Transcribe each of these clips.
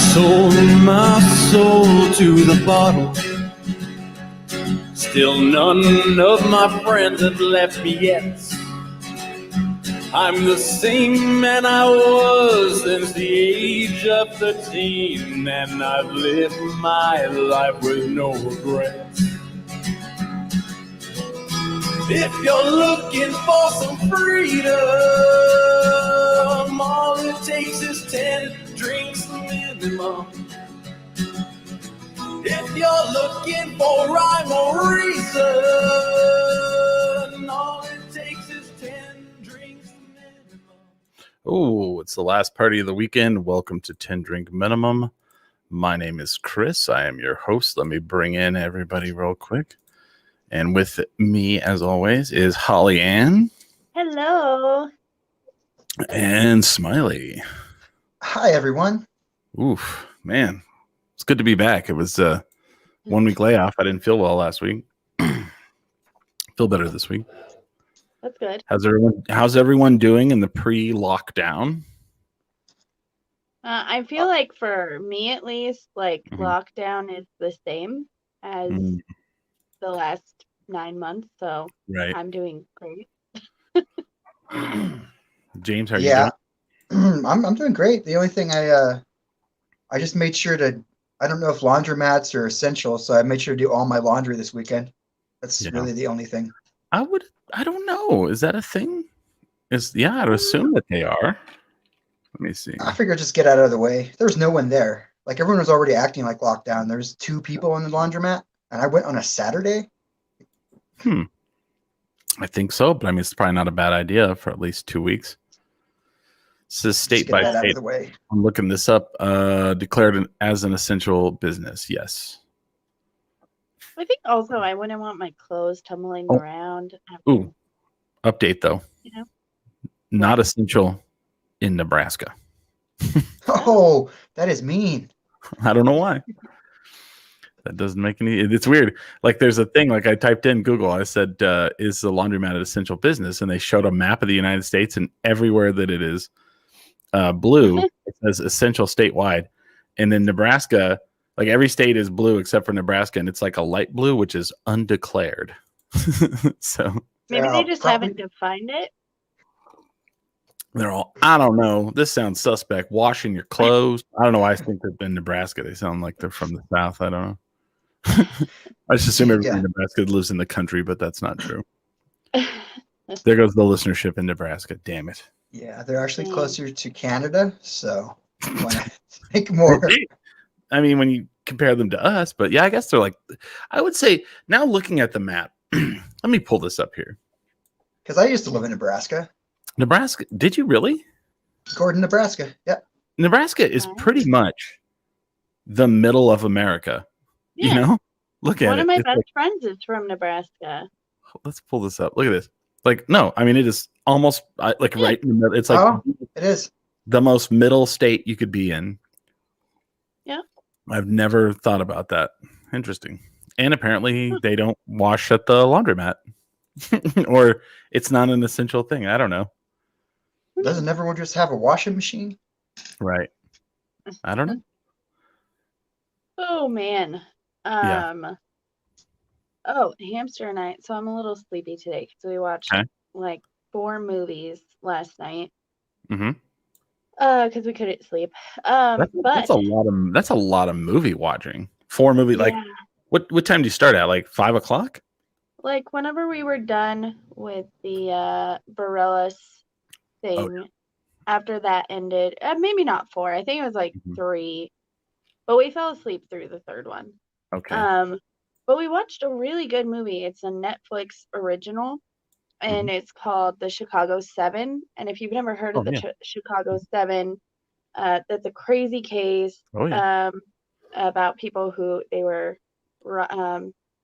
sold my soul to the bottle. Still none of my friends have left me yet. I'm the same man I was since the age of 13, and I've lived my life with no regrets. If you're looking for some freedom, all it takes is 10 drinks minimum. If you're looking for rhyme or reason, all it takes is 10 drinks minimum. Oh, it's the last party of the weekend. Welcome to 10 Drink Minimum. My name is Chris. I am your host. Let me bring in everybody real quick. And with me, as always, is Holly Ann. Hello. And Smiley. Hi, everyone. Oof, man. It's good to be back. It was 1 week layoff. I didn't feel well last week. Feel better this week. That's good. How's everyone doing in the pre-lockdown? I feel like for me at least, lockdown is the same as the last 9 months, so Right. I'm doing great. James, how are you doing? I'm doing great. The only thing I just made sure to, I don't know if laundromats are essential, so I made sure to do all my laundry this weekend. That's really the only thing. I don't know. Is that a thing? I'd assume that they are. Let me see. I figured just get out of the way. There was no one there. Like everyone was already acting like lockdown. There's 2 people in the laundromat, and I went on a Saturday. I think so, but I mean, it's probably not a bad idea for at least 2 weeks. This is state by Out state. of the way. I'm looking this up. Declared as an essential business. Yes. I think also I wouldn't want my clothes tumbling around. Ooh. Update though. You know? Not essential in Nebraska. Oh, that is mean. I don't know why. That doesn't make any. It's weird. Like there's a thing. Like I typed in Google. I said, "Is the laundromat an essential business?" And they showed a map of the United States, and everywhere that it is blue, it says essential statewide. And then Nebraska, like every state is blue except for Nebraska, and it's like a light blue, which is undeclared. So maybe they just haven't defined it. They're all, I don't know. This sounds suspect. Washing your clothes. I don't know why I think they're in Nebraska. They sound like they're from the South. I don't know. I just assume everybody in Nebraska lives in the country, but that's not true. There goes the listenership in Nebraska. Damn it. Yeah, they're actually closer to Canada, so I want to think more. I mean, when you compare them to us, but yeah, I guess they're like, I would say now looking at the map, let me pull this up here. Because I used to live in Nebraska. Nebraska? Did you really? Gordon, Nebraska. Yeah. Nebraska is pretty much the middle of America. Yeah. You know? Look at it. One of my best friends is from Nebraska. Let's pull this up. Look at this. Like, no, I mean, it is almost like right in the middle. It's like it is the most middle state you could be in. Yeah. I've never thought about that. Interesting. And apparently they don't wash at the laundromat. Or it's not an essential thing. I don't know. Doesn't everyone just have a washing machine? Right. I don't know. Oh man. Hamster night. So I'm a little sleepy today because we watched like 4 movies last night. Because we couldn't sleep. That's a lot of movie watching. 4 movies. Like what time do you start at? Like 5 o'clock? Like whenever we were done with the Bareilles thing, after that ended, maybe not 4. I think it was like 3, but we fell asleep through the 3rd one. Okay. But we watched a really good movie. It's a Netflix original, and it's called The Chicago 7. And if you've never heard of the Chicago 7, that's a crazy case about people who they were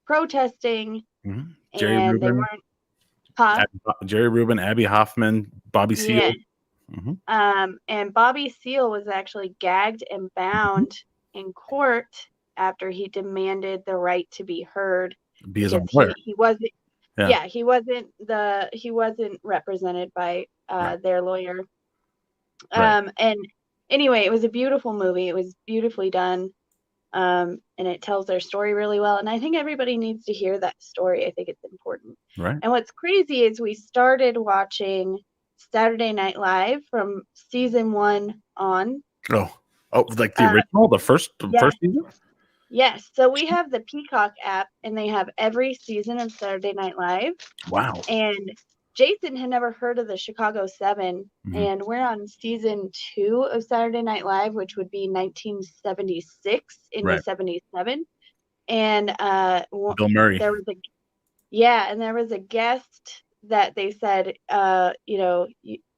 protesting. Jerry and Rubin, they weren't Jerry Rubin, Abby Hoffman, Bobby Seale. And Bobby Seale was actually gagged and bound in court after he demanded the right to be heard. Be his own lawyer. He wasn't. He wasn't represented by their lawyer. And Anyway, it was a beautiful movie. It was beautifully done. And it tells their story really well. And I think everybody needs to hear that story. I think it's important. Right. And what's crazy is we started watching Saturday Night Live from season 1 on. Oh, like the original, the first season? Yes. So we have the Peacock app, and they have every season of Saturday Night Live. Wow. And Jason had never heard of the Chicago 7, and we're on season 2 of Saturday Night Live, which would be 1976 into 77. And Bill Murray. There was a guest that they said,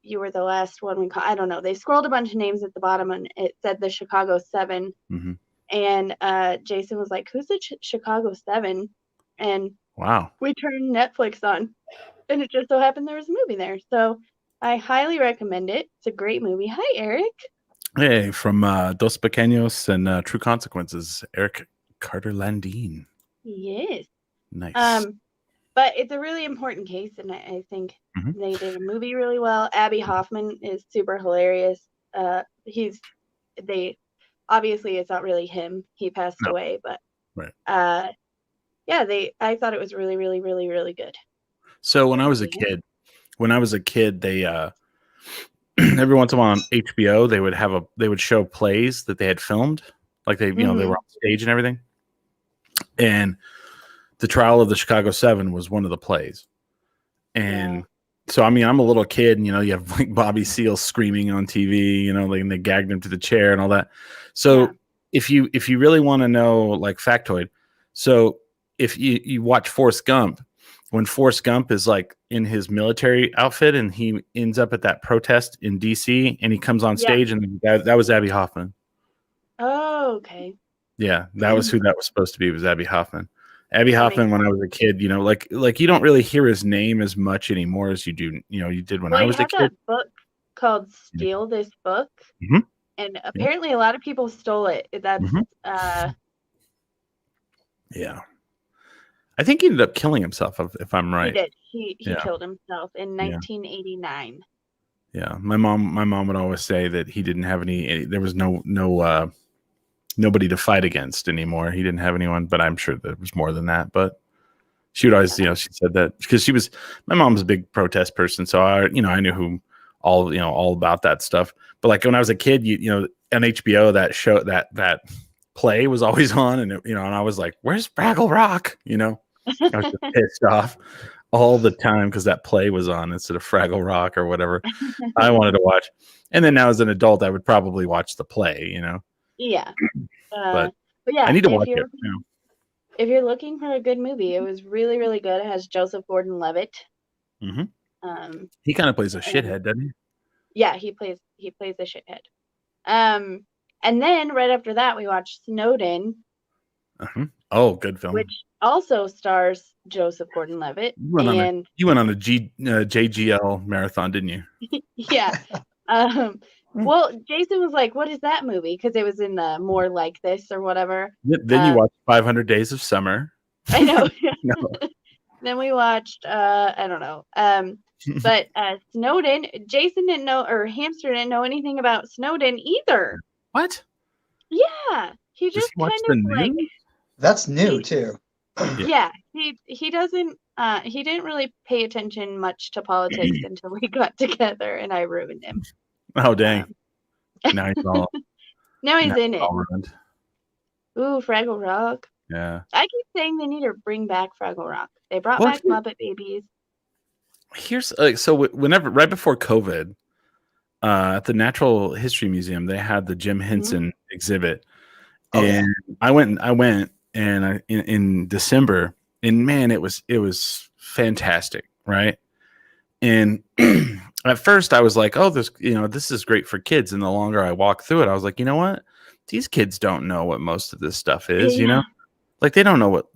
you were the last one we called. I don't know. They scrolled a bunch of names at the bottom, and it said the Chicago 7. And Jason was like, "Who's the Chicago 7?" And wow, we turned Netflix on, and it just so happened there was a movie there. So I highly recommend it. It's a great movie. Hi, Eric. Hey, from Dos Pequeños and True Consequences, Eric Carter Landine. Yes. Nice. But it's a really important case, and I think they did a movie really well. Abby Hoffman is super hilarious. Obviously it's not really him. He passed away, but I thought it was really, really, really, really good. So when I was a kid, they every once in a while on HBO they would show plays that they had filmed, like they they were on stage and everything. And The Trial of the Chicago 7 was one of the plays. And so, I mean, I'm a little kid, and, you have like Bobby Seale screaming on TV, like, and they gagged him to the chair and all that. So if you really want to know, like, factoid, so if you watch Forrest Gump, when Forrest Gump is like in his military outfit and he ends up at that protest in DC and he comes on stage, and that was Abby Hoffman. Oh, okay. Yeah, that was who that was supposed to be, was Abby Hoffman. Abby Hoffman, when I was a kid, like you don't really hear his name as much anymore as you do, you did when I was a kid. That book called Steal This Book, and apparently a lot of people stole it. That's yeah. I think he ended up killing himself, if I'm right. He did. He killed himself in 1989. Yeah, my mom would always say that he didn't have any. There was nobody to fight against anymore. He didn't have anyone, but I'm sure there was more than that. But she would always, she said that because my mom was a big protest person, so I knew who all about that stuff. But like when I was a kid, on HBO, that show that play was always on, and and I was like, "Where's Fraggle Rock?" I was just pissed off all the time because that play was on instead of Fraggle Rock or whatever I wanted to watch. And then now as an adult, I would probably watch the play, Yeah. But yeah, I need to watch it. If you're looking for a good movie, it was really, really good. It has Joseph Gordon-Levitt. He kind of plays a shithead, doesn't he? Yeah, he plays a shithead. And then right after that, we watched Snowden. Oh, good film. Which also stars Joseph Gordon-Levitt. You went on a JGL marathon, didn't you? Yeah. Well, Jason was like, "What is that movie?" Because it was in the More Like This or whatever. Then you watched 500 Days of Summer. I know. Then we watched, I don't know. But Snowden, Jason didn't know, or Hamster didn't know anything about Snowden either. What? Yeah. He just kind of like. That's new too. Yeah. He doesn't, he didn't really pay attention much to politics until we got together, and I ruined him. Oh, dang. Now he's all. Now he's in it. Ruined. Ooh, Fraggle Rock. Yeah. I keep saying they need to bring back Fraggle Rock. They brought back Muppet Babies. Here's so whenever right before COVID, at the Natural History Museum, they had the Jim Henson exhibit, and I went and in December, and man, it was fantastic, right? And at first I was like, oh, this is great for kids. And the longer I walked through it, I was like, you know what? These kids don't know what most of this stuff is, like they don't know what,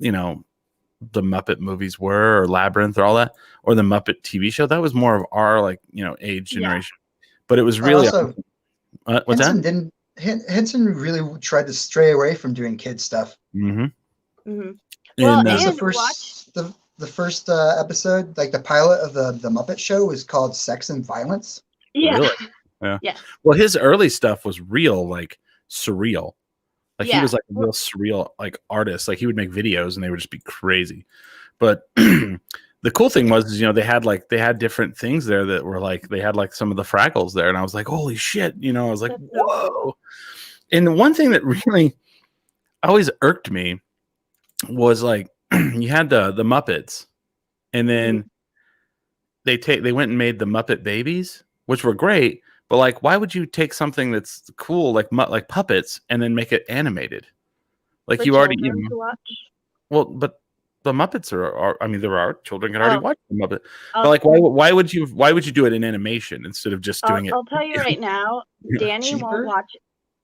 the Muppet movies were, or Labyrinth, or all that, or the Muppet TV show. That was more of our age generation. But it was really what's Henson that? Henson really tried to stray away from doing kid stuff. Well, the first episode, like the pilot of the Muppet Show, was called Sex and Violence. Yeah. Really? Yeah. Yeah. Well, his early stuff was real, like surreal. Like he Yeah. was like a real surreal like artist. Like he would make videos and they would just be crazy. But the cool thing was, is, they had different things there that were like they had like some of the Fraggles there, and I was like, holy shit, I was like, whoa. And the one thing that really always irked me was like you had the Muppets, and then they went and made the Muppet Babies, which were great, but like why would you take something that's cool like puppets and then make it animated? Like For you already children to watch? well, but the Muppets are I mean there are children can already watch the Muppet. But like why would you do it in animation instead of just doing it? I'll tell you right now, Danny Cheaper? won't watch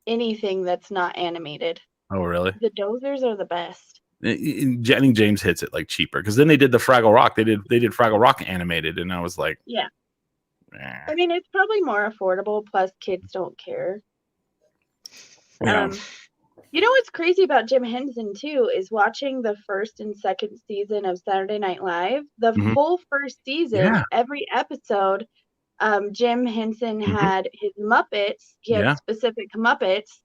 anything that's not animated. Oh really? The Dozers are the best. I think James hits it like cheaper because then they did the Fraggle Rock. They did Fraggle Rock animated, and I was like, yeah. I mean, it's probably more affordable. Plus, kids don't care. Yeah. You know what's crazy about Jim Henson too is watching the first and second season of Saturday Night Live. The full first season, every episode, Jim Henson had his Muppets. He had specific Muppets.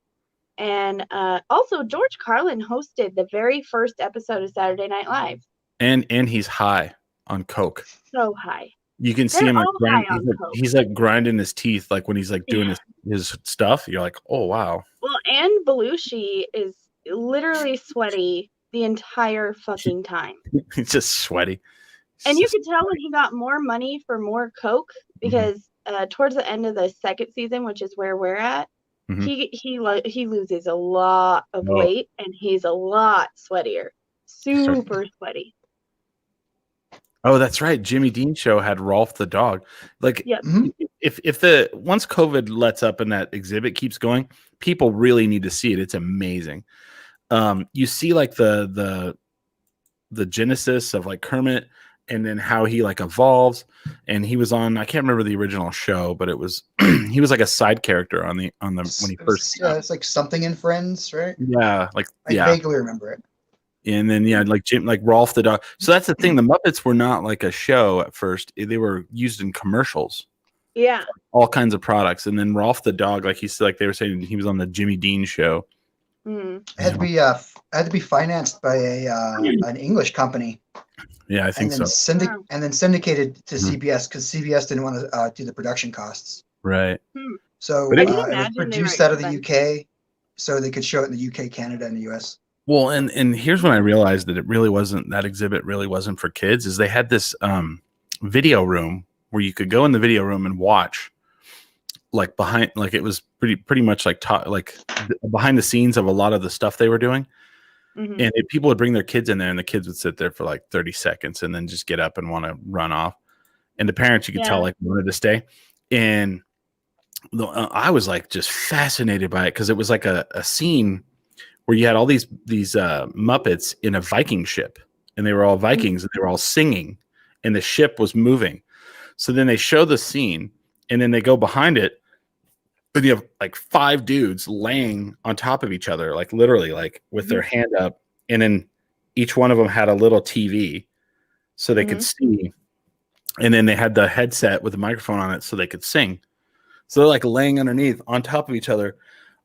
And also, George Carlin hosted the very first episode of Saturday Night Live. And he's high on coke. So high. You can see him like he's like grinding his teeth like when he's like doing his stuff. You're like, oh wow. Well, and Belushi is literally sweaty the entire fucking time. He's just sweaty. And you could tell when he got more money for more coke because towards the end of the second season, which is where we're at, he loses a lot of weight and he's a lot sweatier. Super sweaty. Oh, that's right. Jimmy Dean show had Rolf the dog. Like if once COVID lets up and that exhibit keeps going, people really need to see it. It's amazing. You see like the genesis of like Kermit and then how he like evolves. And he was on, I can't remember the original show, but it was he was like a side character on the when he first it's like Something in Friends, right? Yeah, like I vaguely remember it. And then like Rolf the dog. So that's the thing. The Muppets were not like a show at first. They were used in commercials. Yeah. All kinds of products. And then Rolf the dog, like they were saying, he was on the Jimmy Dean show. It had to be financed by an English company. Yeah, I think so. And then syndicated to CBS because CBS didn't want to do the production costs. Right. So it was produced out of the UK, so they could show it in the UK, Canada, and the US. Well, and here's when I realized that that exhibit really wasn't for kids. Is they had this video room where you could go in the video room and watch, like behind, like it was pretty much like behind the scenes of a lot of the stuff they were doing. And people would bring their kids in there, and the kids would sit there for like 30 seconds and then just get up and want to run off. And the parents, you could tell, like wanted to stay. And I was like just fascinated by it because it was like a scene where you had all these Muppets in a Viking ship, and they were all Vikings, and they were all singing, and the ship was moving. So then they show the scene, and then they go behind it, and you have like 5 dudes laying on top of each other, like literally, like with their hand up, and then each one of them had a little TV, so they could see, and then they had the headset with the microphone on it, so they could sing. So they're like laying underneath on top of each other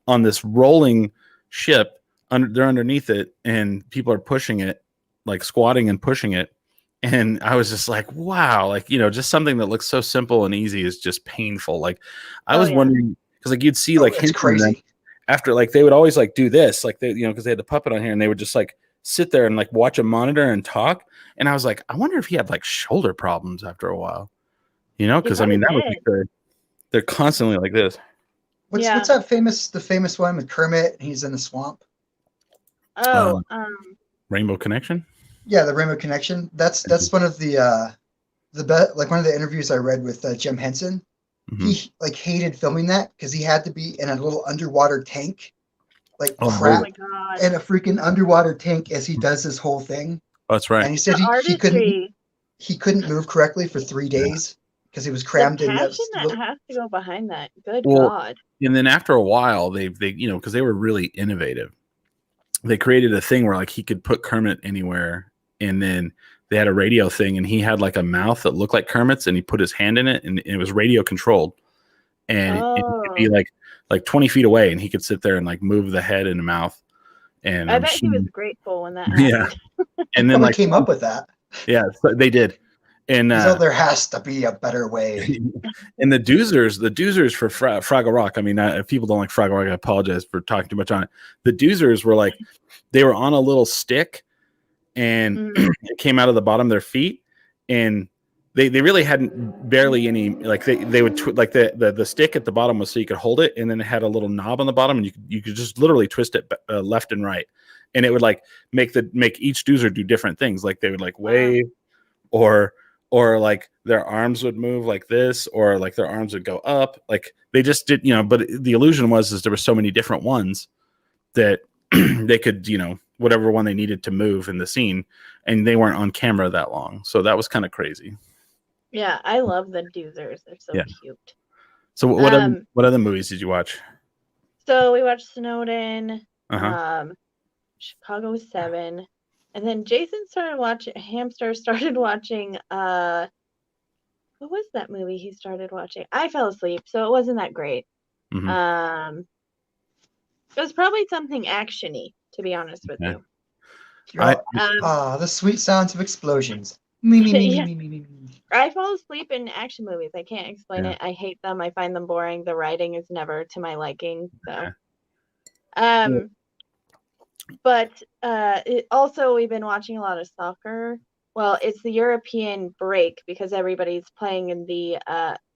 on this rolling ship. They're underneath it, and people are pushing it, like squatting and pushing it. And I was just like, wow, like, just something that looks so simple and easy is just painful. Like I was wondering, because like you'd see like it's crazy after, like they would always like do this, like they, because they had the puppet on here, and they would just like sit there and like watch a monitor and talk. And I was like, I wonder if he had like shoulder problems after a while, because I mean that was like they're constantly like this. What's that the famous one with Kermit? He's in the swamp. Rainbow Connection. Yeah, the Rainbow Connection. That's one of the like one of the interviews I read with Jim Henson. He like hated filming that because he had to be in a little underwater tank, like crap, in a freaking underwater tank as he does this whole thing. Oh, that's right. And he said he couldn't move correctly for 3 days because he was crammed in. The passion that has to go behind that. Good God. And then after a while, they because they were really innovative. They created a thing where like he could put Kermit anywhere, and then they had a radio thing, and he had like a mouth that looked like Kermit's, and he put his hand in it, and it was radio controlled. and he could be like 20 feet away, and he could sit there and like move the head and the mouth. And I bet he was grateful when that yeah. happened. And then Someone came up with that. Yeah, so they did. And so there has to be a better way. And the doozers for Fraggle Rock. I mean, if people don't like Fraggle Rock, I apologize for talking too much on it. The doozers were like, they were on a little stick, and it came out of the bottom of their feet, and they really hadn't barely any, like they would like the stick at the bottom was so you could hold it, and then it had a little knob on the bottom, and you could just literally twist it left and right, and it would like make each doozer do different things. Like they would like wave, or like their arms would move like this, or like their arms would go up. Like they just did, but the illusion was there were so many different ones that they could, whatever one they needed to move in the scene, and they weren't on camera that long. So that was kind of crazy. Yeah, I love the doozers. They're so cute. So what other movies did you watch? So we watched Snowden, Chicago 7, and then Jason started watching what was that movie he started watching? I fell asleep, so it wasn't that great. It was probably something actiony, to be honest with you. The sweet sounds of explosions. I fall asleep in action movies. I can't explain it. I hate them. I find them boring. The writing is never to my liking. So, but also we've been watching a lot of soccer. Well, it's the European break because everybody's playing in the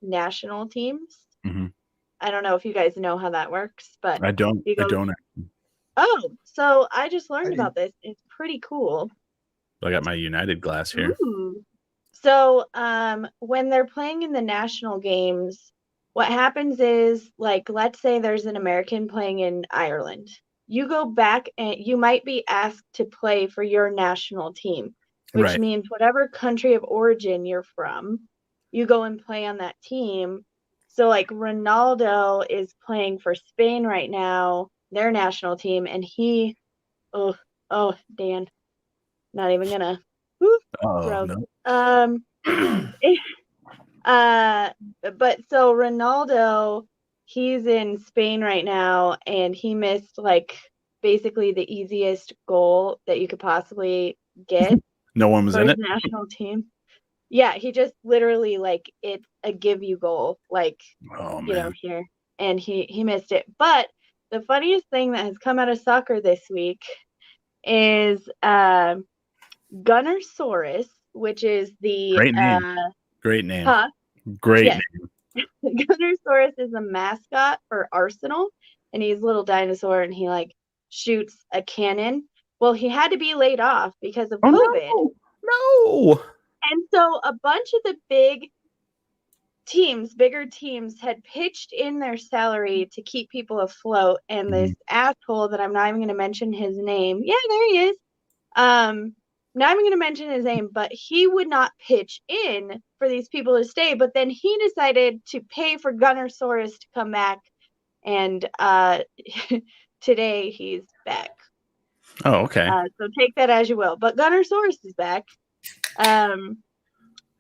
national teams. I don't know if you guys know how that works, but I don't. Oh, so I just learned about this. It's pretty cool. I got my United glass here. Ooh. So when they're playing in the national games, what happens is, like, let's say there's an American playing in Ireland. You go back and you might be asked to play for your national team, which means whatever country of origin you're from, you go and play on that team. So, like, Ronaldo is playing for Spain right now, their national team, and he, Dan, not even gonna. No. But so Ronaldo, he's in Spain right now, and he missed like basically the easiest goal that you could possibly get. No one was in it. National team. Yeah, he just literally like it's a give you goal, like here, and he missed it. But the funniest thing that has come out of soccer this week is Gunnersaurus, which is the great name. Huh? Great name. Gunnersaurus is a mascot for Arsenal, and he's a little dinosaur, and he like shoots a cannon. Well, he had to be laid off because of COVID. No. And so a bunch of the bigger teams had pitched in their salary to keep people afloat, and this asshole that I'm not even going to mention his name. Yeah, there he is. Not even going to mention his name, but he would not pitch in for these people to stay. But then he decided to pay for Gunnersaurus to come back, and today he's back. Oh, okay. So take that as you will. But Gunnersaurus is back. And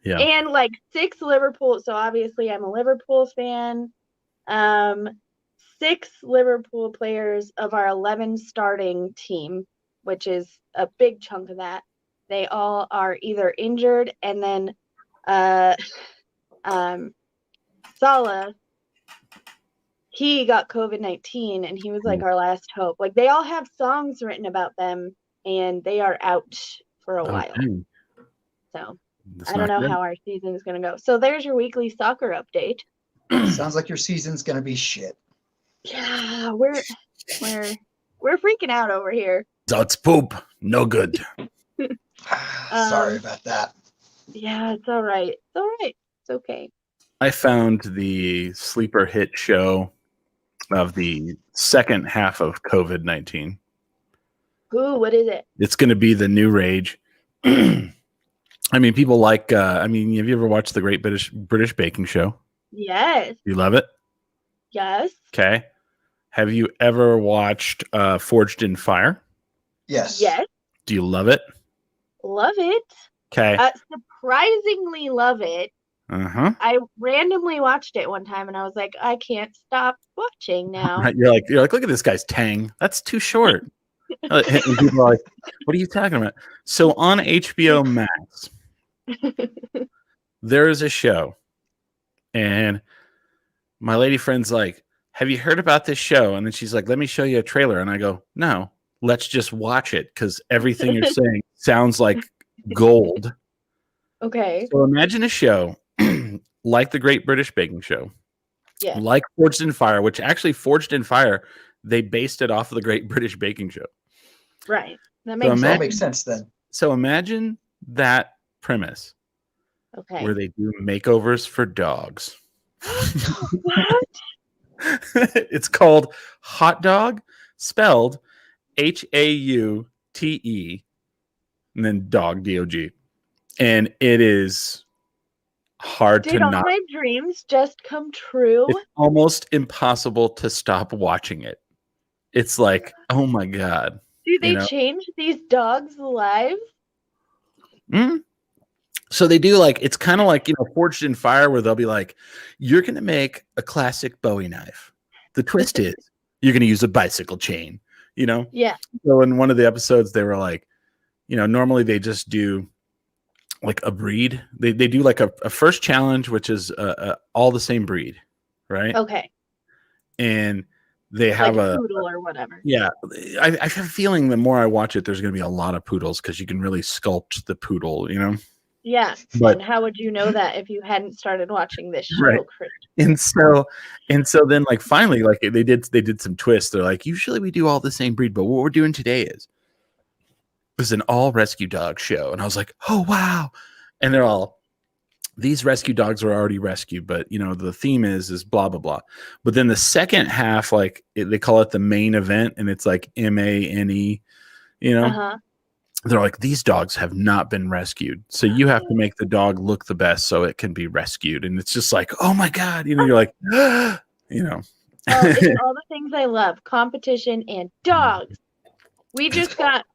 like 6 Liverpool. So obviously I'm a Liverpool fan. 6 Liverpool players of our 11 starting team, which is a big chunk of that. They all are either injured, and then Salah, he got COVID-19, and he was like our last hope. Like they all have songs written about them, and they are out for a while. Dang. So I don't know how our season is going to go. So there's your weekly soccer update. Sounds like your season's going to be shit. Yeah, we're freaking out over here. That's poop. No good. Sorry about that. Yeah, it's all right. It's all right. It's okay. I found the sleeper hit show of the second half of COVID-19. Ooh, what is it? It's going to be the new rage. I mean, people like, have you ever watched the Great British Baking Show? Yes. You love it? Yes. Okay. Have you ever watched Forged in Fire? Yes. Yes. Do you love it? Love it. Okay. Surprisingly love it. I randomly watched it one time and I was like, I can't stop watching now. Right? You're like, look at this guy's tang. That's too short. And people are like, what are you talking about? So on HBO Max, there is a show, and my lady friend's like, have you heard about this show? And then she's like, let me show you a trailer. And I go, no, let's just watch it because everything you're saying sounds like gold. Okay. So imagine a show like the Great British Baking Show, like Forged in Fire, which actually Forged in Fire, they based it off of the Great British Baking Show. Right. That makes sense then. So imagine that premise. Okay. Where they do makeovers for dogs. What? It's called Hot Dog, spelled Haute, and then dog, D-O-G. And it is hard to not. Did all my dreams just come true? It's almost impossible to stop watching it. It's like, oh my God. Do they change these dogs' lives? Mm-hmm. So they do it's kind of like, Forged in Fire, where they'll be like, you're going to make a classic Bowie knife. The twist is you're going to use a bicycle chain, Yeah. So in one of the episodes, they were like, normally they just do like a breed. They do like a first challenge, which is all the same breed. Right. Okay. And they have like a poodle or whatever. Yeah. I have a feeling the more I watch it, there's going to be a lot of poodles because you can really sculpt the poodle, Yeah. But, and how would you know that if you hadn't started watching this show? Right. And so then finally, they did some twists. They're like, usually we do all the same breed, but what we're doing today is an all rescue dog show. And I was like, oh wow. And they're all, these rescue dogs were already rescued, but the theme is blah blah blah. But then the second half, they call it the main event, and it's like MANE, They're like, these dogs have not been rescued, so you have to make the dog look the best so it can be rescued. And it's just like, oh my God, you're like, Oh, it's all the things I love: competition and dogs. We just got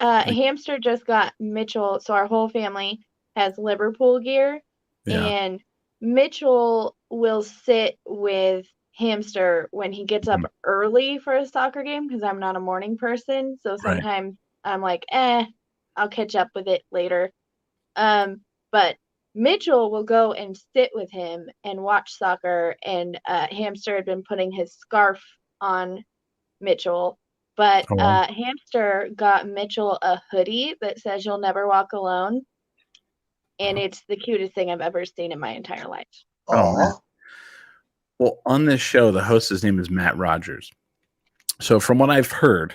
Hamster just got Mitchell, so our whole family has Liverpool gear, and Mitchell will sit with Hamster when he gets up early for a soccer game because I'm not a morning person, so sometimes I'm like, I'll catch up with it later. But Mitchell will go and sit with him and watch soccer, and Hamster had been putting his scarf on Mitchell, but Hamster got Mitchell a hoodie that says "You'll never walk alone," and it's the cutest thing I've ever seen in my entire life. Oh, well, on this show, the host's name is Matt Rogers. So from what I've heard,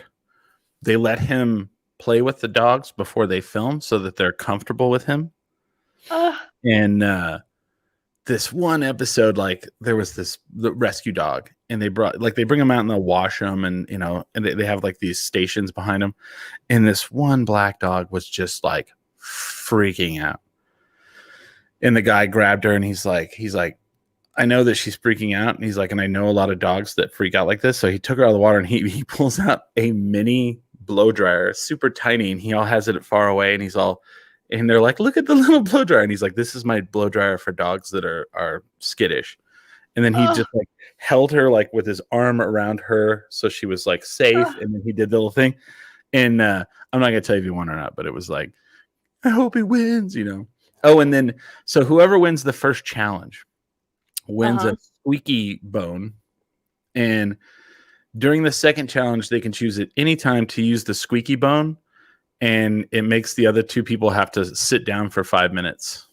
they let him play with the dogs before they film so that they're comfortable with him. And this one episode, there was the rescue dog, and they bring him out and they'll wash him, and and they have these stations behind him. And this one black dog was just freaking out. And the guy grabbed her, and he's like, I know that she's freaking out. And he's like, and I know a lot of dogs that freak out like this. So he took her out of the water, and he pulls out a mini blow dryer, super tiny, and he all has it far away, and they're like, look at the little blow dryer. And he's like, this is my blow dryer for dogs that are skittish. And then he just held her with his arm around her so she was safe. And then he did the little thing. And I'm not gonna tell you if he won or not, but it was I hope he wins, Oh, and then so whoever wins the first challenge wins a squeaky bone. And during the second challenge, they can choose at any time to use the squeaky bone, and it makes the other two people have to sit down for 5 minutes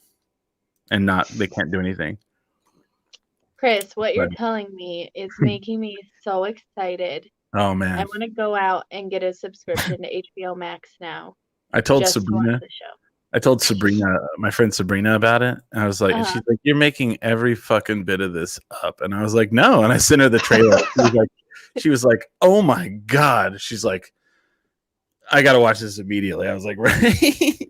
and they can't do anything. Chris, what you're telling me is making me so excited. Oh man. I want to go out and get a subscription to HBO Max now. I told Sabrina, my friend Sabrina, about it. And I was like, and she's like, you're making every fucking bit of this up. And I was like, no. And I sent her the trailer. She was like, oh my God. She's like, I got to watch this immediately. I was like, right.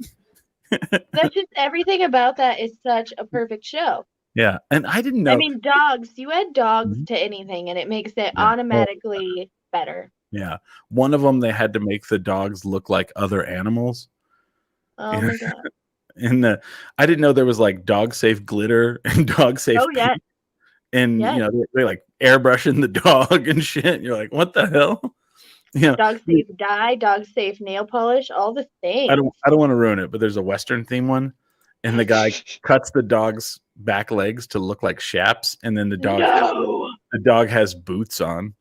That's just everything about that is such a perfect show. Yeah. And I didn't know. I mean, dogs, you add dogs to anything and it makes it automatically better. Yeah. One of them, they had to make the dogs look like other animals. Oh my God. And I didn't know there was like dog safe glitter and dog safe yeah. paint. And Yeah. you know, they like airbrushing the dog and shit. And you're like, what the hell? You know, Dog safe dye, dog safe nail polish, all the things. I don't want to ruin it, but there's a Western theme one, and the guy cuts the dog's back legs to look like shaps, and then the dog has boots on.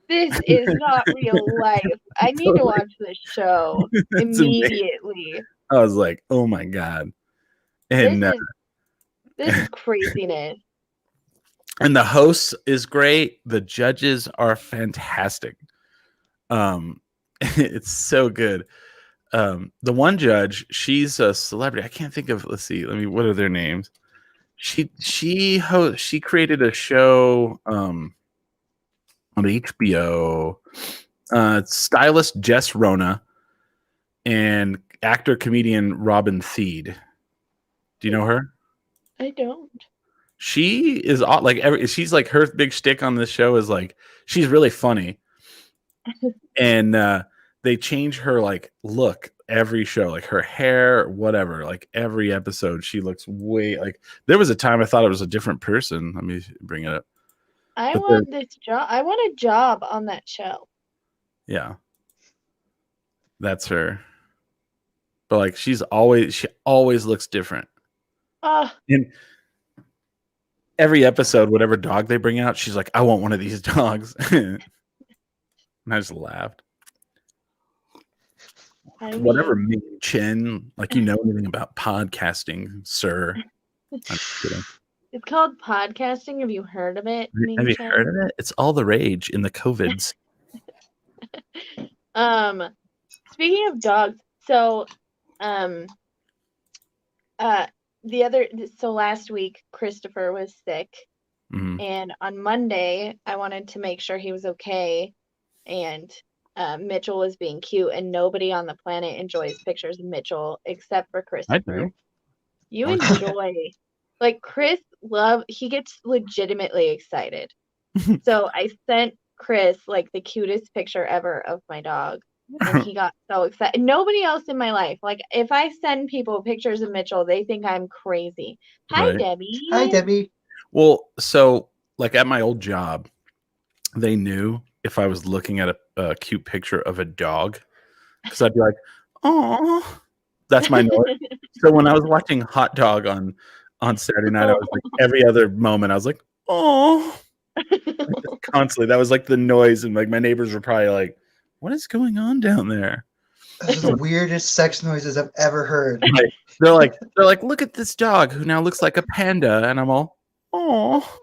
This is not real life. I need to watch this show immediately. I was like, oh my god. And this is craziness. And the host is great. The judges are fantastic. It's so good. The one judge, she's a celebrity. I can't think of. Let's see. What are their names? She created a show on HBO. Stylist Jess Rona and actor comedian Robin Thede. Do you know her? I don't. She is she's like, her big shtick on this show is like, she's really funny. And they change her like look every show, like her hair, whatever, like every episode she looks like, there was a time I thought it was a different person. Let me bring it up. I want this job. I want a job on that show. Yeah. That's her. But like, she always looks different. And every episode, whatever dog they bring out, she's like, I want one of these dogs. And I just laughed. Whatever Ming Chen, like, you know anything about podcasting, sir? I'm just kidding. It's called podcasting. Have you heard of it? Have you heard of it? It's all the rage in the COVIDs. Speaking of dogs, so last week Christopher was sick, and on Monday I wanted to make sure he was okay, and Mitchell was being cute, and nobody on the planet enjoys pictures of Mitchell except for Christopher. I do. You enjoy, like, Chris he gets legitimately excited. So I sent Chris like the cutest picture ever of my dog, and he got so excited. Nobody else in my life, like, if I send people pictures of Mitchell, they think I'm crazy. Hi, Debbie. Hi, Debbie. Well, so like at my old job, they knew if I was looking at a cute picture of a dog, because I'd be like, oh, that's my noise. So when I was watching Hot Dog on Saturday night, I was like, every other moment, I was like, oh, constantly. That was like the noise, and like my neighbors were probably like, what is going on down there? Those are the weirdest sex noises I've ever heard. Right. They're like, look at this dog who now looks like a panda, and I'm all, oh.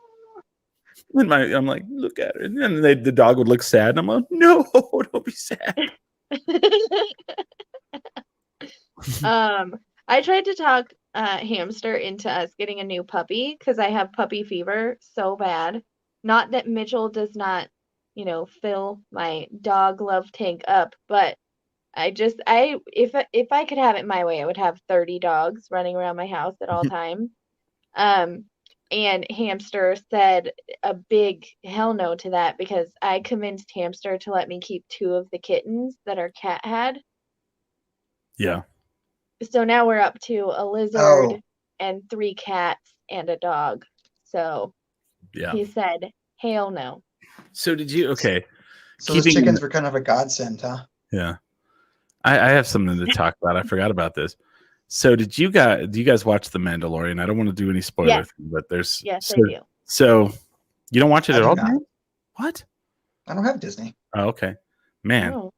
And I'm like, look at her, and then the dog would look sad, and I'm like, no, don't be sad. I tried to talk Hamster into us getting a new puppy because I have puppy fever so bad. Not that Mitchell does not, fill my dog love tank up, but if I could have it my way, I would have 30 dogs running around my house at all times. And Hamster said a big hell no to that, because I convinced Hamster to let me keep 2 of the kittens that our cat had. Yeah. So now we're up to a lizard and 3 cats and a dog. So yeah, he said, hell no. So did you? Okay. So those chickens were kind of a godsend, huh? Yeah. I have something to talk about. I forgot about this. So do you guys watch The Mandalorian? I don't want to do any spoilers, but there's... Yes, I do. So you don't watch it at all? What? I don't have Disney. Oh, okay. Man. Oh.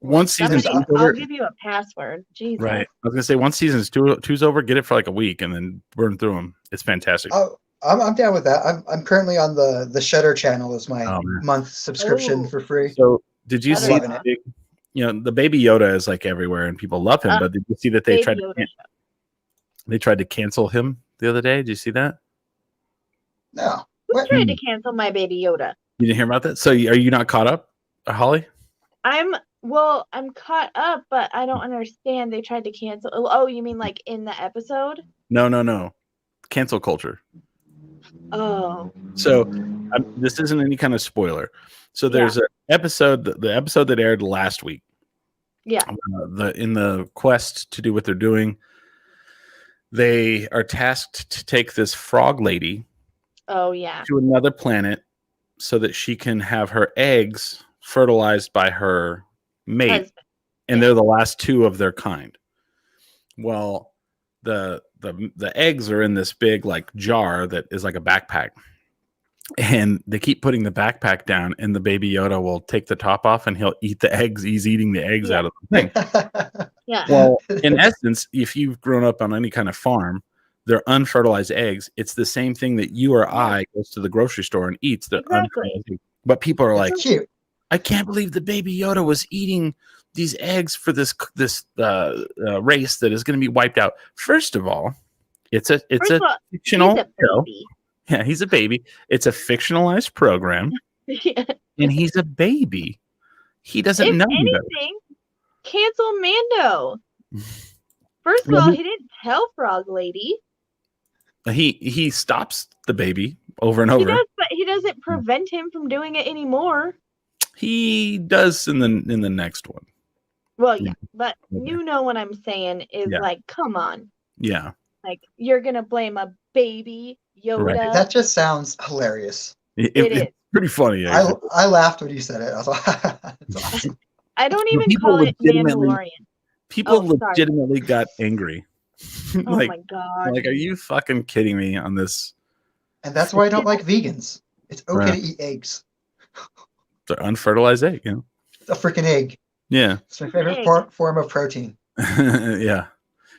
Once season's I'll over... give you a password. Jesus. Right. I was going to say, once season's two's over, get it for like a week and then burn through them. It's fantastic. Oh, I'm down with that. I'm currently on the Shudder channel as my month subscription for free. So did you see the Baby Yoda is like everywhere and people love him, but did you see that they tried to cancel him the other day? Did you see that? No. Who tried to cancel my Baby Yoda? You didn't hear about that? So are you not caught up, Holly? I'm caught up, but I don't understand. They tried to cancel. Oh, you mean like in the episode? No. Cancel culture. Oh. So this isn't any kind of spoiler. So there's an episode, the episode that aired last week. Yeah. In the quest to do what they're doing, they are tasked to take this frog lady Oh yeah. to another planet so that she can have her eggs fertilized by her mate. Husband. And they're the last two of their kind. Well, the eggs are in this big like jar that is like a backpack. And they keep putting the backpack down, and the baby Yoda will take the top off and he'll eat the eggs. He's eating the eggs out of the thing. Yeah. Well, in essence, if you've grown up on any kind of farm, they're unfertilized eggs. It's the same thing that you or I goes to the grocery store and eats. They're unfertilized eggs. But people are like, cute. I can't believe the baby Yoda was eating these eggs for this race that is going to be wiped out. First of all, it's a fictional show. Yeah, he's a baby. It's a fictionalized program, and he's a baby. He doesn't know anything. Cancel Mando. First of all, he didn't tell Frog Lady. He stops the baby over and over. He does, but he doesn't prevent him from doing it anymore. He does in the next one. Well, yeah, but you know what I'm saying is like, come on. Yeah. Like, you're gonna blame a baby Yoda. Right. That just sounds hilarious. It is pretty funny. I laughed when you said it. I was like, that's awesome. I don't even call it Mandalorian. People legitimately got angry. Oh my god! Like, are you fucking kidding me on this? And that's why I don't like vegans. It's okay to eat eggs. It's an unfertilized egg, you know. It's a freaking egg. Yeah. It's my favorite form of protein. Yeah.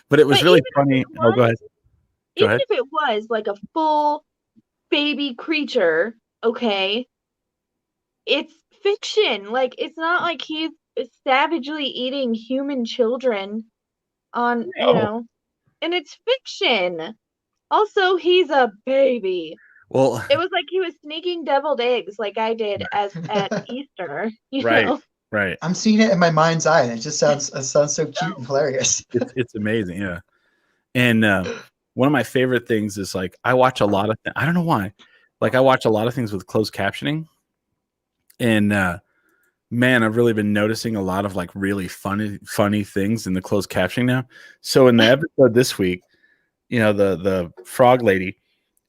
But it was really funny. Oh, go ahead. Even if it was like a full baby creature, okay, it's fiction. Like, it's not like he's savagely eating human children on, you know, and it's fiction. Also, he's a baby. Well, it was like he was sneaking deviled eggs like I did at Easter. You know? Right. I'm seeing it in my mind's eye, and it just sounds so cute and hilarious. It's amazing, yeah. And one of my favorite things is like I watch a lot of I don't know why, like I watch a lot of things with closed captioning, and man, I've really been noticing a lot of like really funny things in the closed captioning now. So in the episode this week, you know, the frog lady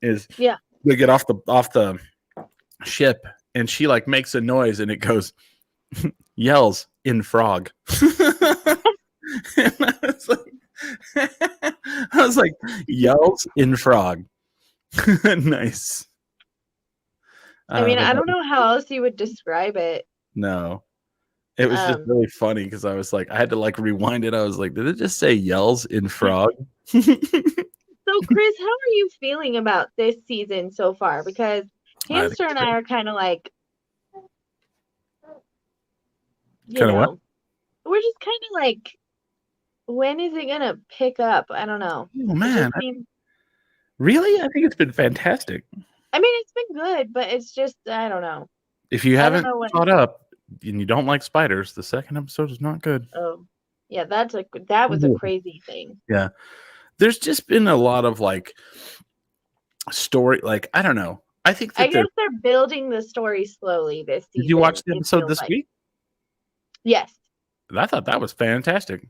is they get off the ship, and she like makes a noise, and it goes. Yells in frog. And I was like, yells in frog. Nice. I mean, I don't know how else you would describe it. No. It was just really funny because I was like, I had to like rewind it. I was like, did it just say yells in frog? So, Chris, how are you feeling about this season so far? Because Hamster and I are kind of like, you know, what? We're just kind of like, when is it gonna pick up? I don't know. Oh man, really? I think it's been fantastic. I mean, it's been good, but it's just I don't know. If you haven't caught up and you don't like spiders, the second episode is not good. Oh, yeah, that was a crazy thing. Yeah, there's just been a lot of like story, like I don't know. I think I guess they're building the story slowly this season. Did you watch the episode this week? Yes. I thought that was fantastic.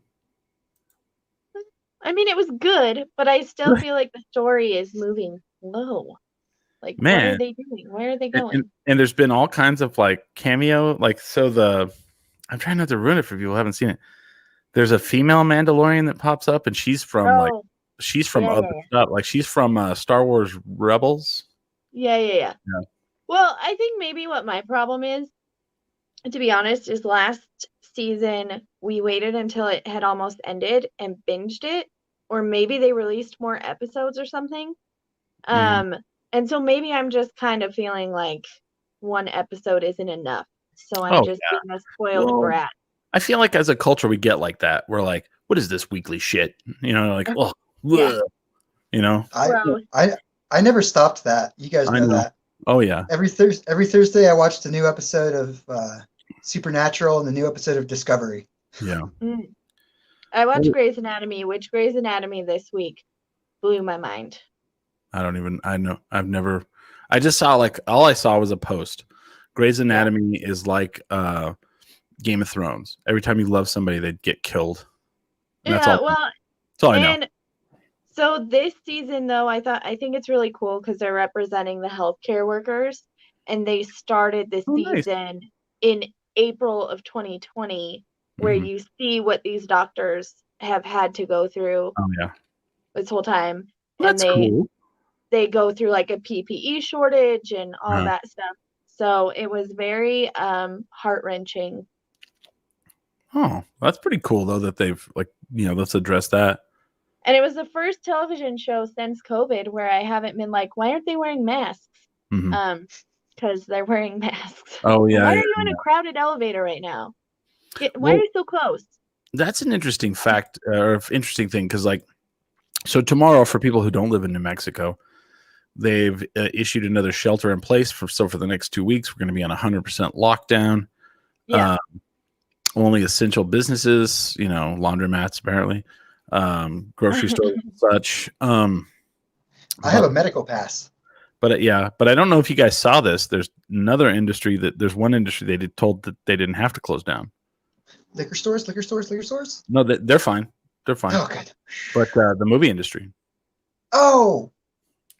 I mean, it was good, but I still feel like the story is moving slow. Like, what are they doing? Where are they going? And there's been all kinds of like cameo, like I'm trying not to ruin it for people who haven't seen it. There's a female Mandalorian that pops up, and she's from other stuff. Like she's from Star Wars Rebels. Yeah. Well, I think maybe what my problem is, to be honest, is last season we waited until it had almost ended and binged it, or maybe they released more episodes or something. And so maybe I'm just kind of feeling like one episode isn't enough. So I'm being a spoiled brat. I feel like as a culture we get like that. We're like, what is this weekly shit? You know, like, oh, you know. I never stopped that. You guys know that. Oh yeah. Every Thursday I watched a new episode of Supernatural and the new episode of Discovery. Yeah. I watched Grey's Anatomy, which Grey's Anatomy this week blew my mind. I just saw like all I saw was a post. Grey's Anatomy is like Game of Thrones. Every time you love somebody, they get killed. And that's all I know. So this season, though, I think it's really cool because they're representing the healthcare workers, and they started this nice. season in April of 2020, where Mhm. you see what these doctors have had to go through Oh yeah, this whole time, and that's cool. they go through like a PPE shortage and all Uh-huh. that stuff. So it was very heart-wrenching. Oh, that's pretty cool though that they've like, let's address that. And it was the first television show since COVID where I haven't been like, why aren't they wearing masks? Mhm. Because they're wearing masks. Oh And yeah, why yeah, are you in yeah. a crowded elevator right now? Why are Well, you so close? that's an interesting fact or interesting thing because like, so tomorrow for people who don't live in New Mexico, they've issued another shelter in place for the next 2 weeks we're going to be on 100% lockdown. Yeah. Only essential businesses, laundromats apparently, grocery stores and such. I have a medical pass. But I don't know if you guys saw this. There's one industry they told that they didn't have to close down. Liquor stores. No, they're fine. They're fine. Oh, good. But the movie industry, Oh,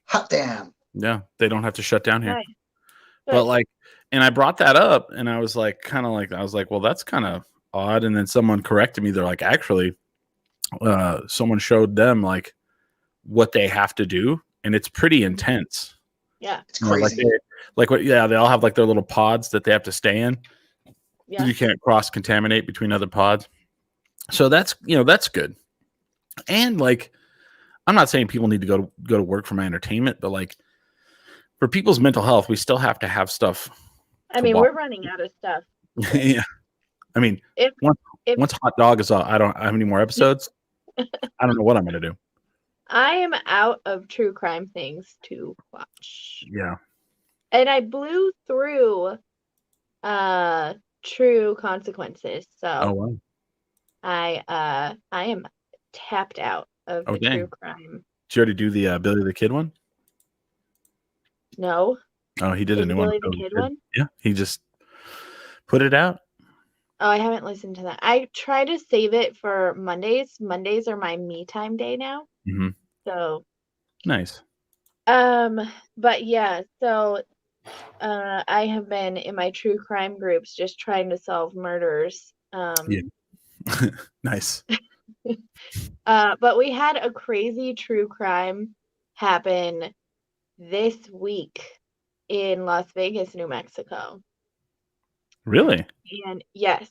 hot damn. yeah, they don't have to shut down here. Nice. But like, and I brought that up, and I was like, well, that's kind of odd. And then someone corrected me. They're like, actually, someone showed them like what they have to do, and it's pretty intense. Yeah. It's crazy. They all have like their little pods that they have to stay in. Yeah. You can't cross contaminate between other pods. So that's good. And like, I'm not saying people need to go to work for my entertainment, but like for people's mental health, we still have to have stuff. I mean, we're running out of stuff. Yeah. I mean, once Hot Dog is out, I don't have any more episodes. I don't know what I'm going to do. I am out of true crime things to watch. Yeah. And I blew through True Consequences. So Wow. I am tapped out of the true crime. Did you already do the Billy the Kid one? No. Oh, he did a new Billy one. the Kid one? Yeah, he just put it out. Oh, I haven't listened to that. I try to save it for Mondays. Mondays are my me time day now. Mm-hmm. So nice. But yeah, so I have been in my true crime groups just trying to solve murders. Yeah. Nice. But we had a crazy true crime happen this week in Las Vegas, New Mexico. Really? And yes.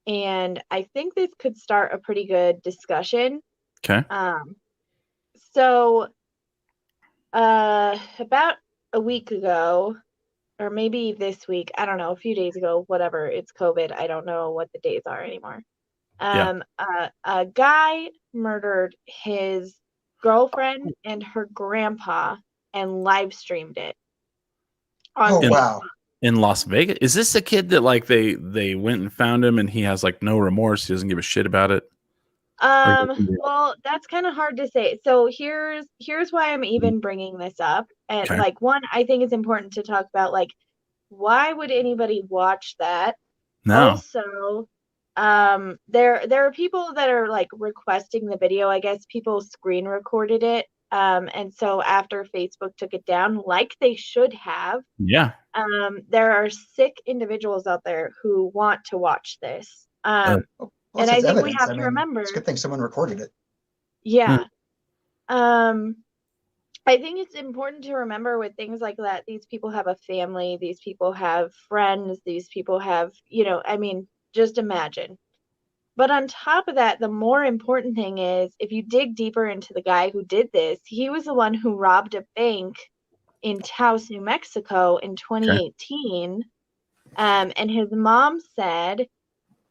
And I think this could start a pretty good discussion. Okay. So about a week ago, or maybe this week, I don't know, a few days ago, whatever, it's COVID. I don't know what the days are anymore. A guy murdered his girlfriend and her grandpa and live streamed it. Wow. In Las Vegas? Is this a kid that like they went and found him and he has like no remorse? He doesn't give a shit about it? Well, that's kind of hard to say. So here's why I'm even bringing this up. And like, one, I think it's important to talk about like, why would anybody watch that? No. Also, there are people that are like requesting the video. I guess people screen recorded it. And so after Facebook took it down, like they should have. Yeah. There are sick individuals out there who want to watch this. And I think we have to remember. It's a good thing someone recorded it. Yeah. I think it's important to remember with things like that, these people have a family, these people have friends, these people have, I mean, just imagine. But on top of that, the more important thing is if you dig deeper into the guy who did this, he was the one who robbed a bank in Taos, New Mexico in 2018. And his mom said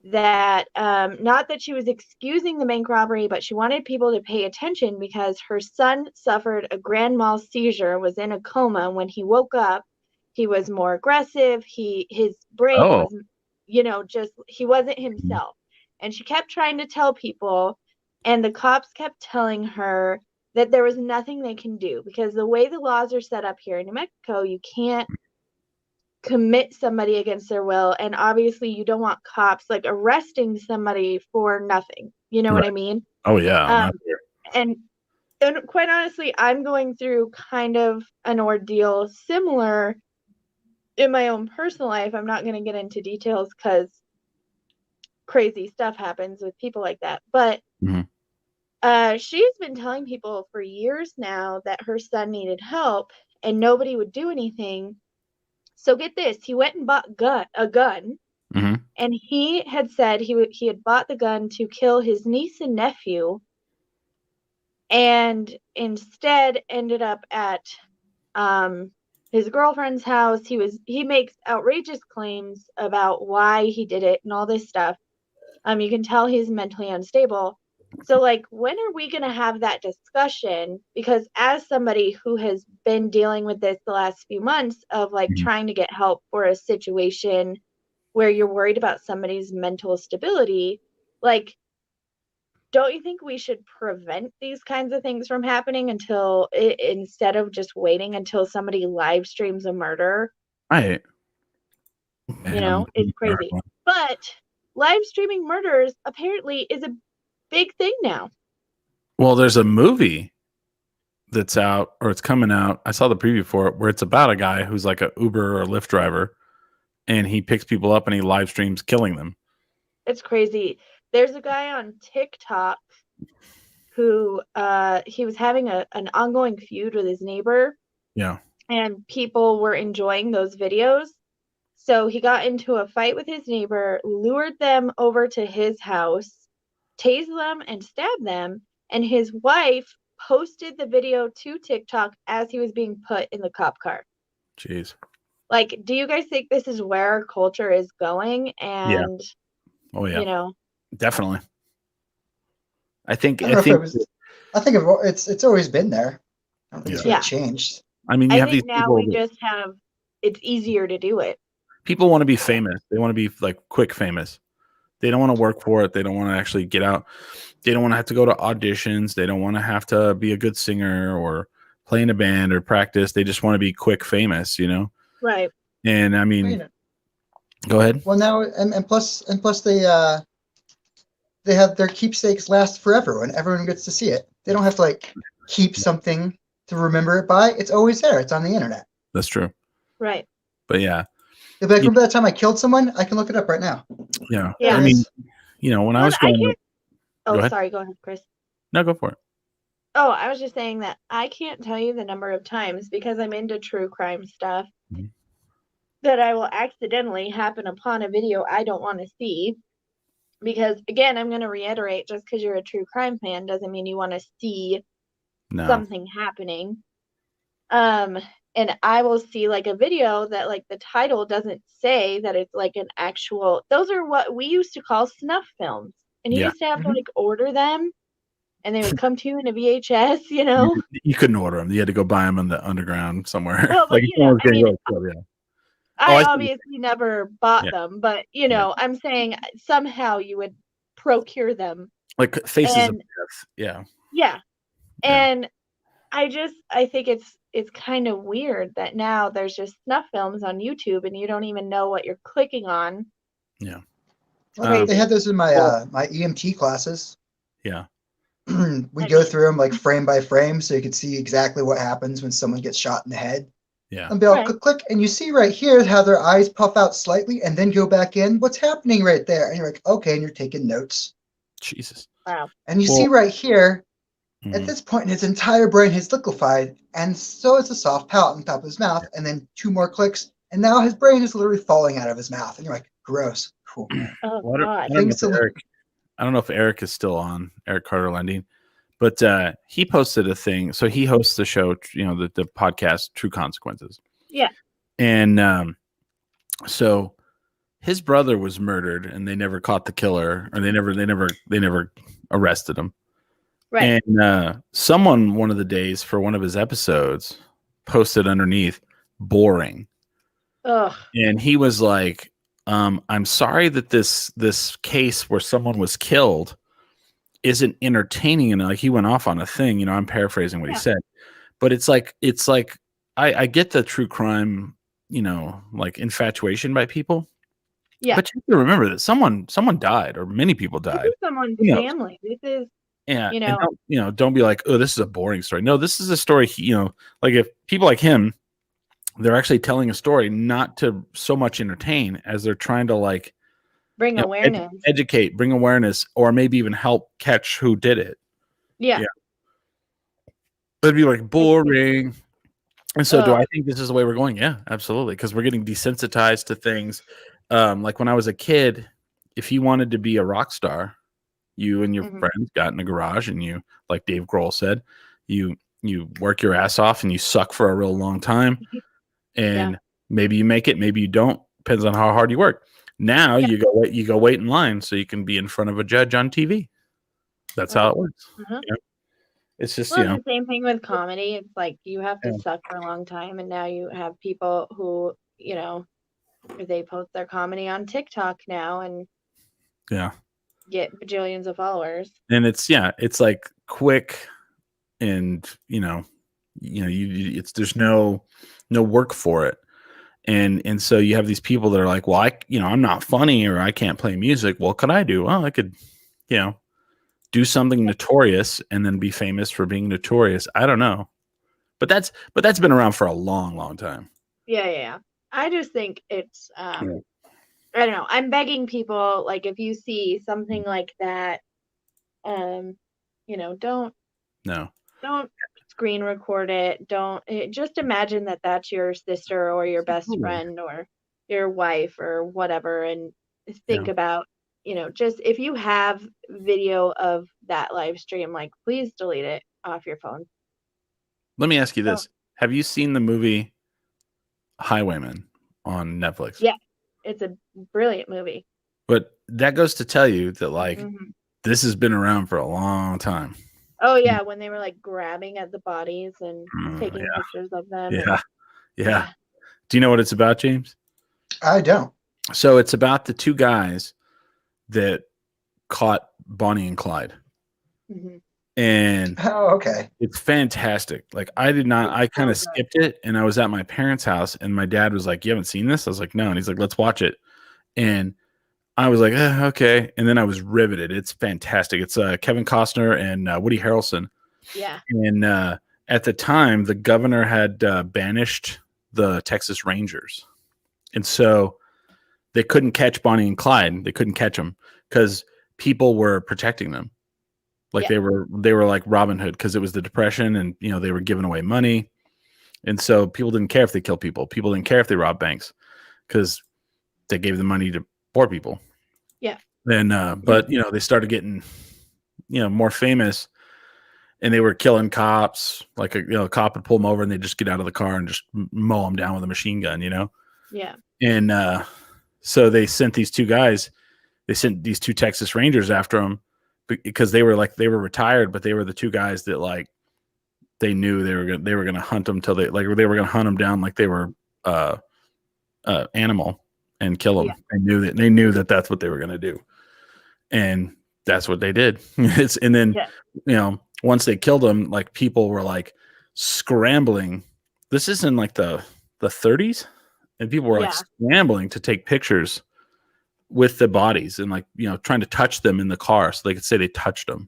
that not that she was excusing the bank robbery, but she wanted people to pay attention because her son suffered a grand mal seizure, was in a coma. When he woke up, he was more aggressive. His brain was, he wasn't himself. And she kept trying to tell people, and the cops kept telling her that there was nothing they can do because the way the laws are set up here in New Mexico, you can't commit somebody against their will, and obviously you don't want cops like arresting somebody for nothing. You know what I mean? Oh yeah. And And quite honestly, I'm going through kind of an ordeal similar in my own personal life. I'm not going to get into details because crazy stuff happens with people like that. But she's been telling people for years now that her son needed help and nobody would do anything. So get this, he went and bought a gun, and he had said he had bought the gun to kill his niece and nephew, and instead ended up at his girlfriend's house. He makes outrageous claims about why he did it and all this stuff. You can tell he's mentally unstable. So, like, when are we going to have that discussion? Because as somebody who has been dealing with this the last few months of, like, trying to get help for a situation where you're worried about somebody's mental stability, like, don't you think we should prevent these kinds of things from happening instead of just waiting until somebody live streams a murder? Right. You know, it's crazy. But live streaming murders apparently is a big thing now. Well, there's a movie that's out, or it's coming out. I saw the preview for it, where it's about a guy who's like a Uber or Lyft driver, and he picks people up and he live streams killing them. It's crazy. There's a guy on TikTok who he was having an ongoing feud with his neighbor. Yeah. And people were enjoying those videos. So he got into a fight with his neighbor, lured them over to his house, tased them and stabbed them, and his wife posted the video to TikTok as he was being put in the cop car. Jeez. Like, do you guys think this is where our culture is going? And Oh yeah. You know, definitely. I think it's always been there. I don't think it's really changed. I mean, I think now it's easier to do it. People want to be famous. They want to be like quick famous. They don't want to work for it. They don't want to actually get out. They don't want to have to go to auditions. They don't want to have to be a good singer or play in a band or practice. They just want to be quick famous, you know? Right. And I mean, go ahead. Well, now and plus they have their keepsakes last forever when everyone gets to see it. They don't have to like keep something to remember it by. It's always there. It's on the internet. That's true. Right. But yeah. If I remember that time I killed someone, I can look it up right now. Yeah. I mean, you know, when I was growing up. Oh, sorry. Go ahead, Chris. No, go for it. Oh, I was just saying that I can't tell you the number of times, because I'm into true crime stuff, that I will accidentally happen upon a video I don't want to see. Because, again, I'm going to reiterate, just because you're a true crime fan doesn't mean you want to see something happening. And I will see like a video that like the title doesn't say that it's like an actual, those are what we used to call snuff films. And you used to have to like order them, and they would come to you in a VHS, you know? You couldn't order them. You had to go buy them in the underground somewhere. Well, like, you know, I obviously never bought them, but you know, I'm saying somehow you would procure them. Like Faces of Death. Yeah. Yeah. And I think it's kind of weird that now there's just snuff films on YouTube and you don't even know what you're clicking on. Yeah. Well, they had those in my my EMT classes. Yeah. We go through them like frame by frame so you can see exactly what happens when someone gets shot in the head. Yeah. And be able to click, and you see right here how their eyes puff out slightly and then go back in. What's happening right there? And you're like, okay, and you're taking notes. Jesus. Wow. And you see right here, at this point, his entire brain has liquefied, and so is the soft palate on top of his mouth. And then 2 more clicks, and now his brain is literally falling out of his mouth. And you're like, gross. Cool. Oh, God. I don't know if Eric is still on, Eric Carter Lending, but he posted a thing. So he hosts the show, you know, the podcast True Consequences. Yeah. And so his brother was murdered, and they never caught the killer, or they never arrested him. Right. And someone one of the days for one of his episodes posted underneath boring. Ugh. And he was like, I'm sorry that this case where someone was killed isn't entertaining. And like he went off on a thing, you know, I'm paraphrasing what he said, but it's like I get the true crime, you know, like infatuation by people. Yeah. But you have to remember that someone died, or many people died. This is someone's family. This is Yeah, You and know, don't be like, oh, this is a boring story. No, this is a story. Like if people like him, they're actually telling a story not to so much entertain as they're trying to like bring awareness. educate, bring awareness, or maybe even help catch who did it. Yeah. It'd be like boring. And so, do Ugh. I think this is the way we're going? Yeah, absolutely. Because we're getting desensitized to things. Like when I was a kid, if you wanted to be a rock star, you and your friends got in a garage and you, like Dave Grohl said, you work your ass off and you suck for a real long time. And maybe you make it, maybe you don't. Depends on how hard you work. Now you go wait in line so you can be in front of a judge on TV. That's how it works. It's just, it's the same thing with comedy. It's like you have to suck for a long time, and now you have people who, they post their comedy on TikTok now and get bajillions of followers. And it's like quick, and there's no work for it. And so you have these people that are like, well, I'm not funny, or I can't play music. What could I do? Well, I could, do something notorious and then be famous for being notorious. I don't know. But that's been around for a long, long time. Yeah. I just think it's I don't know. I'm begging people, like, if you see something like that, don't screen record it. Just imagine that that's your sister or your best friend or your wife or whatever, and think about, just if you have video of that live stream, like, please delete it off your phone. Let me ask you this. Have you seen the movie Highwayman on Netflix? Yeah, it's a brilliant movie. But that goes to tell you that, like, this has been around for a long time. Oh, yeah, when they were, like, grabbing at the bodies and taking pictures of them. Yeah. Do you know what it's about, James? I don't. So it's about the two guys that caught Bonnie and Clyde. And okay, it's fantastic. Like, I kind of skipped it, and I was at my parents' house, and my dad was like, you haven't seen this? I was like, no. And he's like, let's watch it. And I was like, okay. And then I was riveted. It's fantastic. It's Kevin Costner and Woody Harrelson. Yeah. And at the time, the governor had banished the Texas Rangers. And so they couldn't catch Bonnie and Clyde. They couldn't catch them because people were protecting them. Like they were like Robin Hood, because it was the Depression, and they were giving away money. And so people didn't care if they killed people. People didn't care if they robbed banks, because they gave the money to poor people. Yeah. And but they started getting more famous, and they were killing cops. Like a cop would pull them over, and they just get out of the car and just mow them down with a machine gun. Yeah. And so they sent these two guys. They sent these two Texas Rangers after them, because they were retired, but they were the two guys that, like, they knew they were going to hunt them till they were going to hunt them down like they were animal and kill them. Yeah. They knew that that's what they were going to do, and that's what they did. And then once they killed them, like, people were like scrambling. This is in like the 30s, and people were like scrambling to take pictures with the bodies and, like, trying to touch them in the car so they could say they touched them.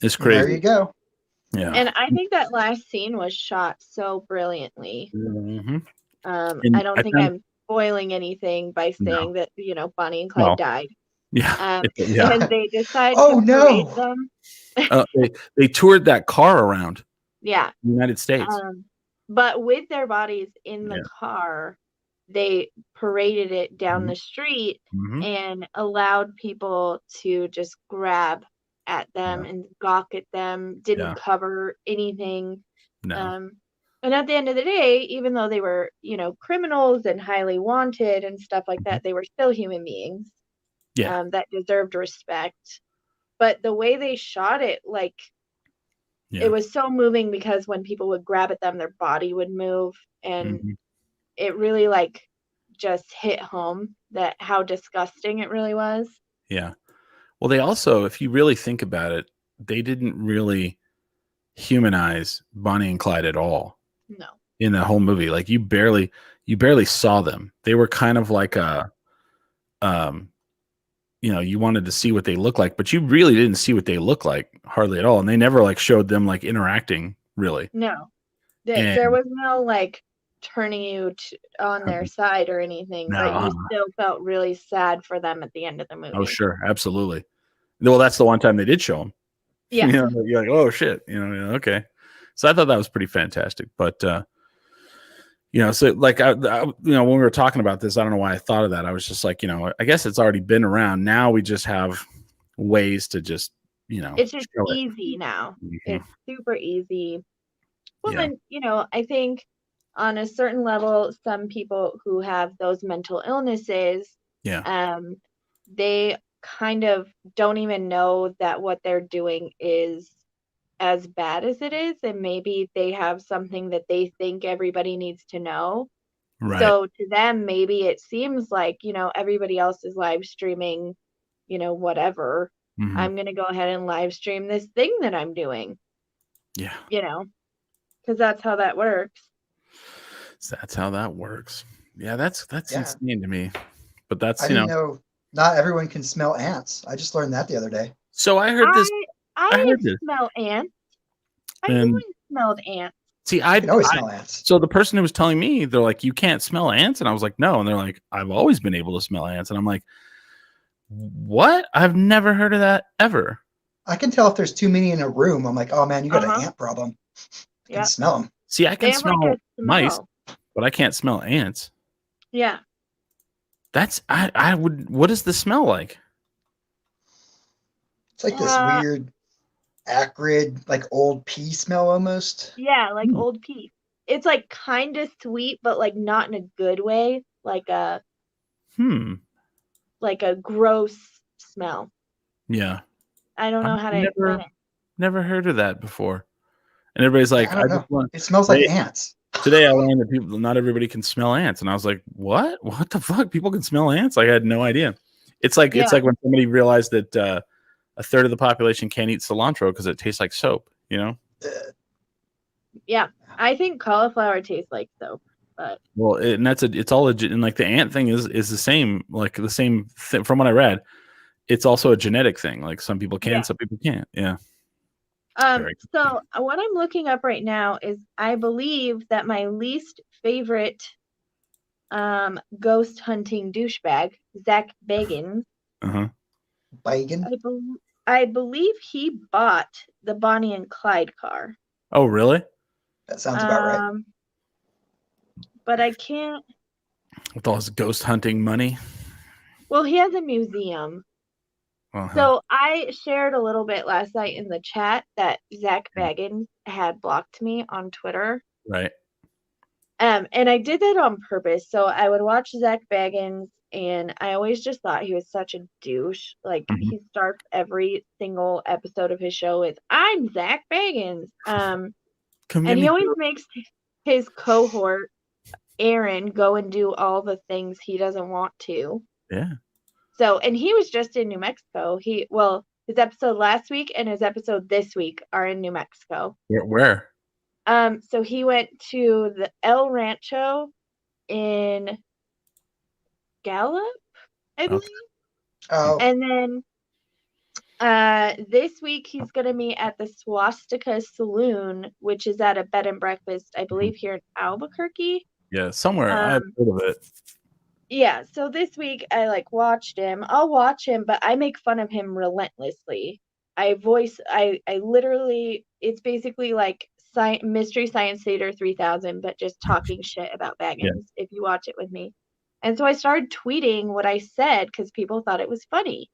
It's crazy. There you go. Yeah. And I think that last scene was shot so brilliantly. I don't think I'm spoiling anything by saying that, Bonnie and Clyde died. Yeah. And they decided to parade them. They toured that car around. Yeah. The United States. But with their bodies in the car, they paraded it down the street and allowed people to just grab at them and gawk at them, didn't cover anything. No. And at the end of the day, even though they were, criminals and highly wanted and stuff like that, they were still human beings that deserved respect. But the way they shot it, like, it was so moving, because when people would grab at them, their body would move, and it really, like, just hit home that how disgusting it really was. Yeah. Well, they also, if you really think about it, they didn't really humanize Bonnie and Clyde at all. No. In the whole movie. Like, you barely saw them. They were kind of like a you wanted to see what they look like, but you really didn't see what they look like hardly at all. And they never like showed them like interacting really. No, And- there was no like turning you on their side or anything, but you still felt really sad for them at the end of the movie. Oh, sure. Absolutely. Well, that's the one time they did show them. Yeah. You're like, oh shit, okay. So I thought that was pretty fantastic, but so like, when we were talking about this, I don't know why I thought of that. I was just like, I guess it's already been around. Now we just have ways to just, it's just easy now. Mm-hmm. It's super easy. Well, and, I think on a certain level, some people who have those mental illnesses, they kind of don't even know that what they're doing is as bad as it is, and maybe they have something that they think everybody needs to know. Right. So to them, maybe it seems like, everybody else is live streaming, whatever. Mm-hmm. I'm going to go ahead and live stream this thing that I'm doing. Yeah. Because that's how that works. That's how that works. Yeah, that's insane to me. But that's, I didn't know not everyone can smell ants. I just learned that the other day. So I heard this. I smell ants. I always smelled ants. See, I can always smell ants. So the person who was telling me, they're like, you can't smell ants? And I was like, no. And they're like, I've always been able to smell ants. And I'm like, what? I've never heard of that ever. I can tell if there's too many in a room. I'm like, oh man, you got an ant problem. I can smell them. See, I can smell mice, but I can't smell ants. Yeah. That's what does the smell like? It's like this weird acrid, like old pea smell almost. Yeah, like old pea. It's like kind of sweet, but like not in a good way. Like a like a gross smell. Yeah. I don't know how to explain it. Never heard of that before. And everybody's like, I don't know. It smells like ants. Today I learned that not everybody can smell ants, and I was like, "What? What the fuck? People can smell ants?" I had no idea. It's like when somebody realized that a third of the population can't eat cilantro because it tastes like soap. Yeah, I think cauliflower tastes like soap, but it's all legit. And like the ant thing is the same. Like the same thing from what I read. It's also a genetic thing. Like some people can, some people can't. Yeah. So what I'm looking up right now is I believe that my least favorite ghost hunting douchebag, Zach Bagans. I believe he bought the Bonnie and Clyde car. Oh, really? That sounds about right. But I can't. With all his ghost hunting money? Well, he has a museum. So I shared a little bit last night in the chat that Zach Bagans had blocked me on Twitter. Right. And I did that on purpose. So I would watch Zach Bagans, and I always just thought he was such a douche. Like he starts every single episode of his show with "I'm Zach Bagans," and he always makes his cohort Aaron go and do all the things he doesn't want to. Yeah. So, and he was just in New Mexico. His episode last week and his episode this week are in New Mexico. Where? So he went to the El Rancho in Gallup, I believe. Oh. And then this week he's going to meet at the Swastika Saloon, which is at a bed and breakfast, I believe, here in Albuquerque. Yeah, somewhere. I've heard of it. Yeah, so this week I watched him. I'll watch him, but I make fun of him relentlessly. I literally, it's basically like Mystery Science Theater 3000, but just talking shit about Bagans if you watch it with me. And so I started tweeting what I said because people thought it was funny.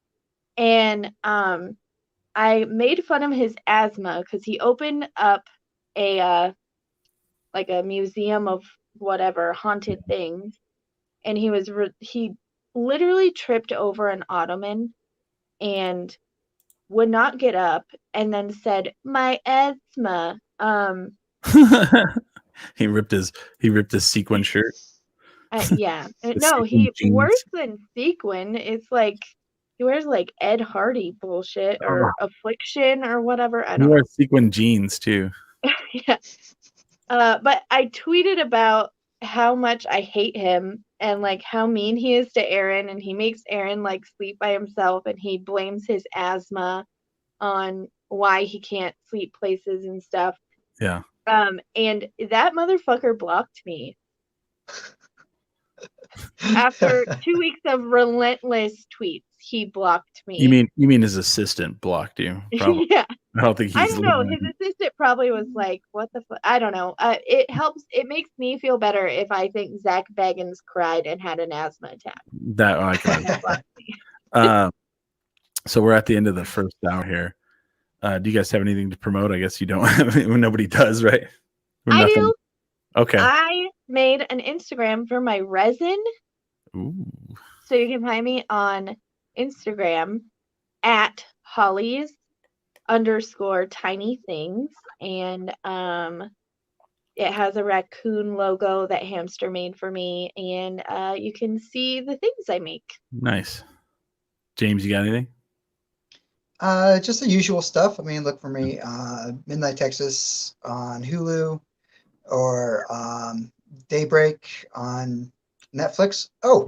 And I made fun of his asthma because he opened up a museum of whatever haunted things. And he literally tripped over an ottoman and would not get up, and then said, "My asthma." He ripped his sequin shirt. Yeah, no, he worse than sequin. It's like he wears like Ed Hardy bullshit or Affliction or whatever. I don't know. He wears sequin jeans too. Yeah. But I tweeted about how much I hate him and like how mean he is to Aaron, and he makes Aaron like sleep by himself, and he blames his asthma on why he can't sleep places and stuff. Yeah. And that motherfucker blocked me. After 2 weeks of relentless tweets, he blocked me. You mean his assistant blocked you? Probably. Yeah. I don't think he's. I don't know. His assistant probably was like, "What the fuck?" I don't know. It helps. It makes me feel better if I think Zach Baggins cried and had an asthma attack. That I can. So we're at the end of the first hour here. Do you guys have anything to promote? I guess you don't. Nobody does, right? I do. Okay. I made an Instagram for my resin. Ooh. So you can find me on Instagram at Hollies_tiny_things. And it has a raccoon logo that Hamster made for me. And you can see the things I make. Nice. James, you got anything? Just the usual stuff. I mean, look for me, Midnight Texas on Hulu or Daybreak on Netflix. Oh,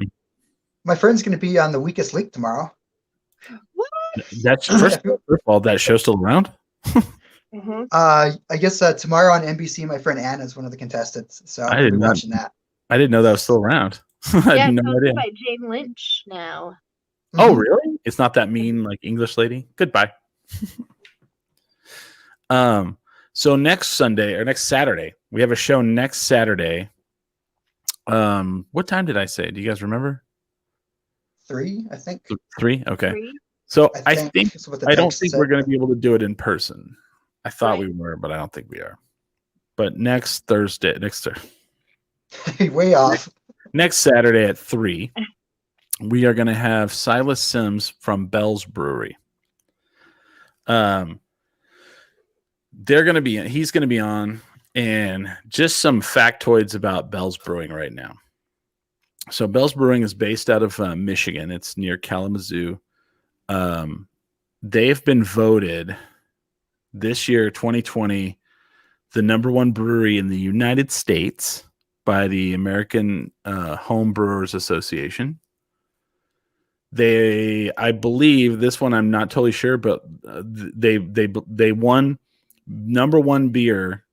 my friend's going to be on The Weakest Link tomorrow. What? That's first of all, that show's still around. Mm-hmm. I guess tomorrow on NBC, my friend Anna is one of the contestants, so I'll be watching that. I didn't know that was still around. I had no idea. By Jane Lynch now. Oh, really? It's not that mean, like English lady. Goodbye. So next Saturday, we have a show next Saturday. What time did I say? Do you guys remember? 3, I think. 3? Okay. 3? So I don't think said. we're going to be able to do it in person. I thought we were, but I don't think we are. But next Thursday, way off. Next Saturday at 3, we are going to have Silas Sims from Bell's Brewery. He's going to be on, and just some factoids about Bell's Brewing right now. So Bell's Brewing is based out of Michigan. It's near Kalamazoo. They've been voted this year, 2020, the #1 brewery in the United States by the American Home Brewers Association. I believe this one, I'm not totally sure, but they won #1 beer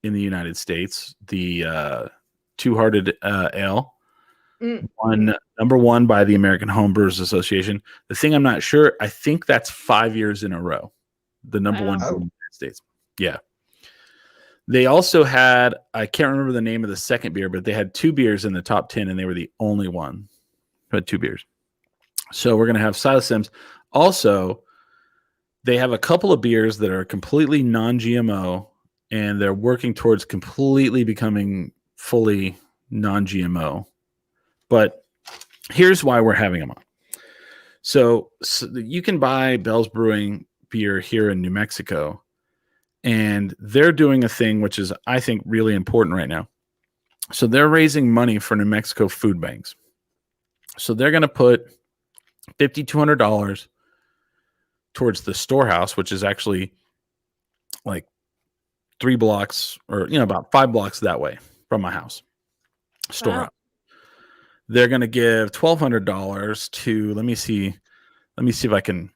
in the United States, the Two Hearted Ale. Won #1 by the American Home Brewers Association. The thing I'm not sure, I think that's 5 years in a row. The #1 beer in the United States. Yeah. They also had, I can't remember the name of the second beer, but they had 2 beers in the top 10, and they were the only one who had 2 beers. So we're going to have Silas Sims. Also, they have a couple of beers that are completely non-GMO, and they're working towards completely becoming fully non-GMO. But here's why we're having them on. So you can buy Bell's Brewing beer here in New Mexico, and they're doing a thing which is, I think, really important right now. So they're raising money for New Mexico food banks. So they're going to put $5,200 towards the storehouse, which is actually like 3 blocks or, about 5 blocks that way from my house. Storehouse. Wow. They're going to give $1,200 to, let me see if I can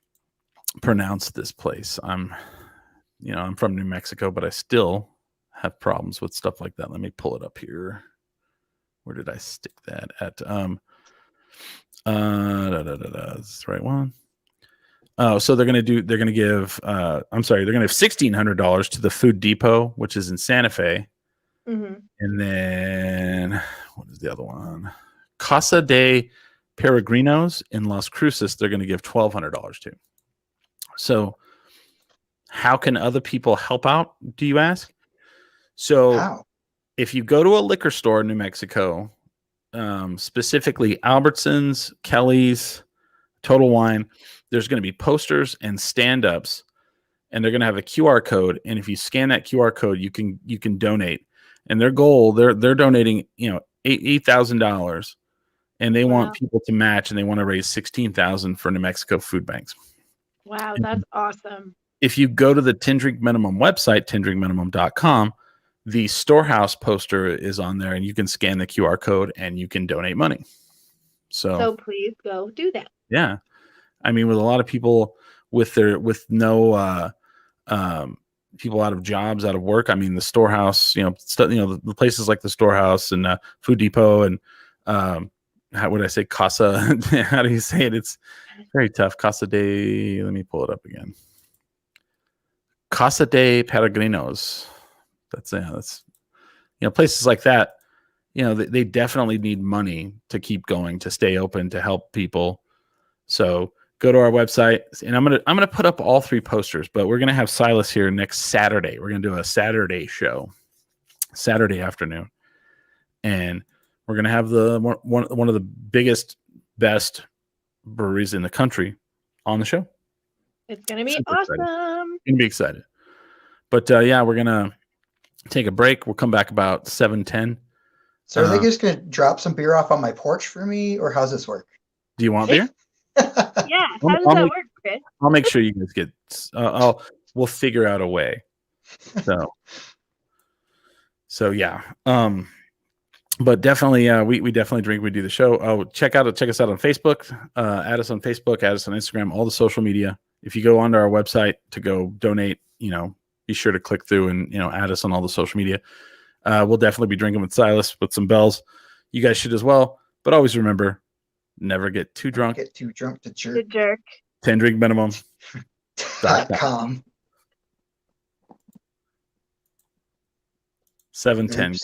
pronounce this place. I'm from New Mexico, but I still have problems with stuff like that. Let me pull it up here. Where did I stick that at? Is this the right one? Oh, so they're going to give $1,600 to the Food Depot, which is in Santa Fe. Mm-hmm. And then what is the other one? Casa de Peregrinos in Las Cruces, they're going to give $1,200 to. So how can other people help out, do you ask? So if you go to a liquor store in New Mexico, specifically Albertsons, Kelly's, Total Wine, there's going to be posters and stand-ups, and they're going to have a QR code. And if you scan that QR code, you can donate. And their goal, they're donating, $8,000, and they want people to match, and they want to raise $16,000 for New Mexico food banks. Wow, that's awesome. If you go to the 10 Drink Minimum website, 10drinkminimum.com, the Storehouse poster is on there, and you can scan the QR code and you can donate money. So please go do that. Yeah. I mean, with a lot of people with no people out of jobs, out of work. I mean, the Storehouse, the places like the Storehouse and Food Depot and how would I say Casa? How do you say it? It's very tough. Casa de. Let me pull it up again. Casa de Peregrinos. That's places like that. They definitely need money to keep going, to stay open, to help people. So go to our website, and I'm gonna put up all 3 posters. But we're gonna have Silas here next Saturday. We're gonna do a Saturday show, Saturday afternoon, and we're gonna have one of the biggest, best breweries in the country on the show. It's gonna be Super awesome. Excited. Gonna be excited. But we're gonna take a break. We'll come back about 7:10. So are they just gonna drop some beer off on my porch for me, or how's this work? Do you want beer? Yeah, how does that work, Chris? I'll make sure you guys get. We'll figure out a way. So yeah. But definitely, we definitely drink. We do the show. Oh, check us out on Facebook. Add us on Facebook. Add us on Instagram. All the social media. If you go onto our website to go donate, be sure to click through and add us on all the social media. We'll definitely be drinking with Silas with some bells. You guys should as well. But always remember, never get too drunk. Get too drunk to jerk. The jerk. 10 drink minimum. .com. 7:10.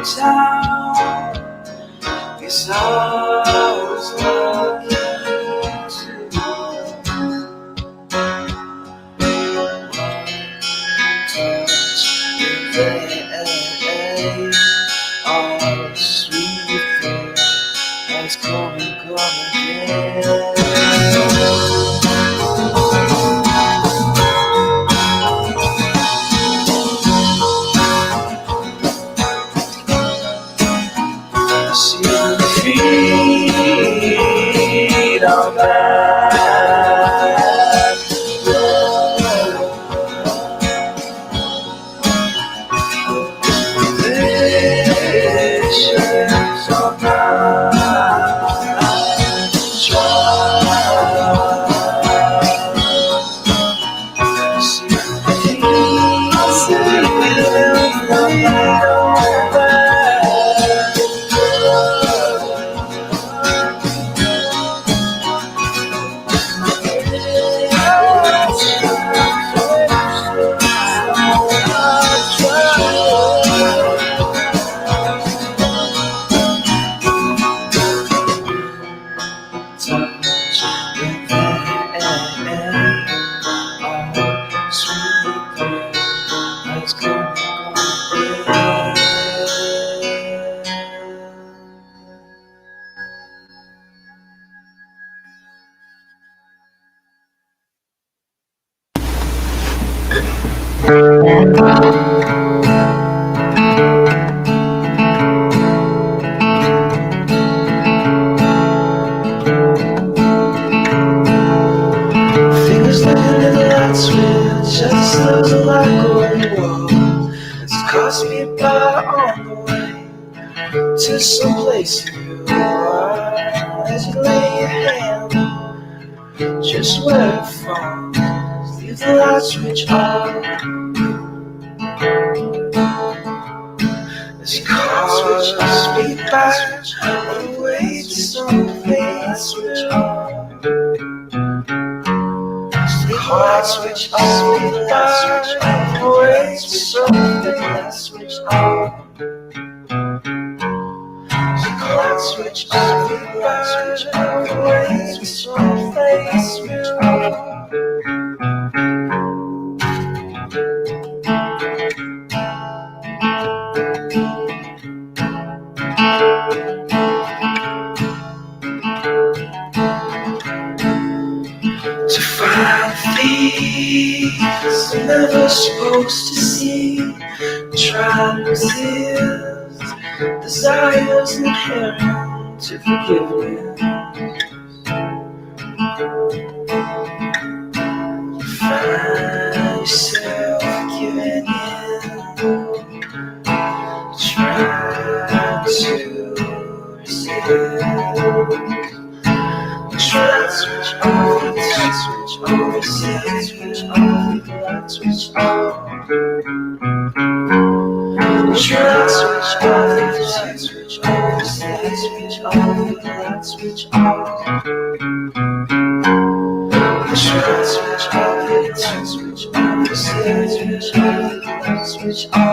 town. Guess I was lucky too. Oh, sweet thing has come and come again. See the feet on that visions of to someplace new. As you lay your hand just where it falls, leave the light switch on. As cars speed by on the way to someplace switch on. The heart switch on, speed by on the way to someplace switch on. Light switch on, light switch on, light switch on, light switch on. To find things I'm never supposed to see, try to resist desires inherent to forgiveness. You find yourself giving in, try to resist. Try to switch off, light switch on, resist, switch off, light switch on. Try to switch off, light switch on, resist, switch off, light switch on. Try to switch off, light switch on, resist, switch off, light switch on.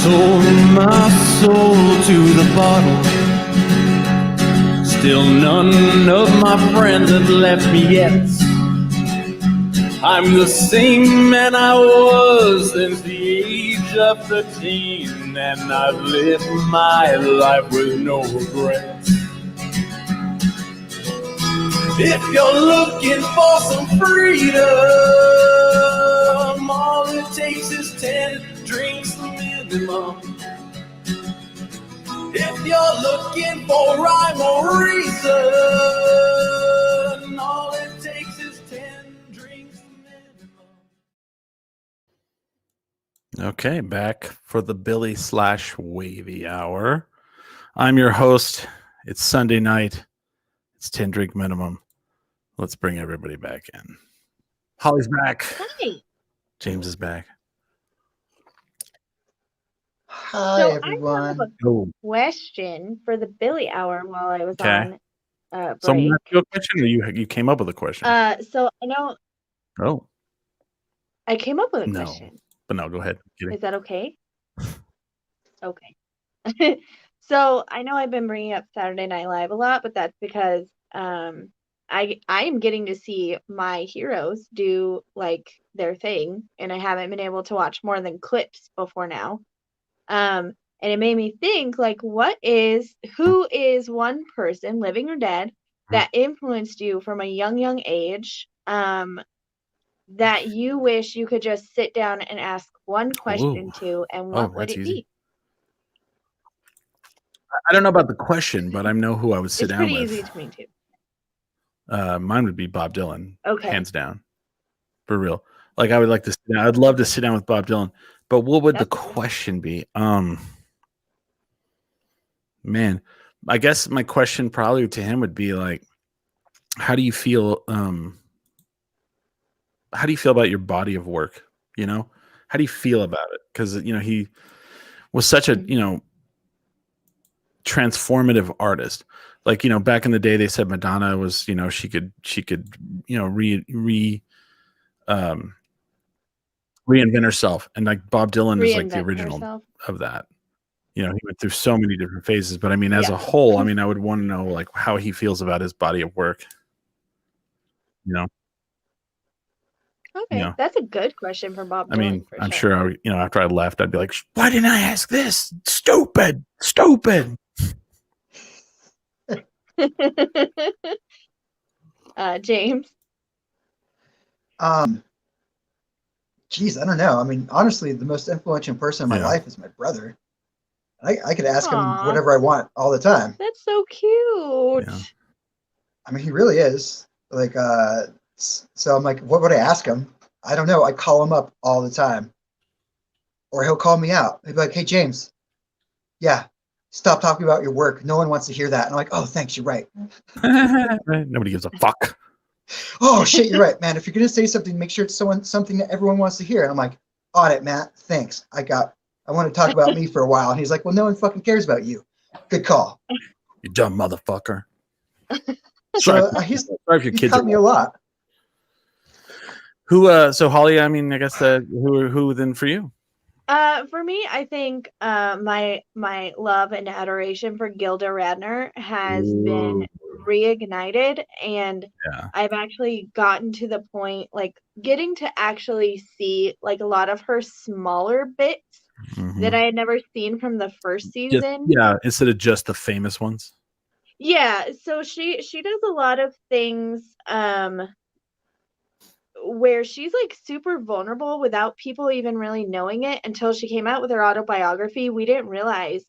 sold my soul to the bottle. Still none of my friends have left me yet. I'm the same man I was since the age of 13, and I've lived my life with no regrets. If you're looking for some freedom, all it takes is 10 drinks minimum. If you're looking for rhyme or reason, all it takes is 10 drinks minimum. Okay, back for the Billy/Wavy Hour. I'm your host. It's Sunday night. It's 10 drink minimum. Let's bring everybody back in. Holly's back. Hi. James is back. Hi, everyone. I have a question for the Billy Hour while I was on break. Someone asked you a question, or you came up with a question? So I know. Oh. I came up with a question. But no, go ahead. Is that okay? Okay. So I know I've been bringing up Saturday Night Live a lot, but that's because I am getting to see my heroes do like their thing, and I haven't been able to watch more than clips before now. And it made me think, like, who is one person, living or dead, that influenced you from a young age, that you wish you could just sit down and ask one question to, and what would it be? I don't know about the question, but I know who I would sit down with. It's pretty easy to me too. Mine would be Bob Dylan, Okay, hands down, for real. Like, I would like to sit down. I'd love to sit down with Bob Dylan. But what would the question be? Man, I guess my question probably to him would be like, how do you feel? How do you feel about your body of work? You know, how do you feel about it? Because he was such a transformative artist. Like, back in the day, they said Madonna was, she could reinvent herself, and like Bob Dylan is like the original of that. He went through so many different phases, but I mean, as a whole, I mean, I would want to know like how he feels about his body of work. Okay, that's a good question for Bob Dylan. I mean, I'm sure after I left, I'd be like, why didn't I ask this? Stupid. James. Geez, I don't know. I mean, honestly, the most influential person in my life is my brother. I could ask him whatever I want all the time. That's so cute. Yeah. I mean, he really is. Like, so I'm like, what would I ask him? I don't know. I call him up all the time. Or he'll call me out. He'll be like, hey, James. Yeah, stop talking about your work. No one wants to hear that. And I'm like, oh, thanks. You're right. Nobody gives a fuck. Oh, shit. You're right, man. If you're going to say something, make sure it's something that everyone wants to hear. And I'm like, on it, Matt. Thanks. I want to talk about me for a while. And he's like, well, no one fucking cares about you. Good call. You dumb motherfucker. So he's taught me a lot. So Holly, I mean, I guess who then for you? For me, I think my love and adoration for Gilda Radner has been reignited, and I've actually gotten to the point, like, getting to actually see like a lot of her smaller bits that I had never seen from the first season. Instead of just the famous ones. Yeah, so she does a lot of things where she's like super vulnerable without people even really knowing it. Until she came out with her autobiography, we didn't realize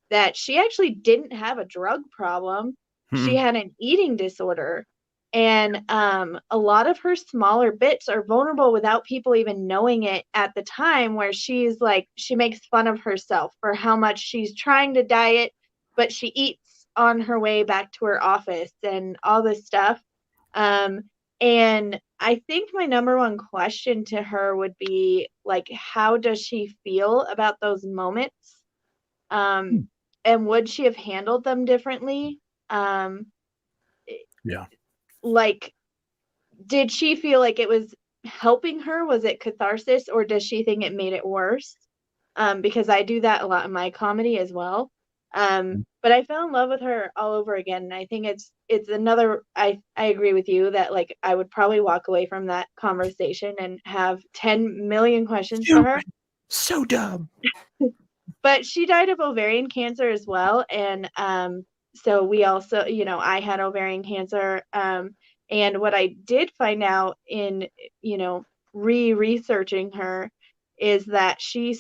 that she actually didn't have a drug problem. She had an eating disorder, and a lot of her smaller bits are vulnerable without people even knowing it at the time, where she's like, she makes fun of herself for how much she's trying to diet, but she eats on her way back to her office and all this stuff. And I think my number one question to her would be like, how does she feel about those moments? And would she have handled them differently? Like, did she feel like it was helping her? Was it catharsis, or does she think it made it worse? because I do that a lot in my comedy as well. But I fell in love with her all over again, and I think it's another. I agree with you that like I would probably walk away from that conversation and have 10 million questions for her. So dumb. But she died of ovarian cancer as well, and so we also, I had ovarian cancer, and what I did find out in, researching her is that she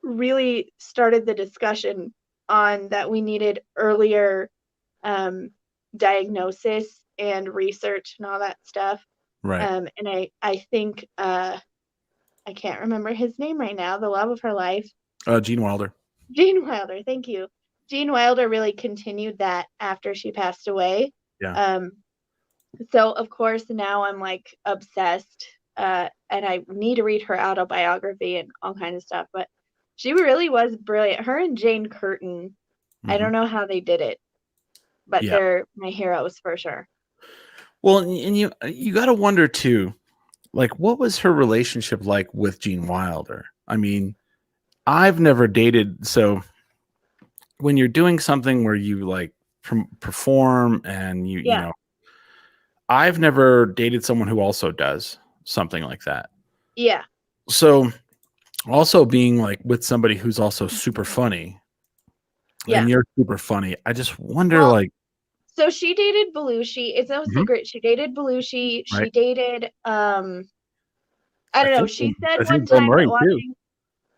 really started the discussion on that we needed earlier diagnosis and research and all that stuff. Right. And I think I can't remember his name right now, the love of her life. Gene Wilder. Gene Wilder, thank you. Gene Wilder really continued that after she passed away. Yeah. So of course now I'm like obsessed, and I need to read her autobiography and all kinds of stuff. But she really was brilliant. Her and Jane Curtin, I don't know how they did it, but they're my heroes for sure. Well, and you got to wonder too, like what was her relationship like with Gene Wilder? I mean, I've never dated, so when you're doing something where you like perform and you know, I've never dated someone who also does something like that. Yeah. So also being like with somebody who's also super funny. Yeah. And you're super funny. I just wonder like. So she dated Belushi. It's no secret. She dated Belushi. Right. She dated, I don't know. She said one time that watching.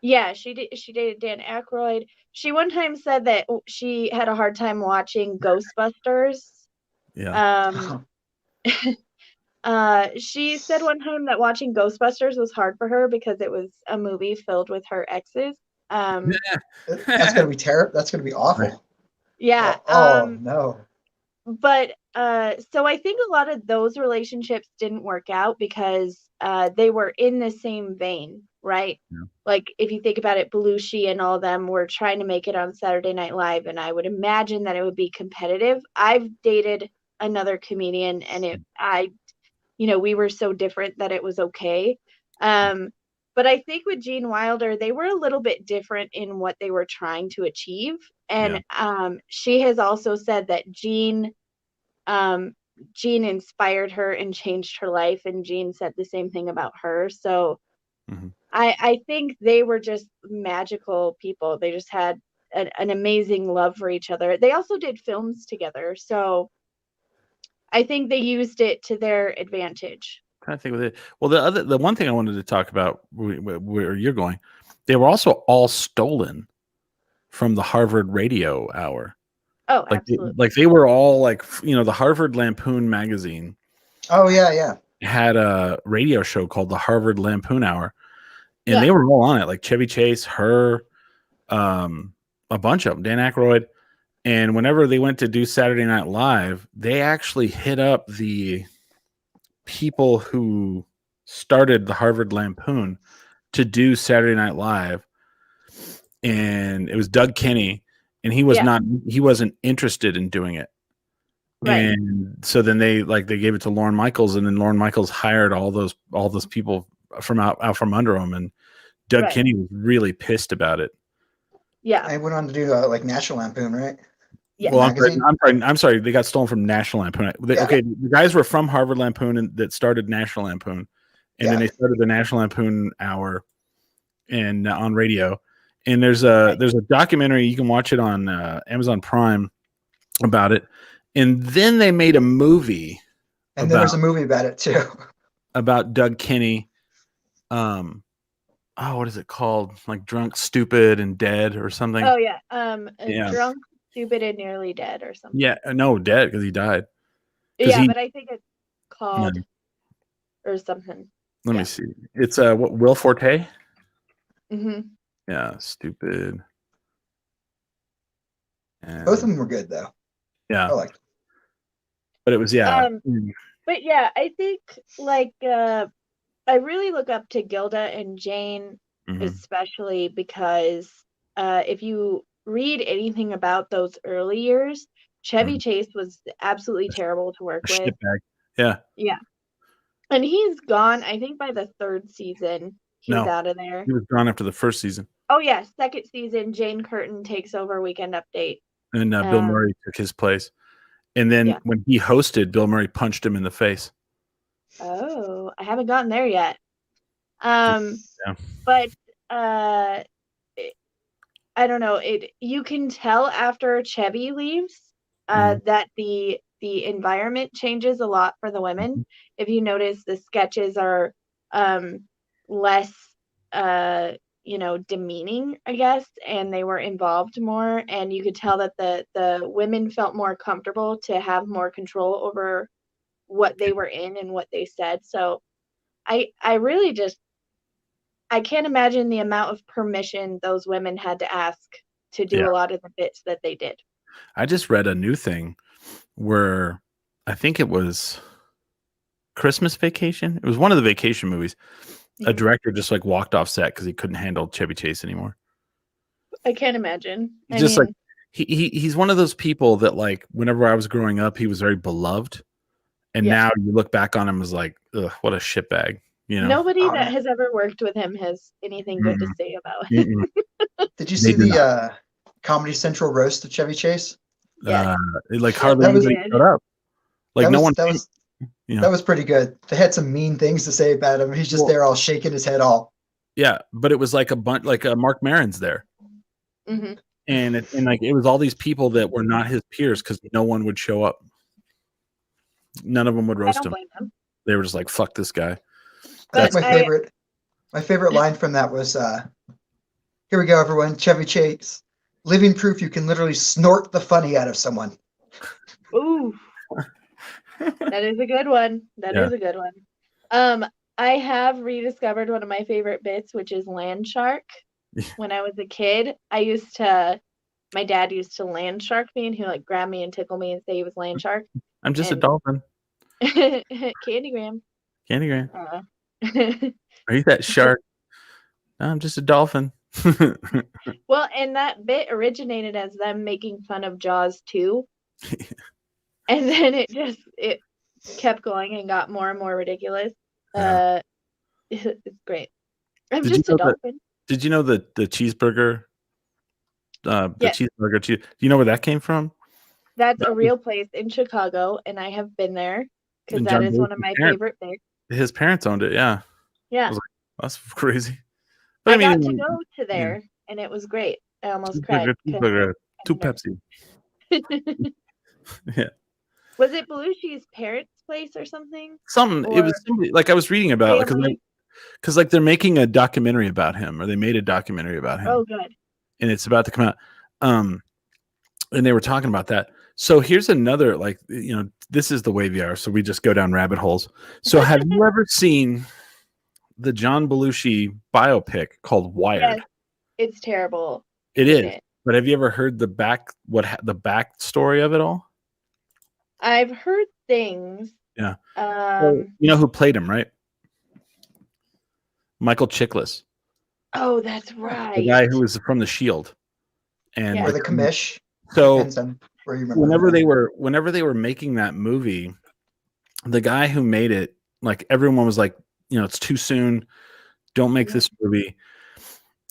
Yeah, she dated Dan Aykroyd. She one time said that she had a hard time watching Ghostbusters. Yeah. She said one time that watching Ghostbusters was hard for her because it was a movie filled with her exes. That's gonna be terrible. That's gonna be awful. Yeah. No. But so I think a lot of those relationships didn't work out because they were in the same vein, right? Yeah. Like if you think about it, Belushi and all of them were trying to make it on Saturday Night Live, and I would imagine that it would be competitive. I've dated another comedian, and we were so different that it was okay. But I think with Gene Wilder, they were a little bit different in what they were trying to achieve. And she has also said that Gene inspired her and changed her life, and Gene said the same thing about her. So I think they were just magical people. They just had an amazing love for each other. They also did films together, so I think they used it to their advantage. I think with it. Well, the one thing I wanted to talk about where you're going, they were also all stolen from the Harvard Radio Hour. Oh, absolutely. Like they were all like, the Harvard Lampoon magazine. Oh yeah. Had a radio show called the Harvard Lampoon Hour, and they were all on it. Like Chevy Chase, her, a bunch of them, Dan Aykroyd. And whenever they went to do Saturday Night Live, they actually hit up the people who started the Harvard Lampoon to do Saturday Night Live. And it was Doug Kinney, and he wasn't interested in doing it. Right. And so then they gave it to Lorne Michaels, and then Lorne Michaels hired all those people from out from under him, and Doug Kinney was really pissed about it. Yeah. I went on to do National Lampoon, right? Yeah. Well, I'm sorry. They got stolen from National Lampoon. Okay, the guys were from Harvard Lampoon and that started National Lampoon, and then they started the National Lampoon Hour, and on radio. And there's a documentary, you can watch it on Amazon Prime about it. And then they made a movie. And there was a movie about it too. About Doug Kinney. What is it called? Like Drunk, Stupid, and Dead or something. Oh yeah. Drunk, Stupid, and Nearly Dead or something. Yeah, no, dead because he died. Yeah, but I think it's called or something. Let me see. It's Will Forte? Mm-hmm. Yeah, Stupid. And both of them were good though. Yeah. I liked them. But it was But yeah, I think I really look up to Gilda and Jane, especially because if you read anything about those early years, Chevy Chase was absolutely terrible to work with. Shitbag. Yeah. Yeah. And he's gone. I think by the 3rd season, he's out of there. He was gone after the 1st season. Oh yeah, 2nd season, Jane Curtin takes over Weekend Update. And Bill Murray took his place. And then when he hosted, Bill Murray punched him in the face. Oh, I haven't gotten there yet. But I don't know. You can tell after Chevy leaves that the environment changes a lot for the women. If you notice, the sketches are less demeaning, I guess, and they were involved more, and you could tell that the women felt more comfortable to have more control over what they were in and what they said. So I really just, I can't imagine the amount of permission those women had to ask to do a lot of the bits that they did. I just read a new thing where I think it was Christmas Vacation. It was one of the vacation movies. A director just like walked off set because he couldn't handle Chevy Chase anymore. I can't imagine. Like he's one of those people that, like, whenever I was growing up, he was very beloved, and now you look back on him as like, ugh, what a shitbag. You know, nobody that has ever worked with him has anything good to say about him. Did you see the Comedy Central roast of Chevy Chase? Yeah, like hardly anybody showed up. Like that was pretty good. They had some mean things to say about him. He's just there all shaking his head all. Yeah, but it was like a bunch, like Mark Maron's there. And it was all these people that were not his peers because no one would show up. None of them would roast him. They were just like, fuck this guy. That's my favorite. My favorite line from that was, here we go, everyone. Chevy Chase, living proof you can literally snort the funny out of someone. Ooh. That is a good one. That is a good one. I have rediscovered one of my favorite bits, which is land shark. When I was a kid, my dad used to land shark me, and he would like grab me and tickle me and say he was land shark. I'm just a dolphin. Candygram. Are you that shark? No, I'm just a dolphin. Well, and that bit originated as them making fun of Jaws 2. And then it kept going and got more and more ridiculous. It's great. I'm just a dolphin. Did you know the cheeseburger? Cheeseburger. Do you know where that came from? That's a real place in Chicago, and I have been there because that is one of my favorite things. His parents owned it. Yeah. Yeah. I was like, that's crazy. But I got to go to there, and it was great. I almost cried. Two Pepsi. Yeah. Was it Belushi's parents' place or something? It was somebody, like I was reading about, because like they're making a documentary about him, or they made a documentary about him. Oh, good. And it's about to come out. And they were talking about that. So here's another, like, this is the way we are. So we just go down rabbit holes. So have you ever seen the John Belushi biopic called Wired? Yes, it's terrible. It is. But have you ever heard the back story of it all? I've heard things. Yeah. So, you know who played him, right? Michael Chiklis. Oh, that's right. The guy who was from The Shield. And or the commish. So whenever they were making that movie, the guy who made it, like, everyone was like, it's too soon. Don't make this movie.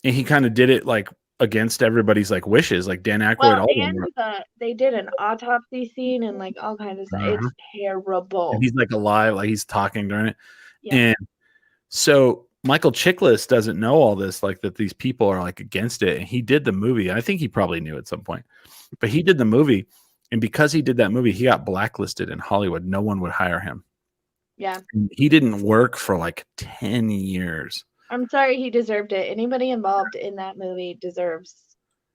And he kind of did it like against everybody's like wishes, like Dan Aykroyd. They did an autopsy scene and like all kinds of stuff. It's terrible. And he's like alive, like he's talking during it. Yeah. And so Michael Chiklis doesn't know all this, like that these people are like against it. And he did the movie. I think he probably knew at some point, but he did the movie. And because he did that movie, he got blacklisted in Hollywood. No one would hire him. Yeah. And he didn't work for like 10 years. I'm sorry, he deserved it. Anybody involved in that movie deserves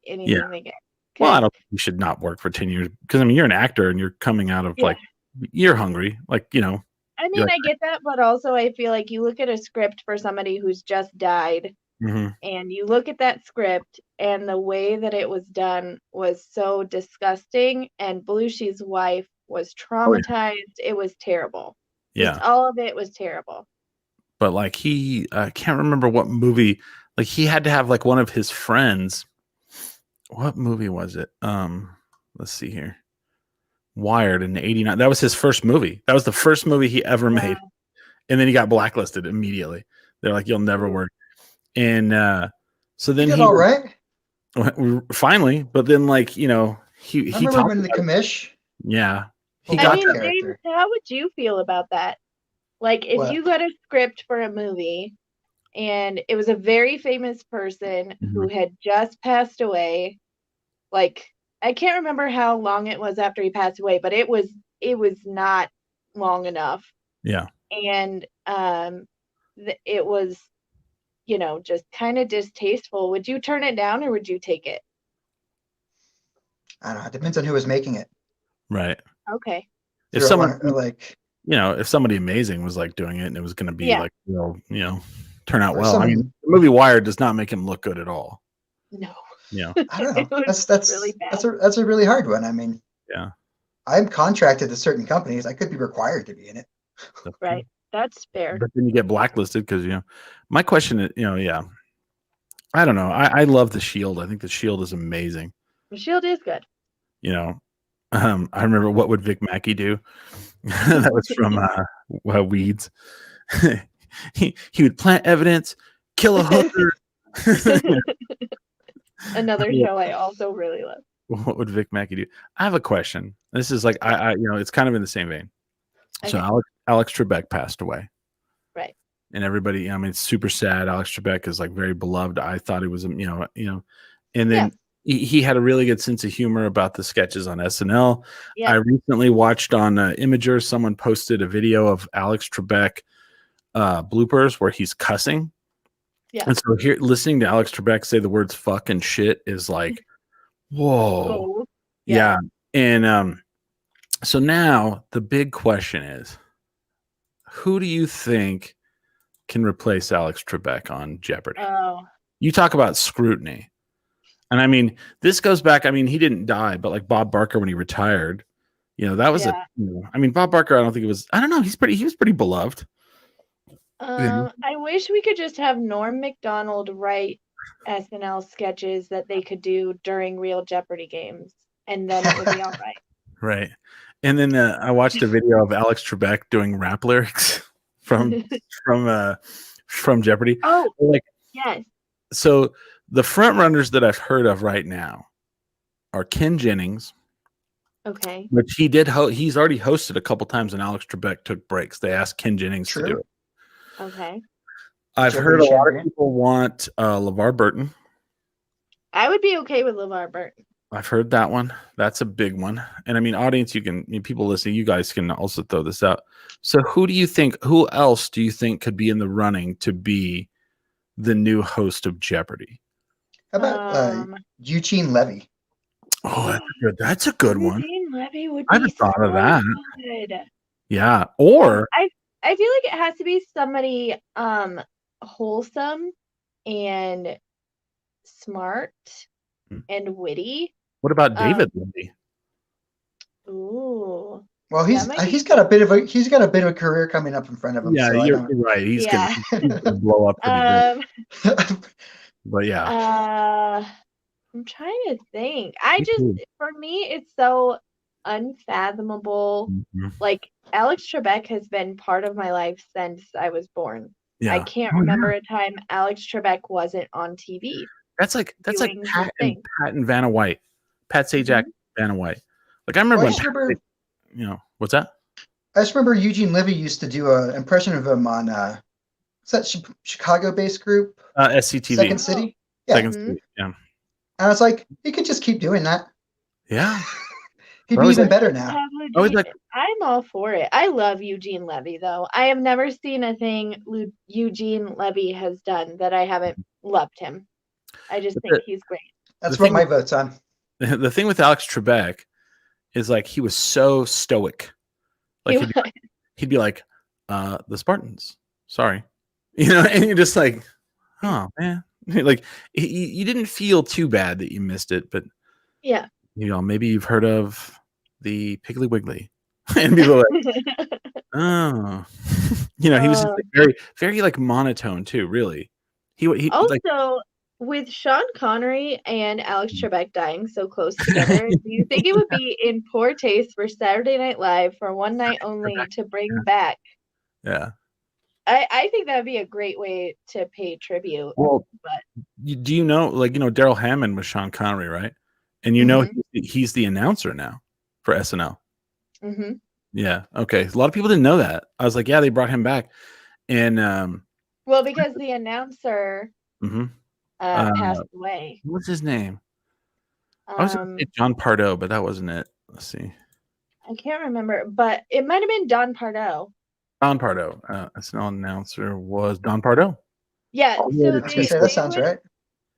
anything they get. Okay. Well, I don't think you should not work for 10 years because, I mean, you're an actor and you're coming out of like, you're hungry. Like, I mean, I get that, but also I feel like you look at a script for somebody who's just died and you look at that script and the way that it was done was so disgusting, and Belushi's wife was traumatized. It was terrible. Yeah. Just all of it was terrible. But like I can't remember what movie, like he had to have like one of his friends. What movie was it? Let's see here. Wired in '89. That was his first movie. That was the first movie he ever made. and then he got blacklisted immediately. They're like, "You'll never work." And so then He did all right. Finally, but then like he I remember talked him in the about it. commish. Yeah, he I got mean, that. James, how would you feel about that? Like, if What? you got a script for a movie and it was a very famous person who had just passed away, like, I can't remember how long it was after he passed away, but it was not long enough. Yeah. And it was, just kind of distasteful. Would you turn it down or would you take it? I don't know. It depends on who was making it. Right. Okay. If someone like, if somebody amazing was like doing it and it was going to be Yeah. like, turn out Or well. I mean, the movie Wired does not make him look good at all. No. Yeah. I don't It know. was That's really bad. that's a really hard one. I mean, Yeah. I'm contracted to certain companies. I could be required to be in it. Right. That's fair. But then you get blacklisted because my question is, yeah. I don't know. I love The Shield. I think The Shield is amazing. The Shield is good. I remember What Would Vic Mackey Do? That was from Weeds. he would plant evidence, kill a hooker. Another show I also really love. What would Vic Mackey do? I have a question. This is like I it's kind of in the same vein. Okay. So Alex Trebek passed away. Right. And everybody, I mean, it's super sad. Alex Trebek is like very beloved. I thought he was, and then he had a really good sense of humor about the sketches on SNL. Yeah. I recently watched on Imager, someone posted a video of Alex Trebek bloopers where he's cussing. Yeah. And so here, listening to Alex Trebek say the words fuck and shit is like, whoa. Oh, Yeah. And so now the big question is, who do you think can replace Alex Trebek on Jeopardy? Oh. You talk about scrutiny. And I mean, this goes back, I mean, he didn't die, but like Bob Barker when he retired, that was I mean, Bob Barker, I don't think it was, I don't know, he was pretty beloved. I wish we could just have Norm Macdonald write SNL sketches that they could do during real Jeopardy games, and then it would be all right. Right. And then I watched a video of Alex Trebek doing rap lyrics from Jeopardy. Oh, like, yes. So the front runners that I've heard of right now are Ken Jennings. Okay. Which he's already hosted a couple times, and Alex Trebek took breaks. They asked Ken Jennings to do it. Okay. I've heard a lot of people want LeVar Burton. I would be okay with LeVar Burton. I've heard that one. That's a big one. And I mean, audience, people listening, you guys can also throw this out. So who else do you think could be in the running to be the new host of Jeopardy? How about Eugene Levy? Oh, that's a good one. Eugene Levy would be I haven't thought of that. Good. Yeah. Or I feel like it has to be somebody wholesome and smart and witty. What about David Levy? Ooh. Well, he's got a bit of a career coming up in front of him. Yeah, so you're right. He's gonna blow up pretty big. But yeah. I'm trying to think. For me, it's so unfathomable. Mm-hmm. Like, Alex Trebek has been part of my life since I was born. Yeah. I can't remember a time Alex Trebek wasn't on TV. That's like Pat and Vanna White. Pat Sajak, Vanna White. Like, I remember what's that? I just remember Eugene Levy used to do an impression of him on what's that Chicago-based group? SCTV. Second City. Yeah. Second City. Yeah. And I was like, he could just keep doing that. Yeah. He'd be even better now. I'm all for it. I love Eugene Levy, though. I have never seen a thing Eugene Levy has done that I haven't loved him. I just think he's great. That's what my vote's on. The thing with Alex Trebek is like he was so stoic. Like he'd be like, the Spartans. Sorry. And you're just like, oh man. Like you didn't feel too bad that you missed it, but yeah. Maybe you've heard of the Piggly Wiggly. And people are like, oh. He was just like very, very like monotone too, really. He also with Sean Connery and Alex Trebek dying so close together, do you think it would be in poor taste for Saturday Night Live for one night only to bring back I think that'd be a great way to pay tribute. Well, but do you know, like, Daryl Hammond was Sean Connery, right? And he's the announcer now for SNL. Mm-hmm. Yeah. Okay. A lot of people didn't know that. I was like, yeah, they brought him back, and well, because the announcer passed away. What's his name? I was going to say John Pardo, but that wasn't it. Let's see. I can't remember, but it might have been Don Pardo. Don Pardo. SNL announcer was Don Pardo. Yeah. So that sounds right.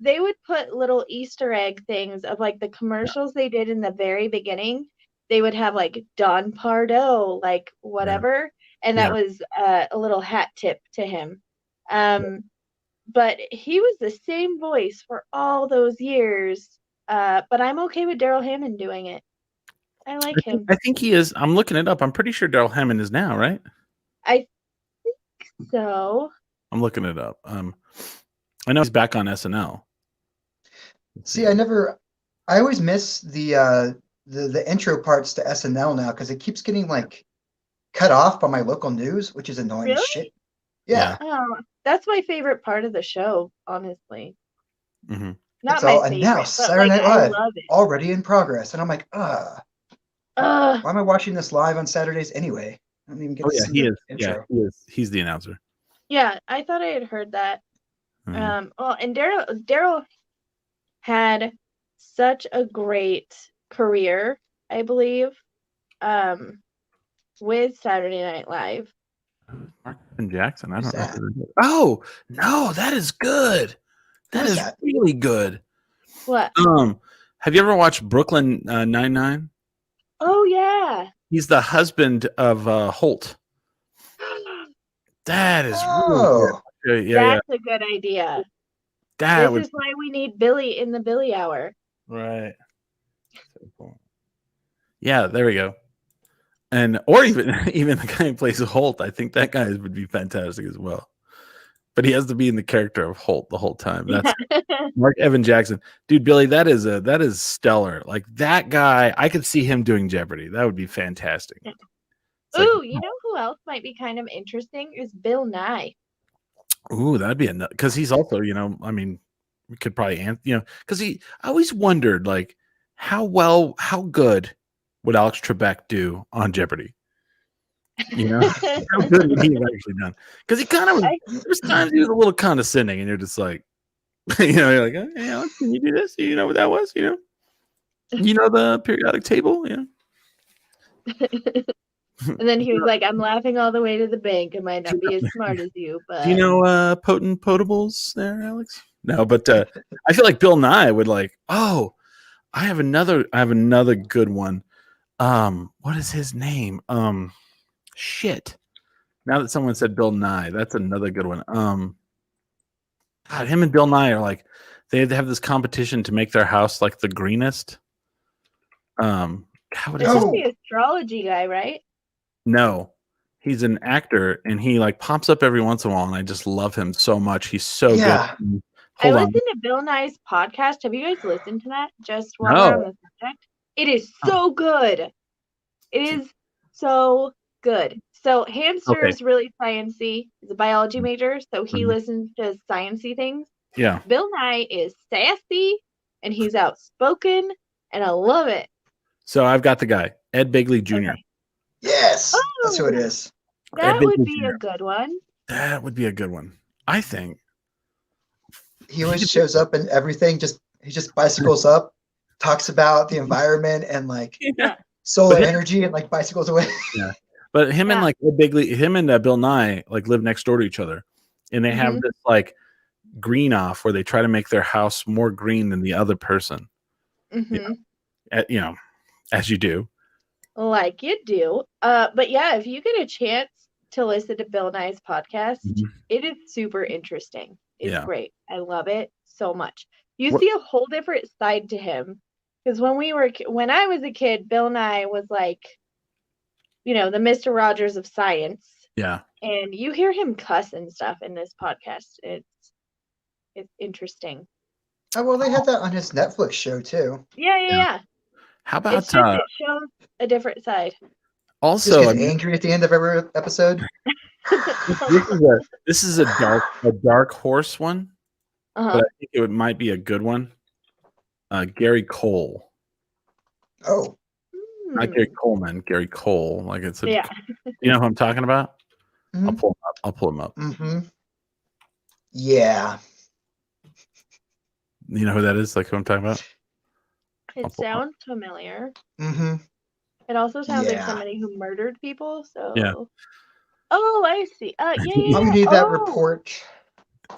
They would put little Easter egg things of like the commercials they did in the very beginning. They would have like Don Pardo, like whatever, and that was a little hat tip to him. But he was the same voice for all those years. But I'm okay with Daryl Hammond doing it. I like him. I think he is. I'm looking it up. I'm pretty sure Daryl Hammond is now, right? I think so. I'm looking it up. I know he's back on SNL. See, I always miss the intro parts to SNL now because it keeps getting like cut off by my local news, which is annoying as shit. Yeah. Oh, that's my favorite part of the show, honestly. Mm-hmm. Not my favorite, and now Saturday Night Live already in progress, and I'm like, why am I watching this live on Saturdays anyway? I don't even get to see the intro. Yeah, he is. He's the announcer. Yeah, I thought I had heard that. Mm-hmm. Well, and Daryl had such a great career, I believe, with Saturday Night Live. Mark and Jackson. I don't know. Oh no, that is good. That is really good. What? Have you ever watched Brooklyn Nine-Nine? Oh yeah. He's the husband of Holt. That is really good. That's a good idea. This is why we need Billy in the Billy Hour. Right. Yeah, there we go. And or even the guy who plays Holt, I think that guy would be fantastic as well. But he has to be in the character of Holt the whole time. That's Mark Evan Jackson. Dude, Billy, that is stellar. Like that guy, I could see him doing Jeopardy. That would be fantastic. Ooh, you know who else might be kind of interesting is Bill Nye. Ooh, that'd be because he's also, I mean, we could probably because I always wondered like how good would Alex Trebek do on Jeopardy? How good would he have actually done? Because he kind of there's times he was a little condescending, and you're just like, you're like, hey, Alex, can you do this? You know what that was? The periodic table, And then he was like, I'm laughing all the way to the bank. I might not be as smart as you, but do you know potent potables there, Alex? No, but I feel like Bill Nye would like, I have another good one. What is his name? Shit. Now that someone said Bill Nye, that's another good one. God, him and Bill Nye are like, they have this competition to make their house like the greenest. This is the astrology guy, right? No, he's an actor, and he like pops up every once in a while, and I just love him so much. He's so good. I listened to Bill Nye's podcast. Have you guys listened to that? Just while we're on the subject, it is so good. It is so good. So Hamster is really sciencey. He's a biology major, so he listens to sciencey things. Yeah. Bill Nye is sassy and he's outspoken, and I love it. So I've got the guy, Ed Begley Jr. Okay. Yes, that's who it is. That would be a good one. That would be a good one, I think. He always shows up and everything. He just bicycles up, talks about the environment and like solar energy, and like bicycles away. Yeah. But him and like Ed Begley, him and Bill Nye like live next door to each other, and they have this like green off where they try to make their house more green than the other person. As you do. Like you do. But yeah, if you get a chance to listen to Bill Nye's podcast, it is super interesting. It's great. I love it so much. You see a whole different side to him. Because when I was a kid, Bill Nye was like, the Mr. Rogers of science. Yeah. And you hear him cuss and stuff in this podcast. It's interesting. Oh, well, they had that on his Netflix show too. Yeah. How about it shows a different side. Also, angry at the end of every episode. This is a dark horse one, Uh-huh. but I think it might be a good one. Gary Cole. Oh, Not Gary Coleman, Gary Cole. Like it's a. Yeah. You know who I'm talking about? Mhm. I'll pull him up. Mm-hmm. Yeah. You know who that is? Like who I'm talking about? It sounds familiar. Mm-hmm. It also sounds like Yeah. somebody who murdered people. So. Yeah. Oh, I see. Yeah. I'm gonna need that report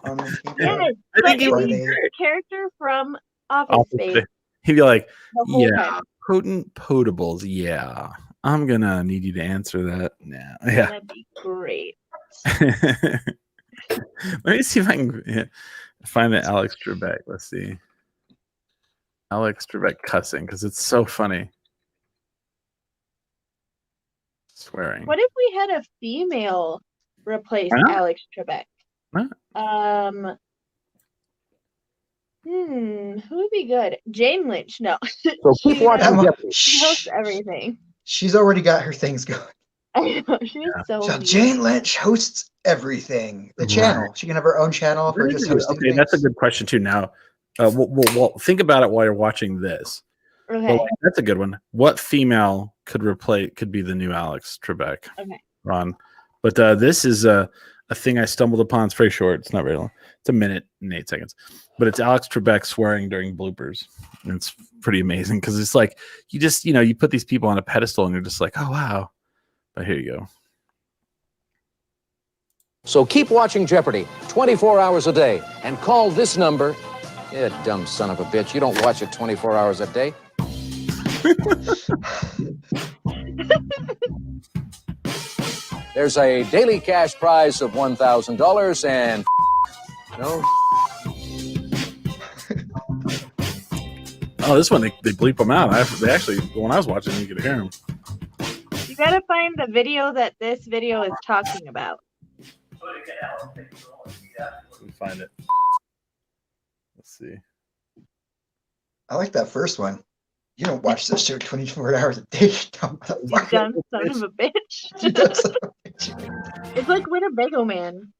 on the TV. Yes, I but think he if was he's Friday. the character from Office Space He'd be like, the whole yeah, time. potent potables. Yeah, I'm gonna need you to answer that now. Yeah. That'd be great. Let me see if I can find the Alex Trebek. Let's see. Alex Trebek cussing because it's so funny. Swearing. What if we had a female replace Alex Trebek? Huh? Who would be good? Jane Lynch. No. So keep watching. She hosts everything. She's already got her things going. I know. She's so So mean. Jane Lynch hosts everything. The channel. She can have her own channel for just hosting. Okay, that's a good question too. Now, we'll think about it while you're watching this. Okay. Well, that's a good one. What female could be the new Alex Trebek? Okay. Ron. But this is a thing I stumbled upon. It's very short. It's not very long. It's 1 minute and 8 seconds. But it's Alex Trebek swearing during bloopers. And it's pretty amazing because it's like you just, you put these people on a pedestal and you're just like, oh, wow. But here you go. So keep watching Jeopardy 24 hours a day and call this number. You dumb son of a bitch. You don't watch it 24 hours a day. There's a daily cash prize of $1,000 and no. Oh, this one, they bleep them out. They actually, when I was watching, you could hear them. You gotta find the video that this video is talking about. Let me find it. Let's see. I like that first one. You don't watch this show 24 hours a day. You dumb son of a bitch. It's like Winnebago Man.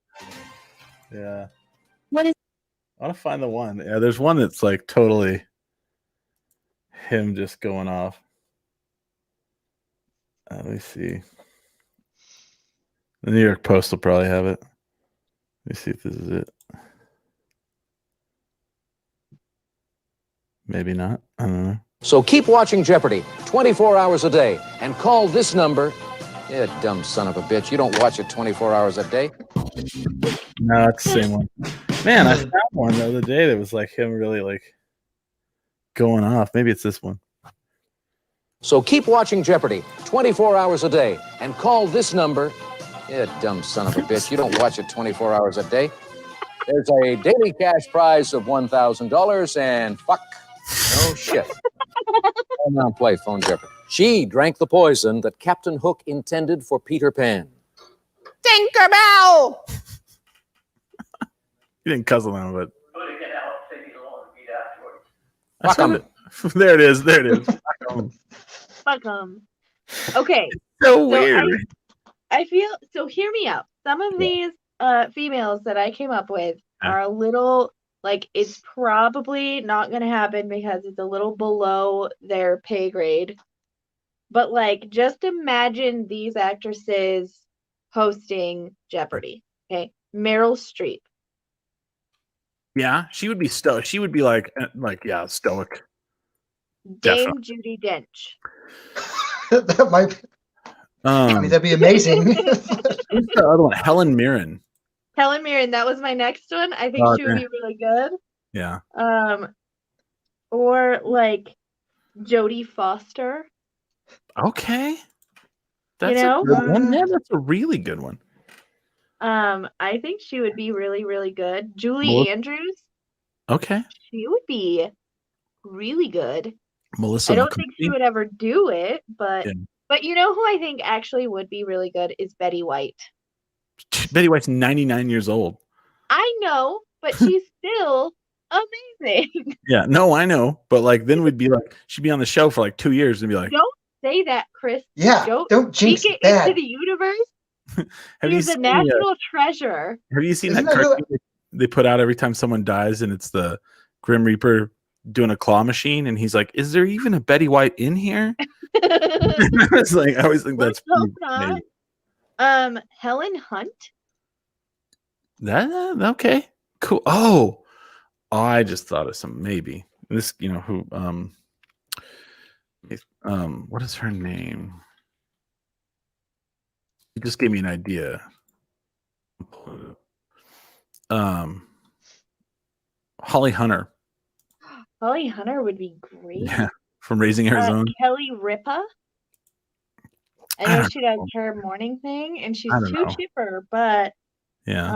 Yeah. What is? I want to find the one. Yeah, there's one that's like totally him just going off. Let me see. The New York Post will probably have it. Let me see if this is it. Maybe not. I don't know. So keep watching Jeopardy 24 hours a day and call this number. You dumb son of a bitch. You don't watch it 24 hours a day. No, it's the same one. Man, I found one the other day that was like him really like going off. Maybe it's this one. So keep watching Jeopardy 24 hours a day and call this number. You dumb son of a bitch. You don't watch it 24 hours a day. There's a daily cash prize of $1,000 and fuck. No shit. Come now play Phone Jeopardy. She drank the poison that Captain Hook intended for Peter Pan. Tinkerbell! You didn't cuss on that, but Fuck 'em. There it is. There it is. Fuck 'em. Okay. So weird. I feel so. Hear me out. Some of these females that I came up with are a little like it's probably not going to happen because it's a little below their pay grade. But like, just imagine these actresses hosting Jeopardy. Okay, Meryl Streep. Yeah, she would be stoic. She would be like yeah, stoic. Dame Definitely. Judi Dench. That might be, I mean, that'd be amazing. Who's the other one? Helen Mirren. Helen Mirren, that was my next one. I think she would be really good. Yeah. Or like Jodie Foster. Okay. That's You know? a good one. Yeah, that's a really good one. I think she would be really, really good. Julie Melissa- Andrews. Okay. She would be really good. Melissa. I don't think she would ever do it, but Yeah. but you know who I think actually would be really good is Betty White. Betty White's 99 years old. I know, but she's still amazing. Yeah, no, I know. But like then we'd be like she'd be on the show for like 2 years and be like, Don't say that, Chris. Yeah, don't jinx speak it that. into the universe. Have you He's a seen national treasure. Have you seen Isn't that that cartoon they put out every time someone dies, and it's the Grim Reaper doing a claw machine, and he's like, "Is there even a Betty White in here?" It's like I always think that's Let's hope not. Helen Hunt. that okay, cool. Oh, I just thought of some maybe this. You know who? What is her name? You just gave me an idea. Holly Hunter. Holly Hunter would be great. Yeah, from Raising Arizona. Kelly Ripa. I know she does her morning thing, and she's too chipper, but yeah.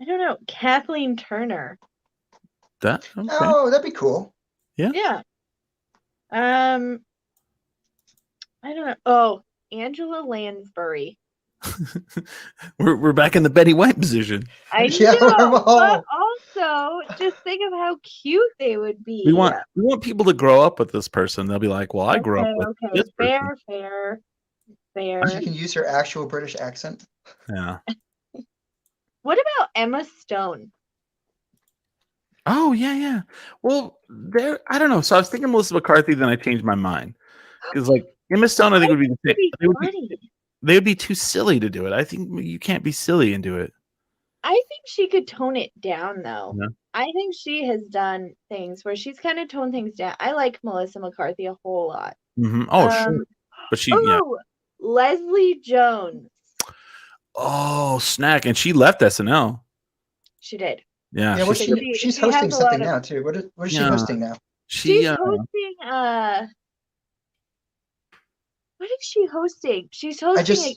I don't know. Kathleen Turner. That okay. Oh, that'd be cool. Yeah. I don't know. Oh, Angela Lansbury. we're back in the Betty White position. I know, but also just think of how cute they would be. We want people to grow up with this person. They'll be like, "Well, I grew up with this person." Fair. She can use her actual British accent. Yeah. What about Emma Stone? Oh yeah. Well, I don't know. So I was thinking Melissa McCarthy, then I changed my mind because like Emma Stone, I think would be the same. They would be too silly to do it. I think you can't be silly and do it. I think she could tone it down, though. Yeah. I think she has done things where she's kind of toned things down. I like Melissa McCarthy a whole lot. Mm-hmm. Oh, sure. But Leslie Jones. Oh, snack. And she left SNL. She did. Yeah. She's hosting something now, too. What is she hosting now? She's hosting what is she hosting? She's hosting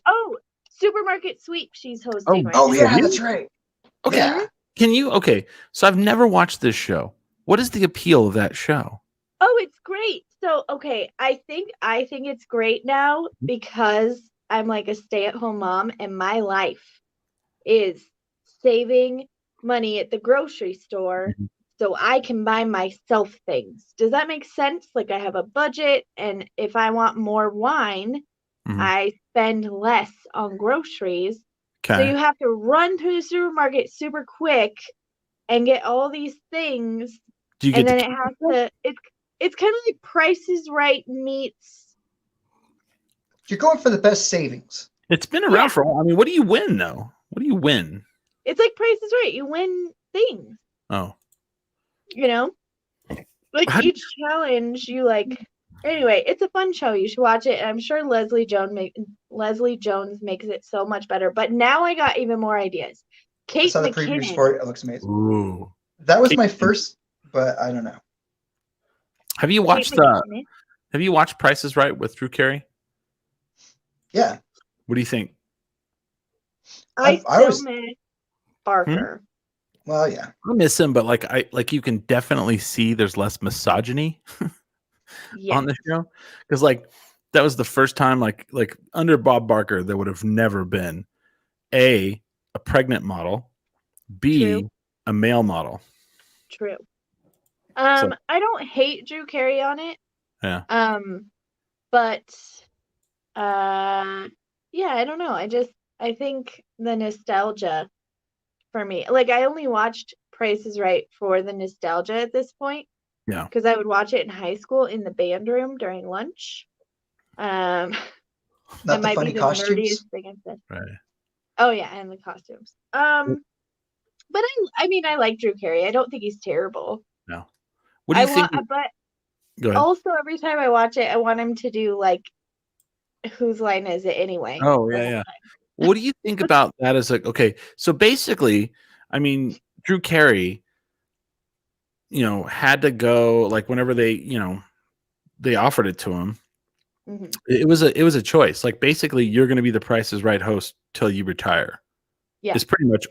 Supermarket Sweep. She's hosting right now. Yeah, that's right. Okay. Yeah. Can you so I've never watched this show. What is the appeal of that show? Oh, it's great. So I think it's great now because I'm like a stay-at-home mom and my life is saving money at the grocery store so I can buy myself things. Does that make sense? Like I have a budget, and if I want more wine, I spend less on groceries. Okay. So you have to run to the supermarket super quick and get all these things. And then it's kind of like Price is Right meets. You're going for the best savings. It's been around for a while. I mean, what do you win though? What do you win? It's like Price is Right. You win things. Oh. You know? Like each challenge you like. Anyway, it's a fun show. You should watch it. And I'm sure Leslie Jones makes it so much better. But now I got even more ideas. Kate I saw the previews for it. It looks amazing. Ooh. That was my first, but I don't know. Have you watched Price is Right with Drew Carey? Yeah. What do you think? I still miss Barker. Well, yeah. I miss him, but like you can definitely see there's less misogyny on the show. Because like that was the first time like under Bob Barker there would have never been a pregnant model, B a male model. True. I don't hate Drew Carey on it. Yeah. But yeah, I don't know. I think the nostalgia for me, like I only watched Price is Right for the nostalgia at this point. Yeah. Because I would watch it in high school in the band room during lunch. Not the funny costumes. Thing I've said. Right. Oh yeah, and the costumes. But I mean I like Drew Carey. I don't think he's terrible. No. What do you think? But go ahead. Also every time I watch it, I want him to do like whose line is it anyway? Oh yeah. What do you think about that as like, okay, so basically, I mean, Drew Carey, had to go like whenever they offered it to him. Mm-hmm. It was a choice. Like basically you're going to be the Price is Right host till you retire. Yeah. It's pretty much,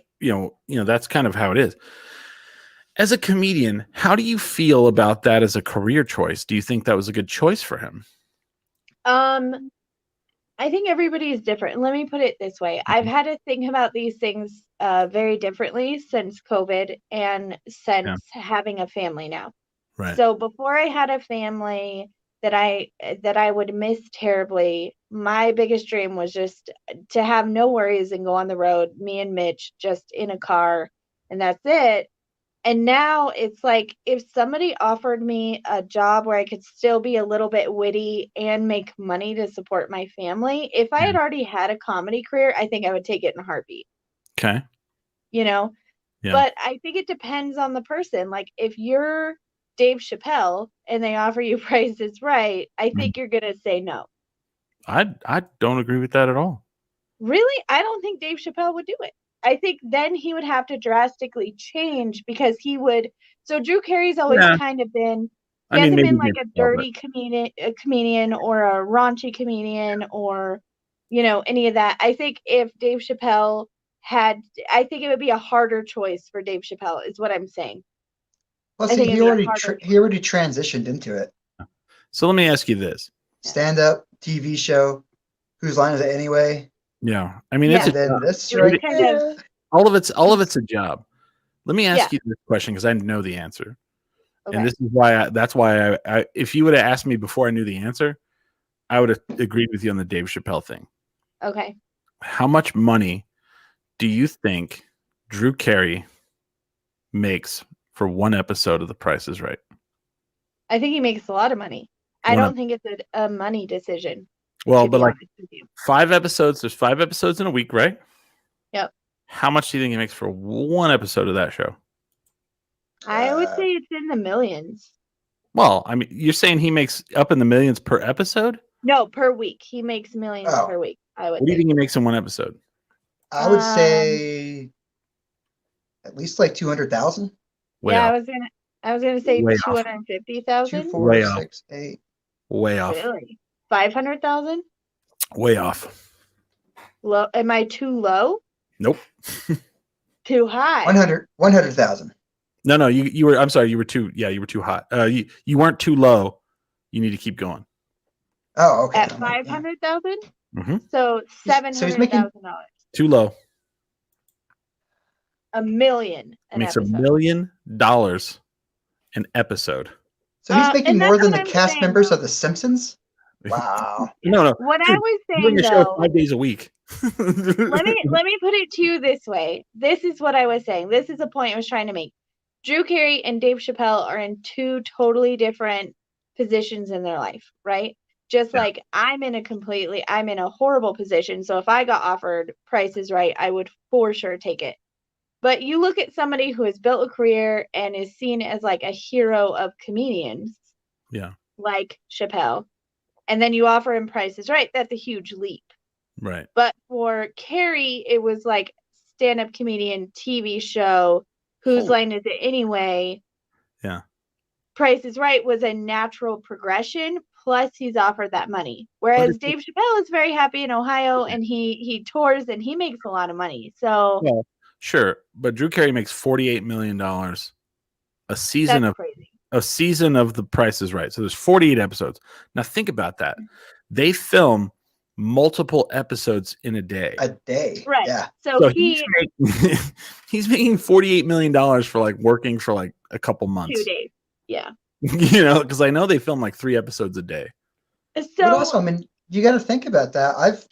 that's kind of how it is. As a comedian, how do you feel about that as a career choice? Do you think that was a good choice for him? I think everybody is different. Let me put it this way. I've had to think about these things very differently since COVID and since having a family now. Right. So before I had a family, that I would miss terribly. My biggest dream was just to have no worries and go on the road, me and Mitch just in a car, and that's it. And now it's like if somebody offered me a job where I could still be a little bit witty and make money to support my family, if I had already had a comedy career, I think I would take it in a heartbeat. Okay. You know? Yeah. But I think it depends on the person. Like if you're Dave Chappelle and they offer you Price is Right, I think you're going to say no. I don't agree with that at all. Really? I don't think Dave Chappelle would do it. I think then he would have to drastically change because he would. So Drew Carey's always kind of been. He hasn't been like a dirty comedian or a raunchy comedian or, any of that. I think if Dave Chappelle I think it would be a harder choice for Dave Chappelle, is what I'm saying. Well, see, he already transitioned into it. So let me ask you this: stand-up TV show. Whose line is it anyway? Yeah, I mean, it's all of it's a job. Let me ask you this question because I know the answer, and this is why. That's why I if you would have asked me before I knew the answer, I would have agreed with you on the Dave Chappelle thing. Okay. How much money do you think Drew Carey makes for one episode of The Price is Right? I think he makes a lot of money. I don't think it's a money decision. Well, but like 5 episodes, there's 5 episodes in a week, right? Yep. How much do you think he makes for one episode of that show? I would say it's in the millions. Well, I mean, you're saying he makes up in the millions per episode? No, per week. He makes millions per week. What do you think he makes in one episode? I would say at least like 200,000. Yeah, I was gonna say 250,000. 2, 4, 6, 8. Way off. Really? 500,000? Way off. Low? Am I too low? Nope. Too high. 100,000. No, you were. I'm sorry, you were too. Yeah, you were too hot. You weren't too low. You need to keep going. Oh, okay. At 500,000. Mm-hmm. So $700,000. Too low. $1 million. Makes $1 million an episode. So he's making more than the cast members of The Simpsons. Wow. No. What I was saying, though, 5 days a week. let me put it to you this way. This is what I was saying. This is the point I was trying to make. Drew Carey and Dave Chappelle are in 2 totally different positions in their life, right? Just like I'm in a horrible position. So if I got offered Price is Right, I would for sure take it. But you look at somebody who has built a career and is seen as like a hero of comedians. Yeah. Like Chappelle. And then you offer him Price is Right. That's a huge leap. Right. But for Carey, it was like stand-up comedian TV show. Whose line is it anyway? Yeah. Price is Right was a natural progression. Plus, he's offered that money. Whereas Dave Chappelle is very happy in Ohio, and he tours and he makes a lot of money. So sure, but Drew Carey makes $48 million a season. That's crazy. A season of The Price is Right. So there's 48 episodes. Now think about that. They film multiple episodes in a day. Right. Yeah. So he's making $48 million for like working for like a couple months. 2 days. Yeah. Because I know they film like 3 episodes a day. So but also, I mean, you got to think about that. I've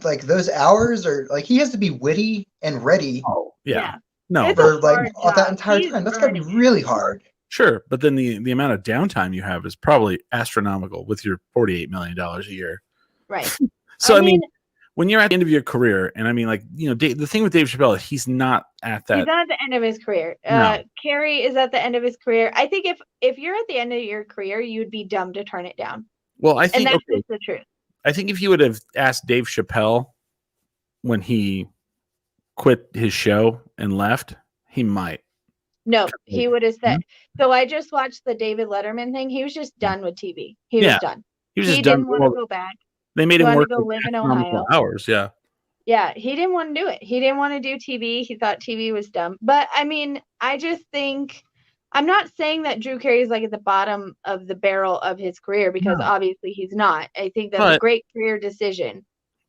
like those hours are like he has to be witty and ready. Oh yeah. No, for like that entire time. That's got to be really hard. Sure, but then the amount of downtime you have is probably astronomical with your $48 million a year. Right. So I mean, when you're at the end of your career, and I mean, like, you know, the thing with Dave Chappelle, he's not at that. He's not at the end of his career. No. Carey is at the end of his career. I think if you're at the end of your career, you'd be dumb to turn it down. Well, I think and that's just the truth. I think if you would have asked Dave Chappelle when he quit his show and left, he might. No, he would have said. So I just watched the David Letterman thing. He was just done with TV. He was done. He was just didn't done. want to go back. They made him work to live in Ohio. Hours. Yeah. Yeah, he didn't want to do it. He didn't want to do TV. He thought TV was dumb. But I mean, I just think I'm not saying that Drew Carey is like at the bottom of the barrel of his career because obviously he's not. I think that's a great career decision.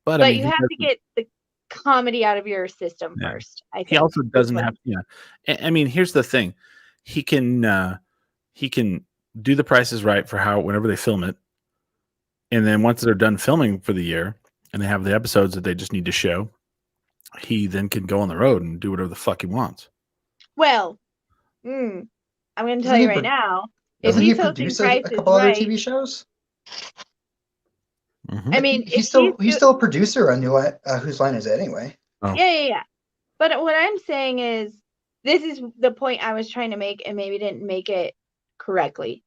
But I mean, you have to get the comedy out of your system first. I think he also doesn't have. I mean, here's the thing: he can do The Price is Right for whenever they film it. And then once they're done filming for the year and they have the episodes that they just need to show, he then can go on the road and do whatever the fuck he wants. Well, I'm going to tell you right now, if Doesn't he he's hosting produce Price a is couple other Right, TV shows? Mm-hmm. I mean, he's still a producer on Whose Line Is It anyway? Oh. Yeah. But what I'm saying is, this is the point I was trying to make and maybe didn't make it correctly.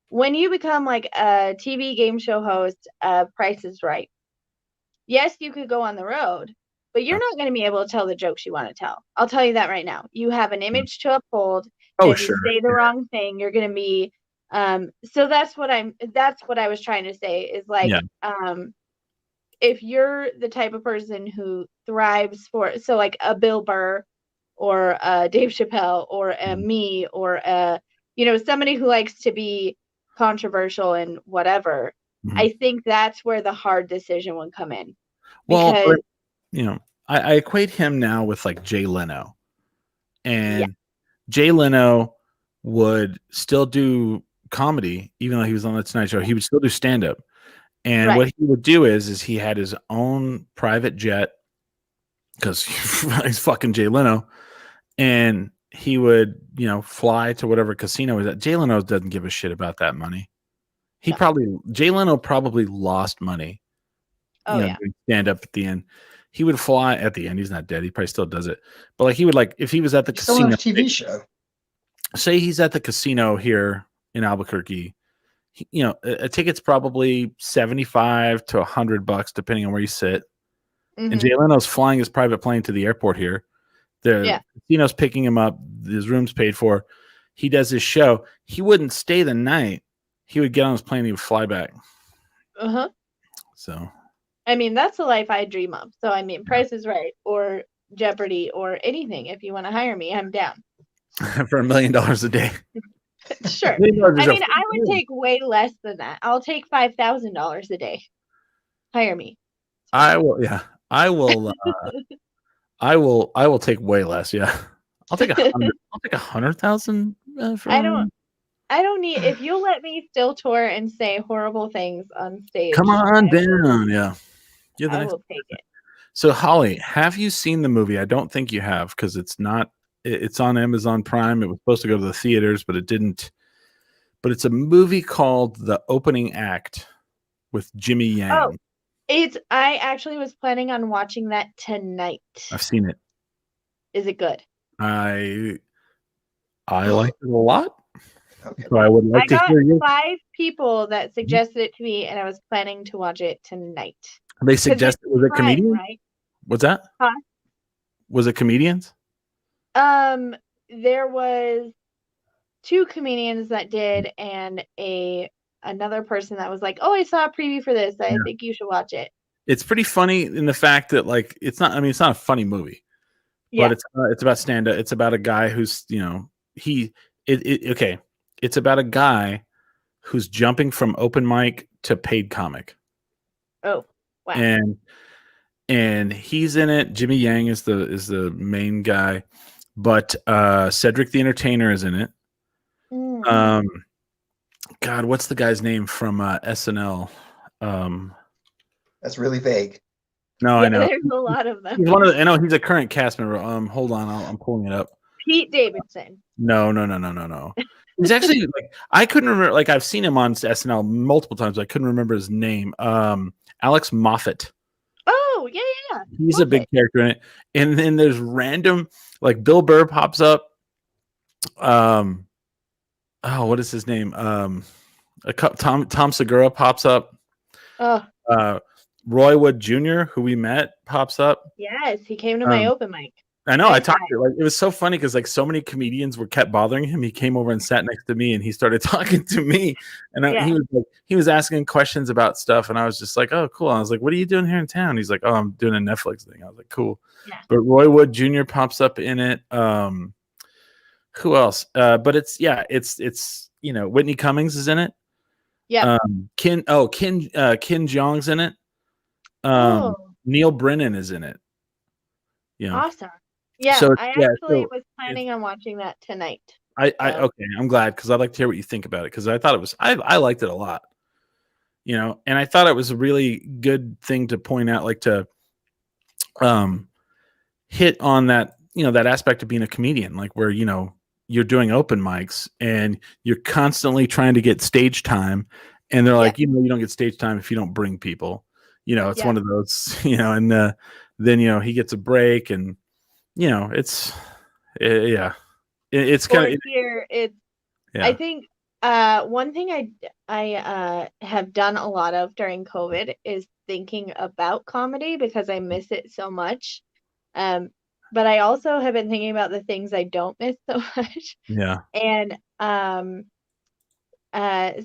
When you become like a TV game show host, Price is Right. Yes, you could go on the road, but you're not going to be able to tell the jokes you want to tell. I'll tell you that right now. You have an image to uphold. If you say the wrong thing, you're going to be. So that's what I was trying to say is like, if you're the type of person who thrives for, so like a Bill Burr or Dave Chappelle or me or somebody who likes to be controversial and whatever, I think that's where the hard decision would come in. Because, I equate him now with like Jay Leno, and Jay Leno would still do comedy even though he was on the Tonight Show. He would still do stand up. And what he would do is he had his own private jet because he's fucking Jay Leno, and he would, fly to whatever casino is at. Jay Leno doesn't give a shit about that money. Jay Leno probably lost money. Stand up at the end. He would fly at the end. He's not dead. He probably still does it. But like he would if he was at the casino, still on a TV show. Say he's at the casino here in Albuquerque. A ticket's probably $75 to $100 depending on where you sit. Mm-hmm. And Jay Leno's flying his private plane to the airport here. The casino's picking him up. His room's paid for. He does his show. He wouldn't stay the night. He would get on his plane and he would fly back. So, I mean, that's the life I dream of. So, I mean, Price is Right or Jeopardy or anything. If you want to hire me, I'm down. For $1 million a day. Sure. I mean, I would take way less than that. I'll take $5,000 a day. Hire me. I will. Yeah, I will. I will take way less. Yeah, I'll take 100. I'll take 100,000. I don't need. If you'll let me still tour and say horrible things on stage, come on down. Yeah, I will take it. So, Holly, have you seen the movie? I don't think you have because it's not. It's on Amazon Prime. It was supposed to go to the theaters, but it didn't. But it's a movie called The Opening Act with Jimmy Yang. Oh, I actually was planning on watching that tonight. I've seen it. Is it good? I liked it a lot. Okay. So I would like to hear you. 5 people that suggested it to me, and I was planning to watch it tonight. They suggested was it comedian? Right? What's that? Huh? Was it comedians? There was 2 comedians that did, and another person that was like, "Oh, I saw a preview for this. I think you should watch it." It's pretty funny in the fact that like it's not. I mean, it's not a funny movie, but it's about stand-up. It's about a guy who's It's about a guy who's jumping from open mic to paid comic. Oh, wow! And he's in it. Jimmy Yang is the main guy. But Cedric the Entertainer is in it. God, what's the guy's name from SNL? That's really vague. No, I know. There's a lot of them. I know he's a current cast member. Hold on, I'm pulling it up. Pete Davidson. No. He's actually like I couldn't remember. Like I've seen him on SNL multiple times. But I couldn't remember his name. Alex Moffat. Oh yeah. He's a big character in it. And then there's random. Like Bill Burr pops up. What is his name? Tom Segura pops up. Roy Wood Jr., who we met, pops up. Yes, he came to my open mic. I know. I talked to like it was so funny because like so many comedians kept bothering him. He came over and sat next to me, and he started talking to me. And he was asking questions about stuff, and I was just like, "Oh, cool." I was like, "What are you doing here in town?" He's like, "Oh, I'm doing a Netflix thing." I was like, "Cool." Yeah. But Roy Wood Jr. pops up in it. Who else? But it's Whitney Cummings is in it. Yeah. Ken Jeong's in it. Neil Brennan is in it. Awesome. Yeah, I was planning on watching that tonight. Okay, I'm glad because I'd like to hear what you think about it because I thought it was I liked it a lot, and I thought it was a really good thing to point out, like to hit on that that aspect of being a comedian, like where you're doing open mics and you're constantly trying to get stage time, and they're like, you don't get stage time if you don't bring people, it's one of those, and then he gets a break, and it's it's kind of here. I think one thing I have done a lot of during COVID is thinking about comedy because I miss it so much. But I also have been thinking about the things I don't miss so much. Yeah. And I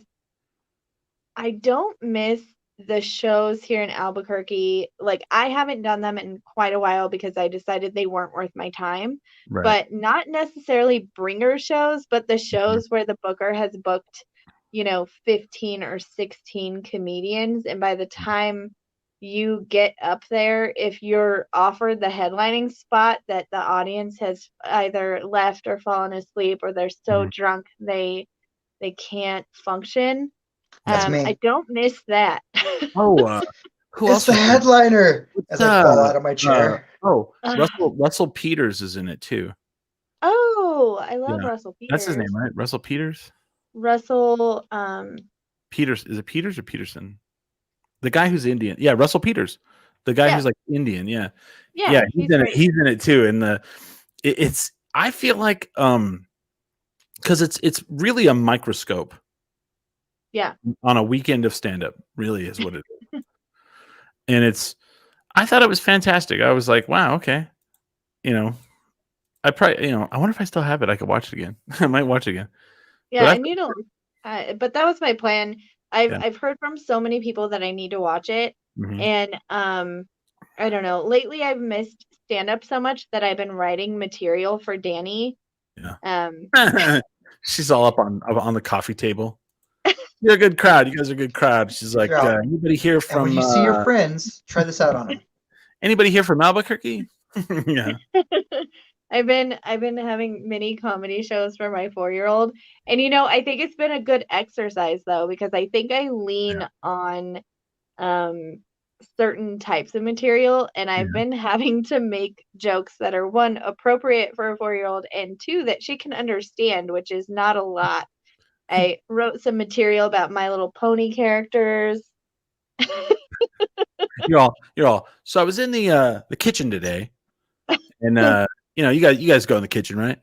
don't miss the shows here in Albuquerque. Like, I haven't done them in quite a while because I decided they weren't worth my time. Right. But not necessarily bringer shows, but the shows where the booker has booked, 15 or 16 comedians. And by the time you get up there, if you're offered the headlining spot, that the audience has either left or fallen asleep, or they're so drunk they can't function. That's me. I don't miss that. Oh, who it's else? The headliner. As I fall out of my chair. Russell Peters is in it too. Oh, I love Russell Peters. That's his name, right? Russell Peters. Russell. Peters, is it Peters or Peterson? The guy who's Indian. Yeah, Russell Peters. The guy who's like Indian. Yeah. Yeah, he's in it. He's in it too. And it's I feel like because it's really a microscope. Yeah. On a weekend of stand-up, really is what it is. And I thought it was fantastic. I was like, wow, okay. I probably, I wonder if I still have it. I could watch it again. I might watch it again. Yeah, and but that was my plan. I've heard from so many people that I need to watch it. And I don't know. Lately I've missed stand-up so much that I've been writing material for Danny. Yeah. She's all up on the coffee table. You're a good crowd. You guys are a good crowd. She's like, anybody here from? And when you see your friends, try this out on them. Anybody here from Albuquerque? Yeah. I've been having mini comedy shows for my 4-year-old, and I think it's been a good exercise though, because I think I lean on certain types of material, and I've been having to make jokes that are, one, appropriate for a 4-year-old, and two, that she can understand, which is not a lot. I wrote some material about My Little Pony characters. You're all. So I was in the kitchen today, and you guys go in the kitchen, right?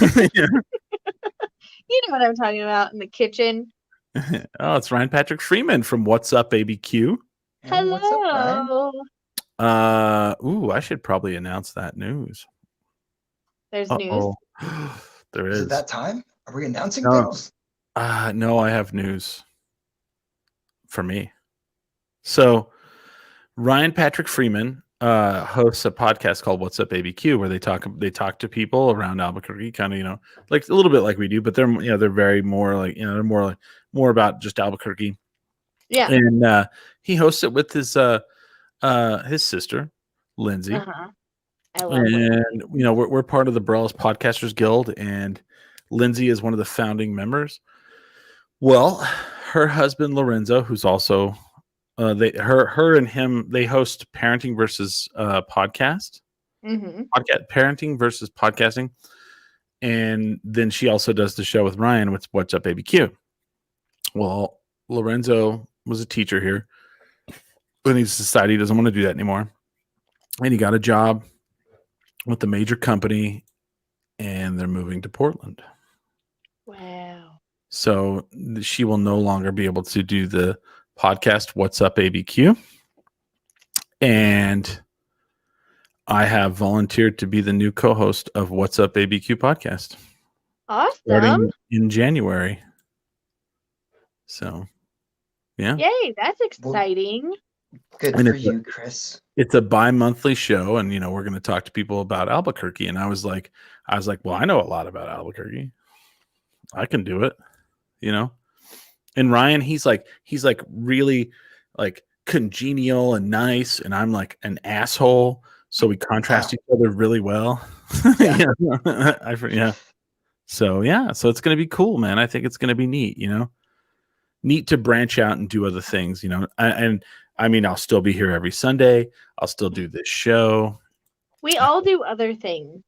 You know what I'm talking about in the kitchen. Oh, it's Ryan Patrick Freeman from What's Up, ABQ. Hello. What's up, Ryan? I should probably announce that news. There's news. There Is is. it that time? Are we announcing things? No, I have news for me. So Ryan Patrick Freeman hosts a podcast called What's Up ABQ, where they talk to people around Albuquerque, kind of, like a little bit like we do, but they're very more like, they're more about just Albuquerque. Yeah. And he hosts it with his sister, Lindsay. I love it. And we're part of the Burles Podcasters Guild, and Lindsay is one of the founding members. Well, her husband Lorenzo, who's also her and him, they host Parenting versus Podcast. Parenting versus Podcasting. And then she also does the show with Ryan with What's Up ABQ. Well, Lorenzo was a teacher here, but he's decided he doesn't want to do that anymore. And he got a job with a major company, and they're moving to Portland. Wow. So she will no longer be able to do the podcast What's Up ABQ. And I have volunteered to be the new co-host of What's Up ABQ podcast. Awesome. Starting in January. So, yeah. Yay, that's exciting. Good for you, Chris. It's a bi-monthly show, and we're going to talk to people about Albuquerque. And I was like, well, I know a lot about Albuquerque. I can do it, And Ryan, he's like really like congenial and nice, and I'm like an asshole. So we contrast each other really well. Yeah. So yeah, so it's gonna be cool, man. I think it's gonna be neat, neat to branch out and do other things, and I mean, I'll still be here every Sunday. I'll still do this show. We all do other things.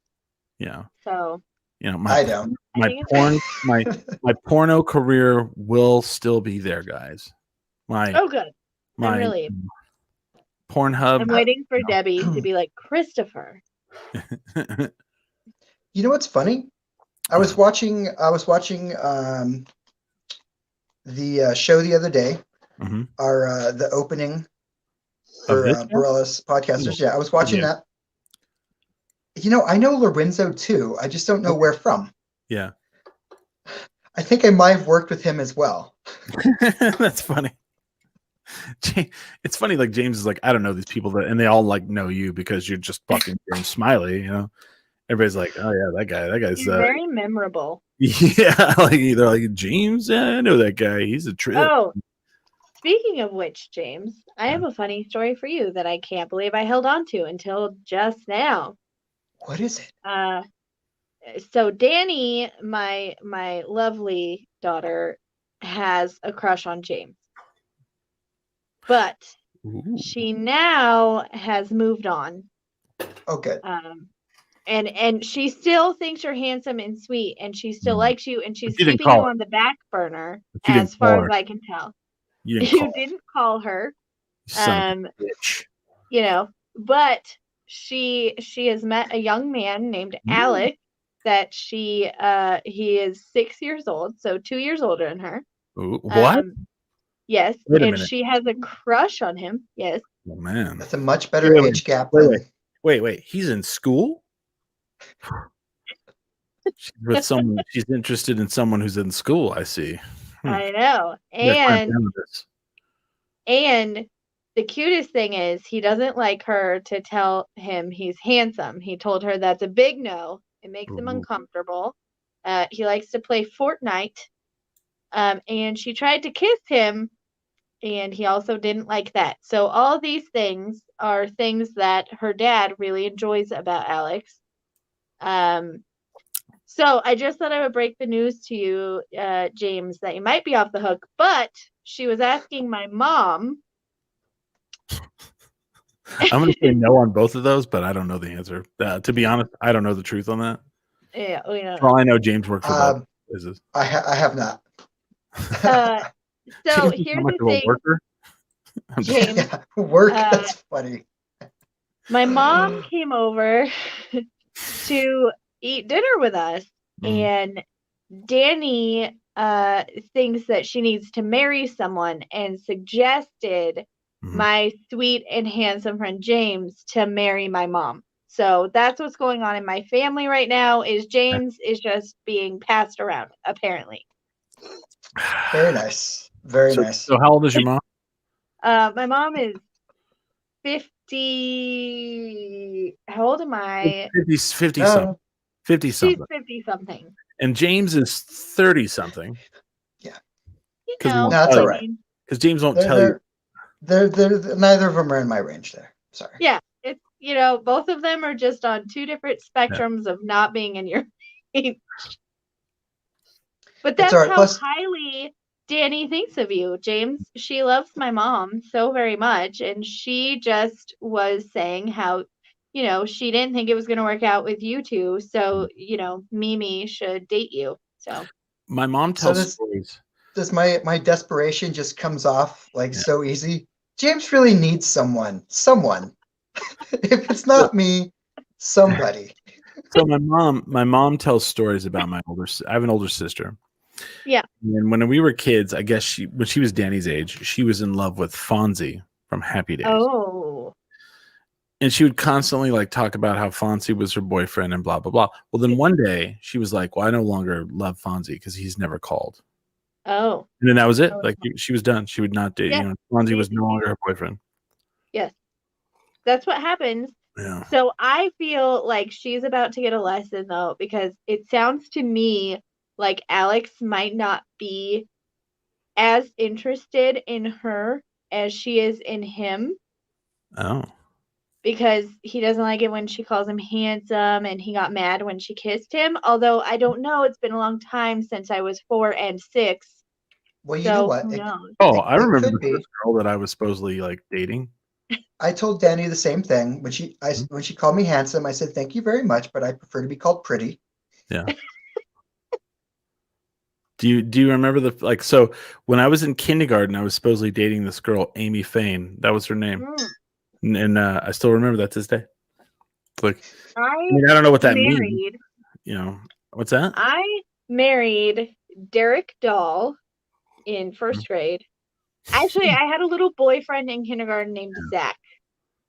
Yeah. So I don't. My porno career will still be there, guys. Oh, good. My really. Pornhub. I'm waiting for Debbie to be like, Christopher. You know what's funny? I was watching the show the other day. Mm-hmm. The opening for Barella's Podcasters. Yeah, I was watching that. I know Lorenzo too. I just don't know where from. Yeah. I think I might have worked with him as well. That's funny. It's funny, like James is like, I don't know these people and they all like know you because you're just fucking James Smiley, Everybody's like, oh yeah, that guy's He's very memorable. Yeah, like they're like, James, I know that guy. He's a trip. Oh, speaking of which, James, I have a funny story for you that I can't believe I held on to until just now. What is it? So Danny, my lovely daughter, has a crush on James. But she now has moved on. Oh, good. And she still thinks you're handsome and sweet, and she still likes you, and she's keeping you on the back burner, as far as I can tell. You didn't call her. Son of a bitch. But she has met a young man named Alex that he is 6 years old, so 2 years older than her. What? Yes, and she has a crush on him. Yes. Oh man, that's a much better age gap. Wait. He's in school. She's with someone. She's interested in someone who's in school. I see. I know, and the cutest thing is he doesn't like her to tell him he's handsome. He told her that's a big no. It makes him uncomfortable. He likes to play Fortnite. And she tried to kiss him, and he also didn't like that. So all these things are things that her dad really enjoys about Alex. So I just thought I would break the news to you, James, that you might be off the hook, but she was asking my mom. I'm going to say no on both of those, but I don't know the answer. To be honest, I don't know the truth on that. Yeah. For all I know, James worked for both businesses. I have not. So here's the thing. Worker? James, work. That's funny. My mom came over to eat dinner with us, and Danny thinks that she needs to marry someone and suggested my sweet and handsome friend James to marry my mom. So that's what's going on in my family right now. Is James is just being passed around, apparently. Very nice. Very nice. So how old is your mom? My mom is 50. How old am I? 50 something. 50 something. She's 50 something. And James is 30 something. Yeah. That's all right. Because James won't tell you. They're neither of them are in my range there. Sorry. Yeah. It's both of them are just on two different spectrums of not being in your range. But that's right. how highly Danny thinks of you, James. She loves my mom so very much, and she just was saying how, she didn't think it was going to work out with you two, so, Mimi should date you. So my mom tells stories. Does my desperation just comes off so easy? James really needs someone. If it's not me, somebody. So my mom tells stories about I have an older sister. Yeah. And when we were kids, I guess when she was Danny's age, she was in love with Fonzie from Happy Days. Oh. And she would constantly talk about how Fonzie was her boyfriend and blah, blah, blah. Well, then one day she was like, well, I no longer love Fonzie because he's never called. Oh. And then that was it. She was done. She would not date. Yeah. Fonzie was no longer her boyfriend. Yes. That's what happens. Yeah. So I feel like she's about to get a lesson, though, because it sounds to me like Alex might not be as interested in her as she is in him. Oh. because he doesn't like it when she calls him handsome, and he got mad when she kissed him. Although I don't know, it's been a long time since I was 4 and 6. Well, you know what? Who knows? I remember could the be. first girl that I was supposedly like dating. I told Danny the same thing when she called me handsome. I said thank you very much, but I prefer to be called pretty. Yeah. Do you remember so when I was in kindergarten, I was supposedly dating this girl, Amy Fain. That was her name. And I still remember that to this day. It's like I don't know what that means. You know, what's that? I married Derek Dahl in first grade. Actually, I had a little boyfriend in kindergarten named Zach.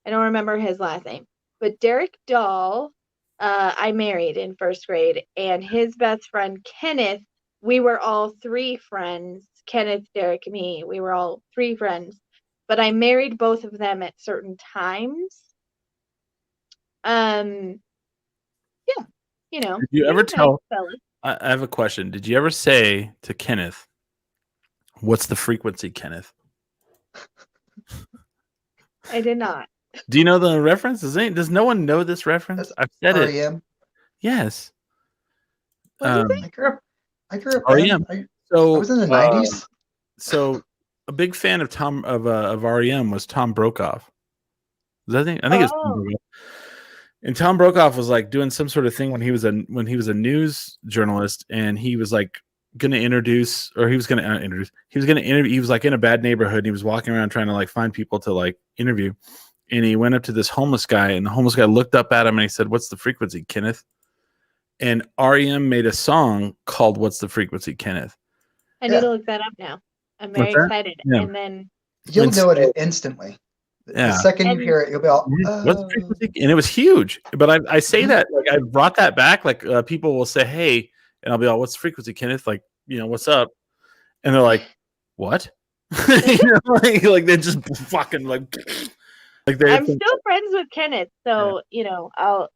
I don't remember his last name, but Derek Dahl, I married in first grade, and his best friend Kenneth. We were all 3 friends. Kenneth, Derek, me. We were all 3 friends, but I married both of them at certain times. Yeah, you know. Did you ever tell? I have a question. Did you ever say to Kenneth, "What's the frequency, Kenneth"? I did not. Do you know the reference? Does no one know this reference? I've said R.E.M. it. Yes. What is it? I grew up. R.E.M. I So was in the 90s. So a big fan of R.E.M. was Tom Brokaw. I think it's Tom Brokaw. And Tom Brokaw was like doing some sort of thing when he was a news journalist, and he was like going to introduce, or he was going to introduce. He was going to interview. He was like in a bad neighborhood. And he was walking around trying to like find people to like interview, and he went up to this homeless guy, and the homeless guy looked up at him and he said, "What's the frequency, Kenneth?" And R.E.M. made a song called "What's the Frequency, Kenneth." I need to look that up now. I'm very excited. Yeah. And then you'll know it instantly. Yeah. The second you hear it, you'll be all, "What's the frequency?" And it was huge. But I say that, like, I brought that back. Like, people will say, "Hey," and I'll be all, "What's the frequency, Kenneth?" Like, what's up? And they're like, "What?" like they just fucking like they're. I'm still friends with Kenneth, so I'll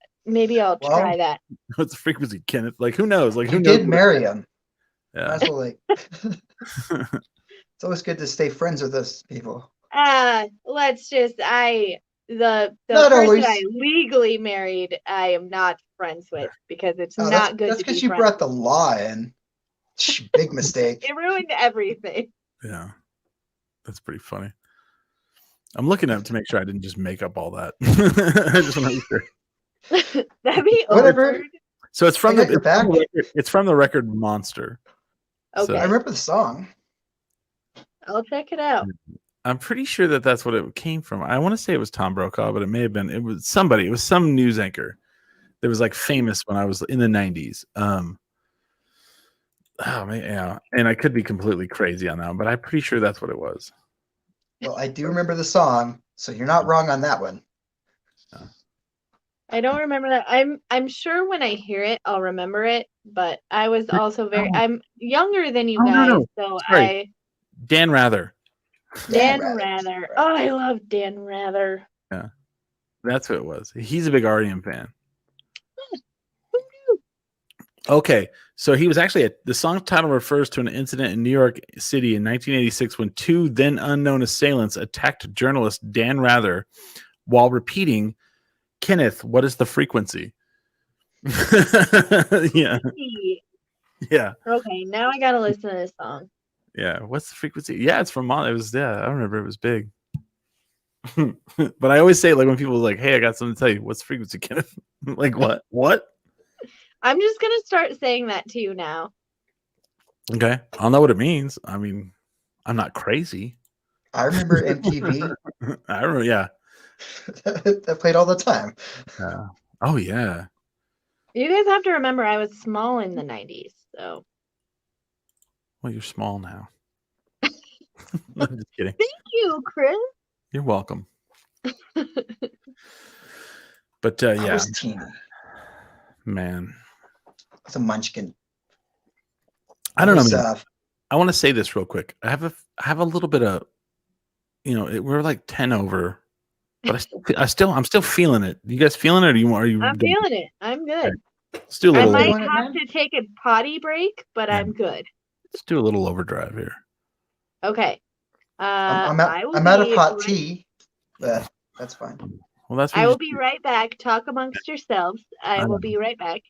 try that. What's the frequency, Kenneth? Like, who knows? Like, who did marry him? Yeah. That's like, it's always good to stay friends with those people. Let's just the Not person always. I legally married, I am not friends with, because it's not good. That's because you brought the law in. Big mistake. It ruined everything. Yeah, that's pretty funny. I'm looking up to make sure I didn't just make up all that. I just want to be sure. That'd be whatever. Awkward. So it's from the record Monster. Okay, So, I remember the song. I'll check it out. I'm pretty sure that's what it came from. I want to say it was Tom Brokaw, but it may have been. It was somebody. It was some news anchor that was like famous when I was in the 90s. Oh man, yeah. And I could be completely crazy on that one, but I'm pretty sure that's what it was. Well, I do remember the song, so you're not wrong on that one. I don't remember that. I'm sure when I hear it, I'll remember it. But I was also I'm younger than you guys, so sorry. Dan Rather. Dan Rather. Oh, I love Dan Rather. Yeah, that's what it was. He's a big R.E.M. fan. Okay, so he was actually the song title refers to an incident in New York City in 1986 when 2 then unknown assailants attacked journalist Dan Rather while repeating, "Kenneth, what is the frequency?" Yeah. Yeah. Okay, now I gotta listen to this song. Yeah, what's the frequency? Yeah, it's from it was I remember it was big. But I always say, like, when people are like, "Hey, I got something to tell you," what's the frequency, Kenneth? Like, what? I'm just gonna start saying that to you now. Okay, I'll know what it means. I mean, I'm not crazy. I remember MTV. I remember, yeah. That played all the time. Oh yeah. You guys have to remember, I was small in the 90s, so. Well, you're small now. I'm just kidding. Thank you, Chris. You're welcome. But I yeah, was teeny. Man, it's a munchkin. I don't know. I want to say this real quick. I have a little bit of, we're like 10 over, but I'm still feeling it. You guys feeling it? Or are you? I'm feeling it. I'm good. Okay. Let's do a little. I might have to take a potty break, but I'm good. Let's do a little overdrive here. Okay. I'm out of hot tea, but that's fine. Well, that's what I you will be right back. Talk amongst yourselves. I will be right back.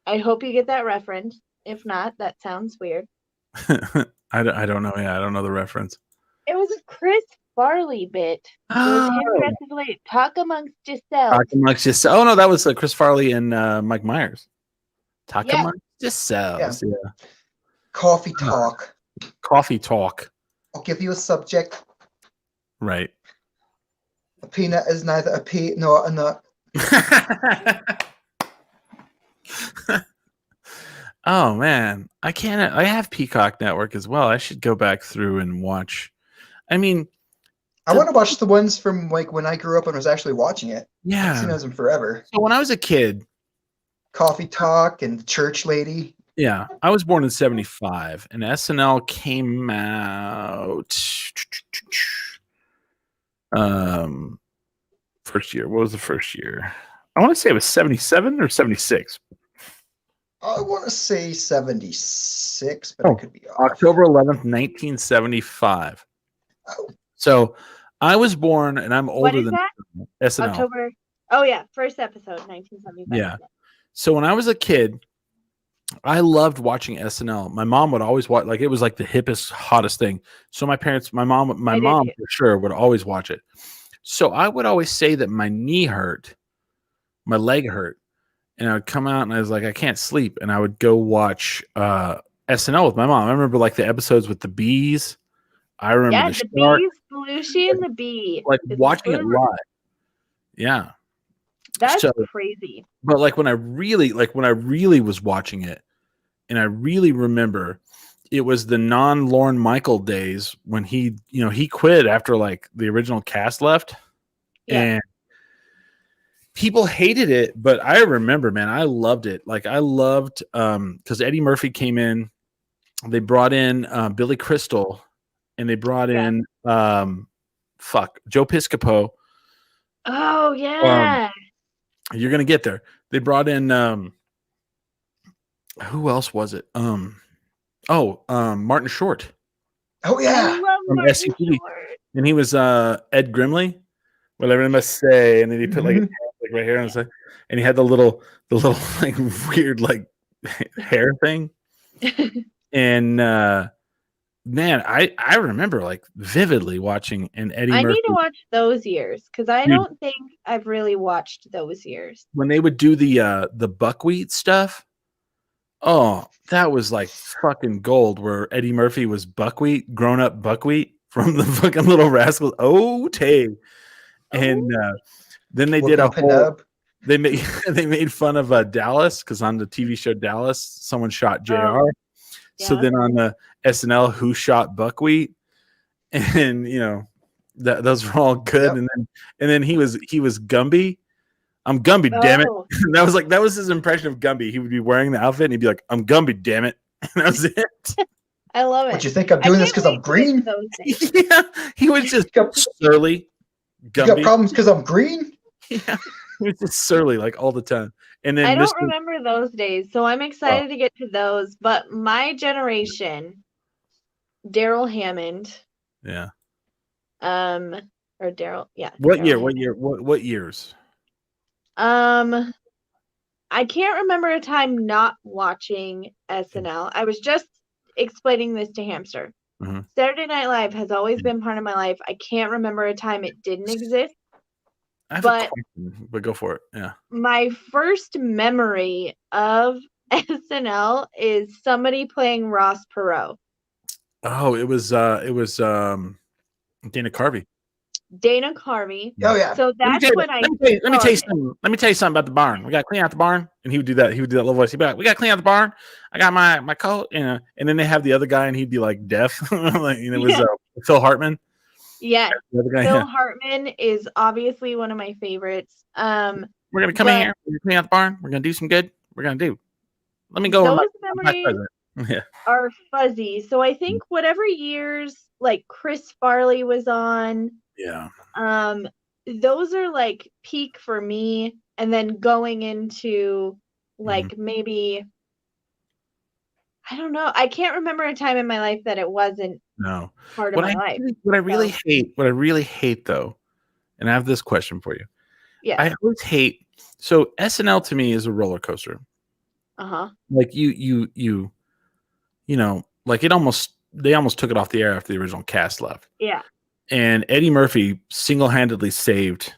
I hope you get that reference. If not, that sounds weird. I don't know. Yeah, I don't know the reference. It was a Chris Farley bit. It was him dressed as a lady. Talk amongst yourselves. Talk amongst yourselves. Oh no, that was Chris Farley and Mike Myers. Talk amongst yourselves. Yeah. Coffee talk. Coffee talk. I'll give you a subject. Right. A peanut is neither a pea nor a nut. Oh man, I can't. I have Peacock Network as well. I should go back through and watch. I mean, I want to watch the ones from like when I grew up and was actually watching it. I haven't seen those in forever. So when I was a kid, Coffee Talk and the Church Lady. Yeah, I was born in '75, and SNL came out. First year. What was the first year? I want to say it was 77 or 76. I want to say 76, but I could be off. October 11th, 1975. Oh. So I was born, and I'm older than that? SNL. October. Oh yeah, first episode, 1975. Yeah. So when I was a kid, I loved watching SNL. My mom would always watch, like it was like the hippest, hottest thing. So my mom for sure would always watch it. So I would always say that my knee hurt, my leg hurt, and I would come out and I was like, I can't sleep, and I would go watch SNL with my mom. I remember like the episodes with the bees. I remember the bees, Belushi, and the bee. Like watching it live. Yeah. That's crazy. But like when I really was watching it, and I really remember it was the non-Lorne Michael days when he quit after like the original cast left. Yeah. And people hated it, but I remember, man, I loved it. Like I loved because Eddie Murphy came in, they brought in Billy Crystal, and they brought in Joe Piscopo. Oh yeah. You're gonna get there. They brought in who else was it? Martin Short. Oh yeah, from SCTV, and he was Ed Grimley. Whatever I must say, and then he put like, like right here on his side, and he had the little like weird like hair thing, and man, I remember like vividly watching an Eddie Murphy. I need to watch those years because I don't think I've really watched those years. When they would do the buckwheat stuff, oh, that was like fucking gold. Where Eddie Murphy was buckwheat, grown up buckwheat from the fucking Little Rascals. Oh, Tay, and then they did a whole. They made fun of Dallas because on the TV show Dallas, someone shot JR. So then on the SNL, who shot buckwheat, and those were all good. Yep. And then he was Gumby. I'm Gumby, damn it. that was his impression of Gumby. He would be wearing the outfit and he'd be like, I'm Gumby, damn it. And that was it. I love it. What you think I'm doing this because I'm green? Yeah, he was just surly. Gumby. You got problems because I'm green? Yeah, he was just surly like all the time. And then I don't remember those days, so I'm excited to get to those. But my generation, Daryl Hammond. Yeah. Or Daryl. Yeah. What Daryl year? Hammond. What years? I can't remember a time not watching SNL. I was just explaining this to Hamster. Mm-hmm. Saturday Night Live has always been part of my life. I can't remember a time it didn't exist. I have a question, but go for it. Yeah. My first memory of SNL is somebody playing Ross Perot. Oh, it was Dana Carvey. Dana Carvey. Oh yeah. So that's when let me tell you something. Let me tell you something about the barn. We got to clean out the barn, and he would do that. He would do that little voice. He'd be like, "We got to clean out the barn. I got my coat," and then they have the other guy, and he'd be like deaf. Like, it was Phil Hartman. Yeah, Phil Hartman is obviously one of my favorites. We're gonna come in here. We're gonna clean out the barn. We're gonna do some good. We're gonna do. Let me go. Those memories are fuzzy. So I think whatever years like Chris Farley was on. Yeah. Those are like peak for me, and then going into like maybe I don't know. I can't remember a time in my life that it wasn't part of my life. What I really hate though, and I have this question for you. Yes. I always hate. So SNL to me is a roller coaster. Like you know, like they almost took it off the air after the original cast left. Yeah. And Eddie Murphy single-handedly saved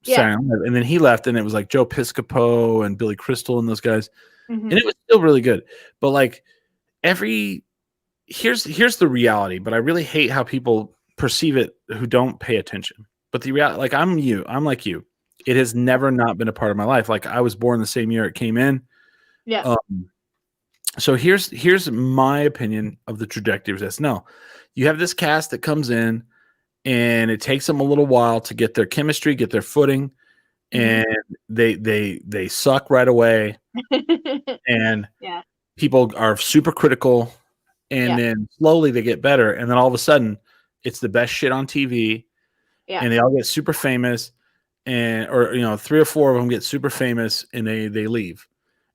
Saturday Night Live. And then he left, and it was like Joe Piscopo and Billy Crystal and those guys. And it was still really good. But like here's the reality, but I really hate how people perceive it who don't pay attention. But the reality, like I'm like you. It has never not been a part of my life. Like I was born the same year it came in. Yeah. So here's my opinion of the trajectory of SNL. You have this cast that comes in, and it takes them a little while to get their chemistry, get their footing, and they suck right away. And people are super critical, and then slowly they get better, and then all of a sudden it's the best shit on TV. And they all get super famous, or 3 or 4 of them get super famous, and they leave.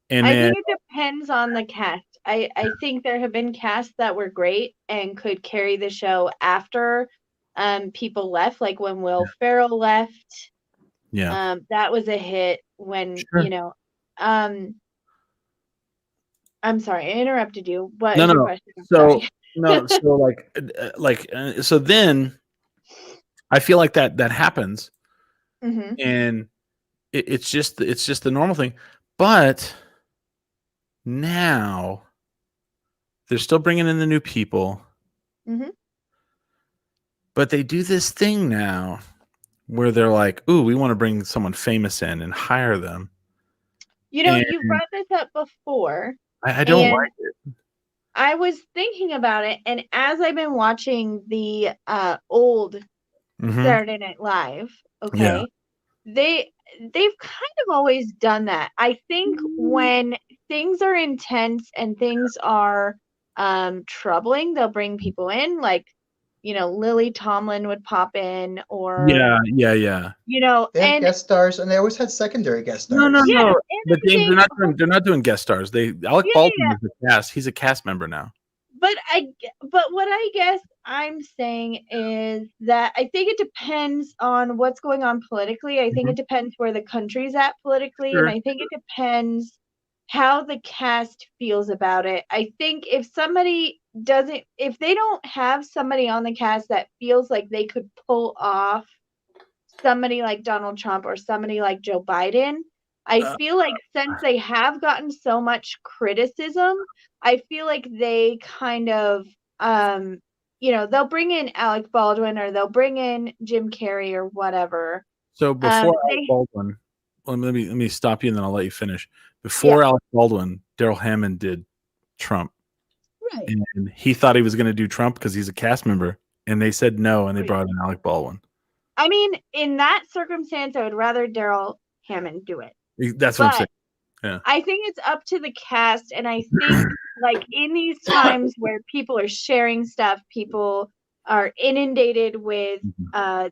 And I then, think it depends on the cast. I think there have been casts that were great and could carry the show after people left, like when Will Ferrell left. Yeah. That was a hit when, I'm sorry, I interrupted you. What is your question? So then I feel like that happens, and it's just the normal thing. But now they're still bringing in the new people, but they do this thing now where they're like, "Ooh, we want to bring someone famous in and hire them." You brought this up before. I don't like it. I was thinking about it, and as I've been watching the old Saturday Night Live, they've kind of always done that. I think when things are intense and things are troubling, they'll bring people in, like Lily Tomlin would pop in, or They have guest stars, and they always had secondary guest stars. No. But James, they're not doing guest stars. Alec Baldwin is the cast. He's a cast member now. But what I guess I'm saying is that I think it depends on what's going on politically. I think it depends where the country's at politically, and I think it depends how the cast feels about it. I think if they don't have somebody on the cast that feels like they could pull off somebody like Donald Trump or somebody like Joe Biden, I feel like since they have gotten so much criticism, I feel like they kind of, they'll bring in Alec Baldwin, or they'll bring in Jim Carrey or whatever. So before Alec Baldwin, let me stop you, and then I'll let you finish. Before Alec Baldwin, Daryl Hammond did Trump. Right. And he thought he was going to do Trump because he's a cast member, and they said no, and they brought in Alec Baldwin. I mean, in that circumstance, I would rather Daryl Hammond do it. That's what I'm saying. Yeah. I think it's up to the cast, and I think like in these times where people are sharing stuff, people are inundated with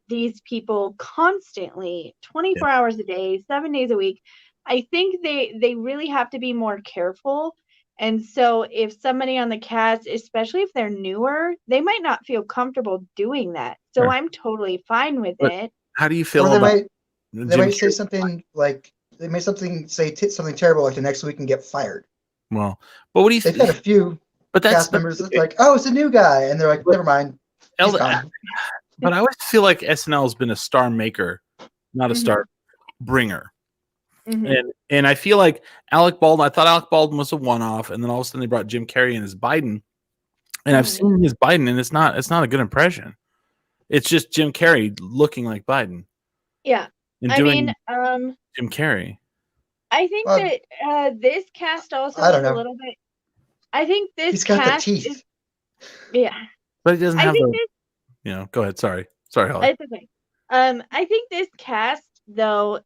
these people constantly, 24 hours a day, 7 days a week. I think they really have to be more careful. And so if somebody on the cast, especially if they're newer, they might not feel comfortable doing that. So I'm totally fine with it. How do you feel about they might say something like, they may something terrible like the next week and get fired. Well, but what do you think? They've had a few cast members that's like, oh, it's a new guy. And they're like, never mind. But I always feel like SNL has been a star maker, not a star bringer. And I feel like I thought Alec Baldwin was a one-off, and then all of a sudden they brought Jim Carrey in as Biden. And I've seen his Biden, and it's not a good impression. It's just Jim Carrey looking like Biden. Yeah. Jim Carrey. I think that this cast also is a little bit. I think this he's got cast the teeth. But he doesn't have go ahead. Sorry, Holly. It's okay. I think this cast though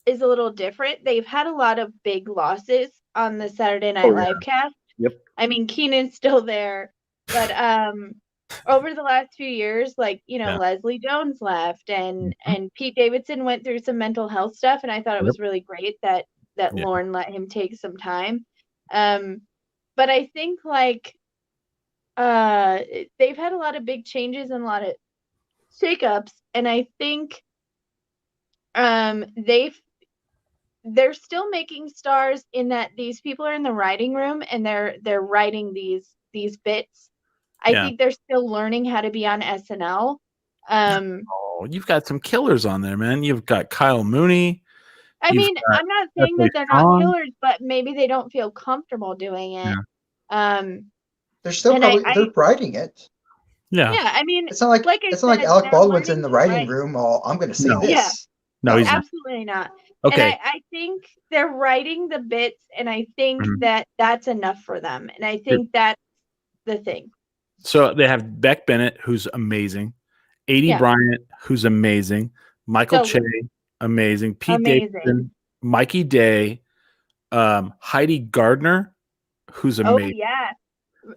is a little different. They've had a lot of big losses on the Saturday Night Live cast. Yep. I mean, Keenan's still there, but over the last few years, Leslie Jones left, and Pete Davidson went through some mental health stuff, and I thought it was really great that Lorne let him take some time. But I think they've had a lot of big changes and a lot of shakeups, and I think they're still making stars in that these people are in the writing room and they're writing these bits. I think they're still learning how to be on SNL. Oh, you've got some killers on there, man. You've got Kyle Mooney. I mean, I'm not saying that they're not killers, but maybe they don't feel comfortable doing it. Yeah. They're still probably they're writing it. Yeah, I mean, it's not like Alec Baldwin's in the writing room. I'm going to say this. Yeah. No, he's absolutely not. Okay. And I think they're writing the bits, and I think that that's enough for them. And I think that's the thing. So they have Beck Bennett, who's amazing. Adie Bryant, who's amazing. Michael Che, amazing. Pete Davidson, Mikey Day, Heidi Gardner, who's amazing. Oh, yeah.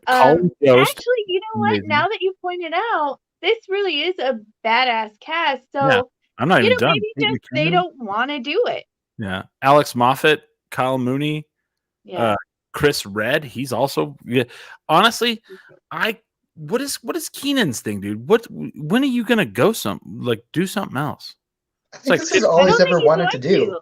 Colin Jost, actually, you know what? Now that you pointed out, this really is a badass cast. So I'm not even done. Maybe just they don't want to do it. Yeah. Alex Moffat, Kyle Mooney, Yeah. Chris Redd. He's also honestly, what is Keenan's thing, dude? When are you gonna go do something else? I think this is all he's ever wanted to do.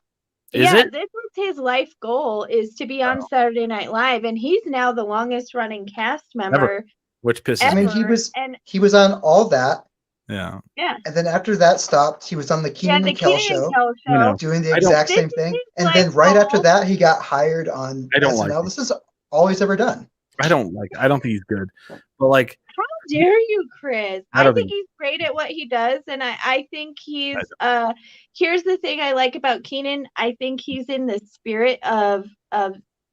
Is it? This was his life goal, is to be on Saturday Night Live, and he's now the longest running cast member. Which pisses me. I mean, he was on all that. Yeah. Yeah. And then after that stopped, he was on the Keenan and Kel show, doing the exact same thing. And then right after that, he got hired on SNL. This is all he's ever done. I don't think he's good. But like, how dare you, Chris? I think he's great at what he does, and I think he's here's the thing I like about Keenan. I think he's in the spirit of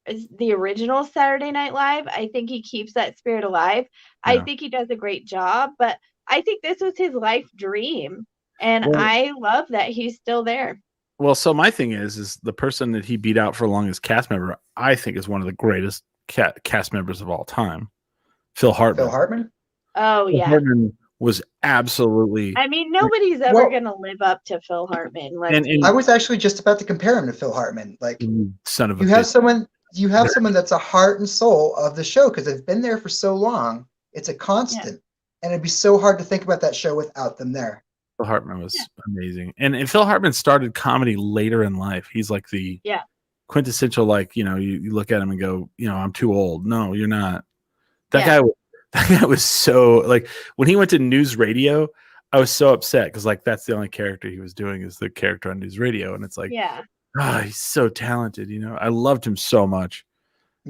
the original Saturday Night Live. I think he keeps that spirit alive. I think he does a great job, but I think this was his life dream, and I love that he's still there. Well, so my thing is the person that he beat out for longest cast member, I think is one of the greatest cast members of all time, Phil Hartman. Phil Hartman? Oh, yeah. Phil Hartman was absolutely... I mean, nobody's ever going to live up to Phil Hartman. And I was actually just about to compare him to Phil Hartman. Like, son of a you have someone that's a heart and soul of the show because they've been there for so long. It's a constant. Yeah. And it'd be so hard to think about that show without them there. Phil Hartman was amazing. And Phil Hartman started comedy later in life. He's like the quintessential, like, you look at him and go, I'm too old. No, you're not. That guy was so, like, when he went to news radio, I was so upset because, like, that's the only character he was doing is the character on news radio. And it's like, he's so talented. I loved him so much.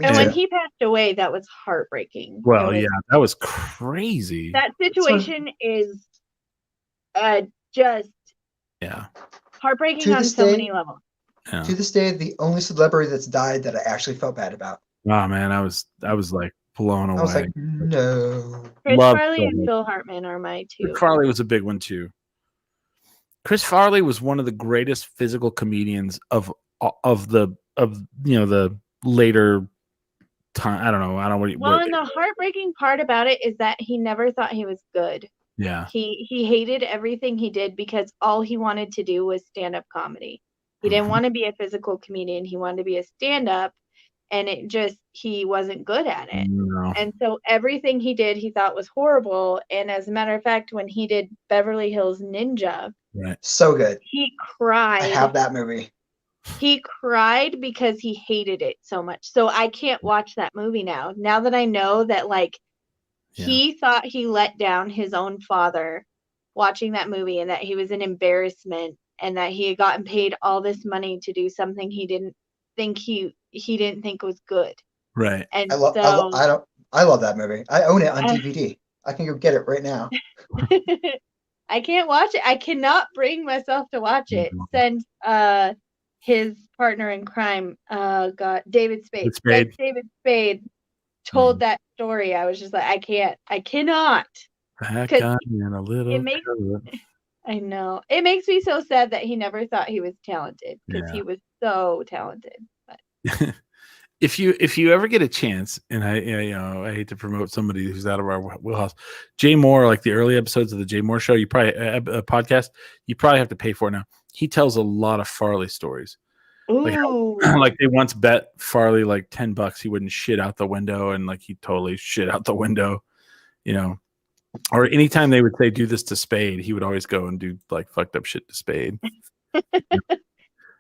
And when he passed away, that was heartbreaking. Well, that was crazy. That situation is just heartbreaking on so many levels. Yeah. To this day, the only celebrity that's died that I actually felt bad about. Oh man, I was like blown away. I was like, no. Chris Farley and Phil Hartman are my two. Chris Farley was a big one too. Chris Farley was one of the greatest physical comedians of the later time. I don't know. And the heartbreaking part about it is that he never thought he was good. Yeah. He hated everything he did because all he wanted to do was stand-up comedy. He didn't want to be a physical comedian. He wanted to be a stand-up, and he wasn't good at it. No. And so everything he did, he thought was horrible. And as a matter of fact, when he did Beverly Hills Ninja, so good. He cried. I have that movie. He cried because he hated it so much. So I can't watch that movie now. Now that I know that, like, he thought he let down his own father watching that movie, and that he was an embarrassment, and that he had gotten paid all this money to do something he didn't think was good. Right. And I love that movie. I own it on DVD. I can go get it right now. I can't watch it. I cannot bring myself to watch it since his partner in crime, David Spade. David Spade told that story. I was just like, I cannot. I know. It makes me so sad that he never thought he was talented, because he was so talented. But. If you ever get a chance, and I hate to promote somebody who's out of our wheelhouse, Jay Moore, like the early episodes of the Jay Moore Show, you probably a podcast, you probably have to pay for it now. He tells a lot of Farley stories. Like they once bet Farley like $10 he wouldn't shit out the window, and like he totally shit out the window, Or anytime they would say do this to Spade, he would always go and do like fucked up shit to Spade.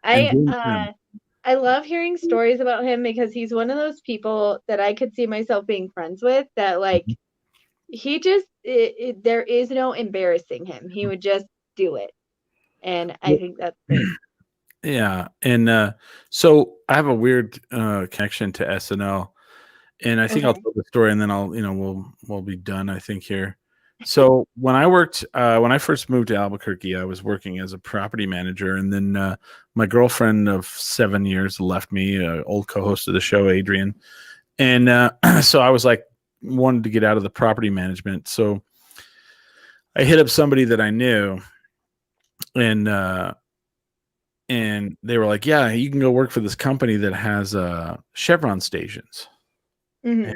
I love hearing stories about him because he's one of those people that I could see myself being friends with, that like he just there is no embarrassing him. He would just do it. And I think that's great. Yeah. And so I have a weird connection to SNL. And I think I'll tell the story and then we'll be done, I think, here. So when I first moved to Albuquerque, I was working as a property manager. And then my girlfriend of 7 years left me, old co-host of the show, Adrian. And so I was like, wanted to get out of the property management. So I hit up somebody that I knew, and they were like, yeah, you can go work for this company that has Chevron stations. And,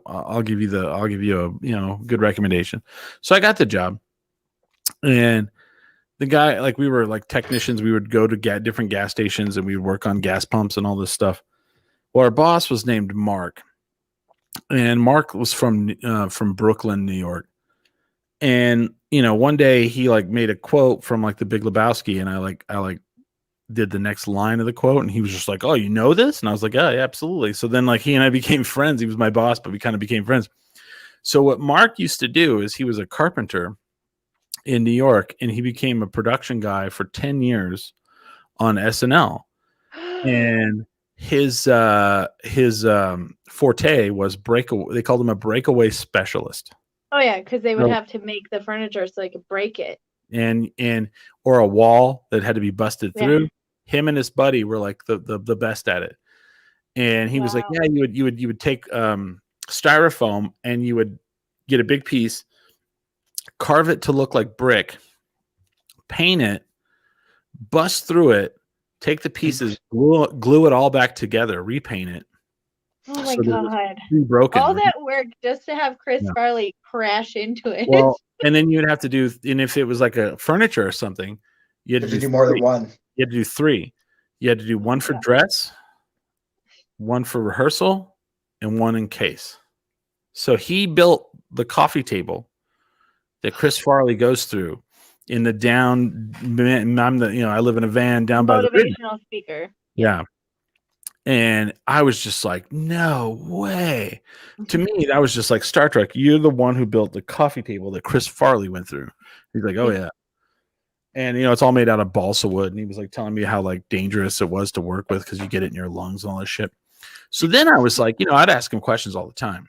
I'll give you a good recommendation. So I got the job, and the guy, like, we were like technicians. We would go to different gas stations and we would work on gas pumps and all this stuff. Well, our boss was named Mark, and Mark was from Brooklyn, New York. And one day he like made a quote from like The Big Lebowski, and I did the next line of the quote, and he was just like, "Oh, you know this?" And I was like, "Oh, yeah, absolutely." So then like he and I became friends. He was my boss, but we kind of became friends. So what Mark used to do is he was a carpenter in New York, and he became a production guy for 10 years on SNL. And his forte was breakaway. They called him a breakaway specialist. Oh yeah, because they would have to make the furniture so they could break it. Or a wall that had to be busted through. Him and his buddy were like the best at it. And he was like, yeah, you would take styrofoam, and you would get a big piece, carve it to look like brick, paint it, bust through it, take the pieces, glue it all back together, repaint it. Oh my God. Broken, all that work just to have Chris Farley crash into it. Well, and then you would have to do, and if it was like a furniture or something, you had to do more than one. You had to do 3. You had to do one for dress, one for rehearsal, and one in case. So he built the coffee table that Chris Farley goes through in the down. I live in a van down by the bridge. Motivational speaker. Yeah. And I was just like, no way. To me, that was just like Star Trek. You're the one who built the coffee table that Chris Farley went through. He's like, oh yeah. And it's all made out of balsa wood. And he was like telling me how like dangerous it was to work with because you get it in your lungs and all this shit. So then I was like, I'd ask him questions all the time.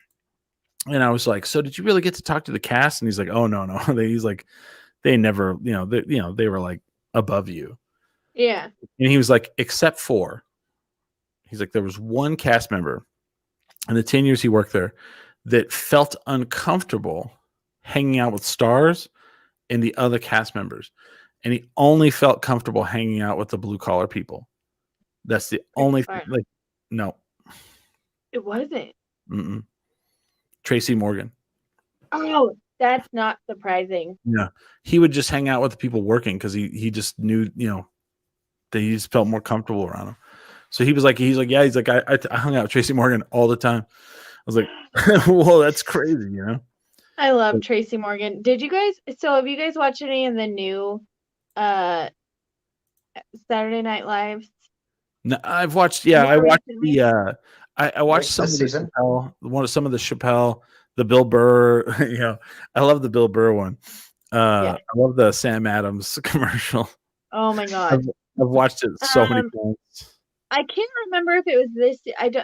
And I was like, so did you really get to talk to the cast? And he's like, oh no. He's like, they never, they were like above you. Yeah. And he was like, except for. He's like, there was one cast member in the 10 years he worked there that felt uncomfortable hanging out with stars and the other cast members. And he only felt comfortable hanging out with the blue collar people. That's the only thing. Like, no. It wasn't. Mm-mm. Tracy Morgan. Oh, that's not surprising. Yeah. He would just hang out with the people working because he just knew, that he just felt more comfortable around them. So he's like, I hung out with Tracy Morgan all the time. I was like, well, that's crazy, I love Tracy Morgan. Have you guys watched any of the new Saturday Night Lives? No, I've watched, I watched I watched some of the Chappelle, the Bill Burr, I love the Bill Burr one. I love the Sam Adams commercial. Oh my God. I've watched it so many times. I can't remember if it was this.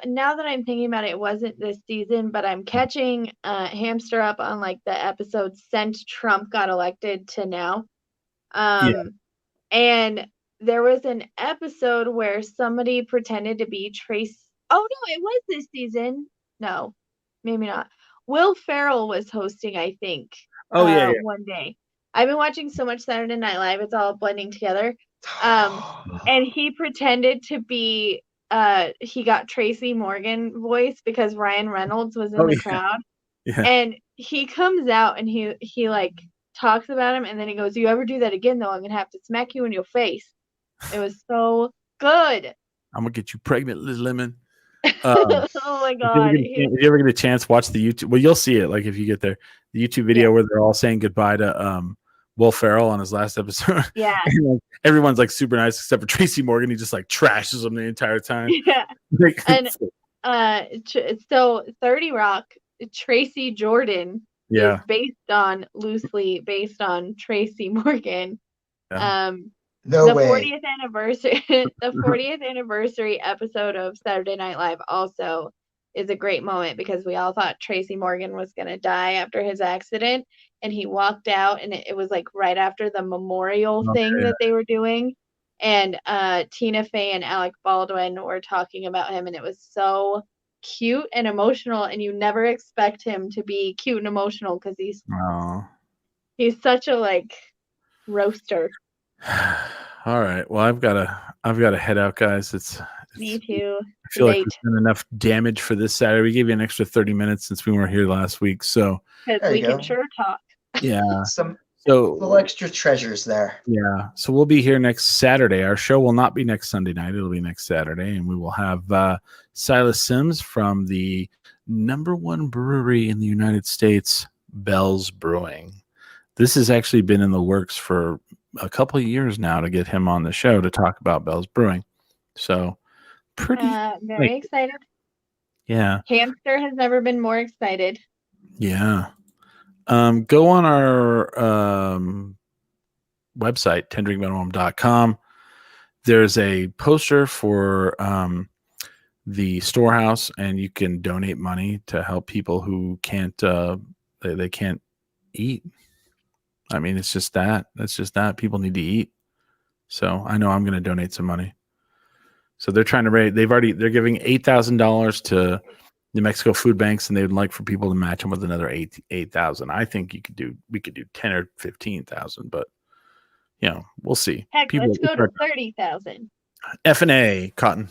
Now that I'm thinking about it, it wasn't this season, but I'm catching Hamster up on like the episode since Trump got elected to now. And there was an episode where somebody pretended to be Trace. Oh no, it was this season. No, maybe not. Will Ferrell was hosting, I think. One day. I've been watching so much Saturday Night Live, it's all blending together. And he pretended to be he got Tracy Morgan voice because Ryan Reynolds was in the crowd. Yeah. And he comes out and he like talks about him, and then he goes, "You ever do that again though, I'm gonna have to smack you in your face." It was so good. I'm gonna get you pregnant, Liz Lemon. Oh my God. If you ever get a chance, watch the YouTube. Well, you'll see it like if you get there. The YouTube video where they're all saying goodbye to Will Ferrell on his last episode. Yeah. And, like, everyone's like super nice except for Tracy Morgan. He just like trashes them the entire time. Yeah. Like, And so 30 Rock, Tracy Jordan is loosely based on Tracy Morgan. Yeah. No the way. 40th anniversary the 40th anniversary episode of Saturday Night Live also is a great moment because we all thought Tracy Morgan was going to die after his accident, and he walked out, and it was like right after the memorial thing that they were doing, and Tina Fey and Alec Baldwin were talking about him, and it was so cute and emotional, and you never expect him to be cute and emotional because he's such a like roaster. All right. Well, I've got to head out, guys. It's Me too. I feel like we've done enough damage for this Saturday. We gave you an extra 30 minutes since we weren't here last week, so because we can sure talk. Yeah. Some So little extra treasures there. Yeah. So we'll be here next Saturday. Our show will not be next Sunday night. It'll be next Saturday. And we will have Silas Sims from the #1 brewery in the United States, Bell's Brewing. This has actually been in the works for a couple of years now to get him on the show to talk about Bell's Brewing. So very excited. Yeah. Hamster has never been more excited. Yeah. Go on our website, tendrinkminimum.com. There's a poster for the storehouse, and you can donate money to help people who can't they can't eat. I mean, it's just that. That's just that. People need to eat. So I know I'm going to donate some money. So they're trying to raise. They're giving $8,000 to New Mexico food banks, and they would like for people to match them with another 8,000. I think we could do 10 or 15,000, but we'll see. Heck, let's go to 30,000. F&A, cotton,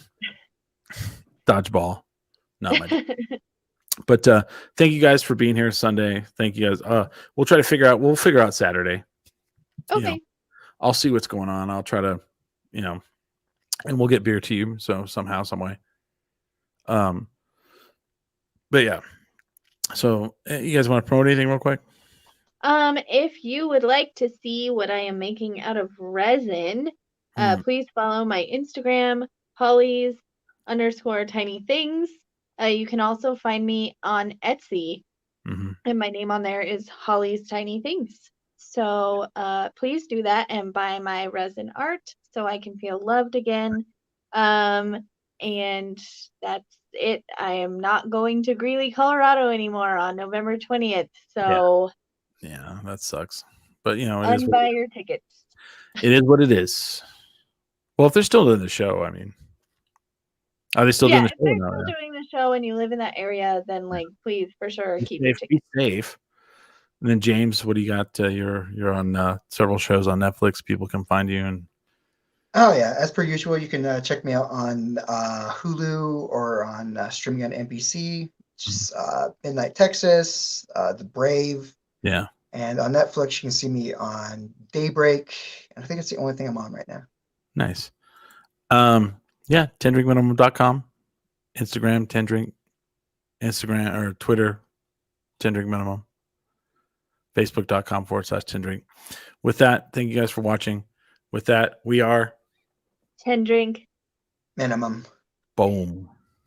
dodgeball, not my. But thank you guys for being here Sunday. Thank you guys. We'll figure out Saturday. Okay. I'll see what's going on. I'll try to, and we'll get beer to you. So somehow, some way. But yeah. So you guys want to promote anything real quick? If you would like to see what I am making out of resin, please follow my Instagram, Hollies_tiny_things. You can also find me on Etsy, and my name on there is Holly's Tiny Things. So please do that and buy my resin art so I can feel loved again. And that's it. I am not going to Greeley, Colorado anymore on November 20th. So yeah, that sucks. But unbuy your tickets. It is what it is. Well, if they're still doing the show, I mean. Are they still doing the show? If they're still doing the show and you live in that area, then please for sure keep your tickets. Be safe. And then James, what do you got? You're on several shows on Netflix. People can find you and. Oh yeah, as per usual, you can check me out on Hulu or on streaming on NBC. Just Midnight Texas, The Brave. Yeah. And on Netflix, you can see me on Daybreak. And I think it's the only thing I'm on right now. Nice. Yeah, tendrinkminimum.com, Instagram, tendrink, Instagram or Twitter, tendrinkminimum, facebook.com/tendrink. With that, thank you guys for watching. With that, we are Tendrink Minimum. Boom.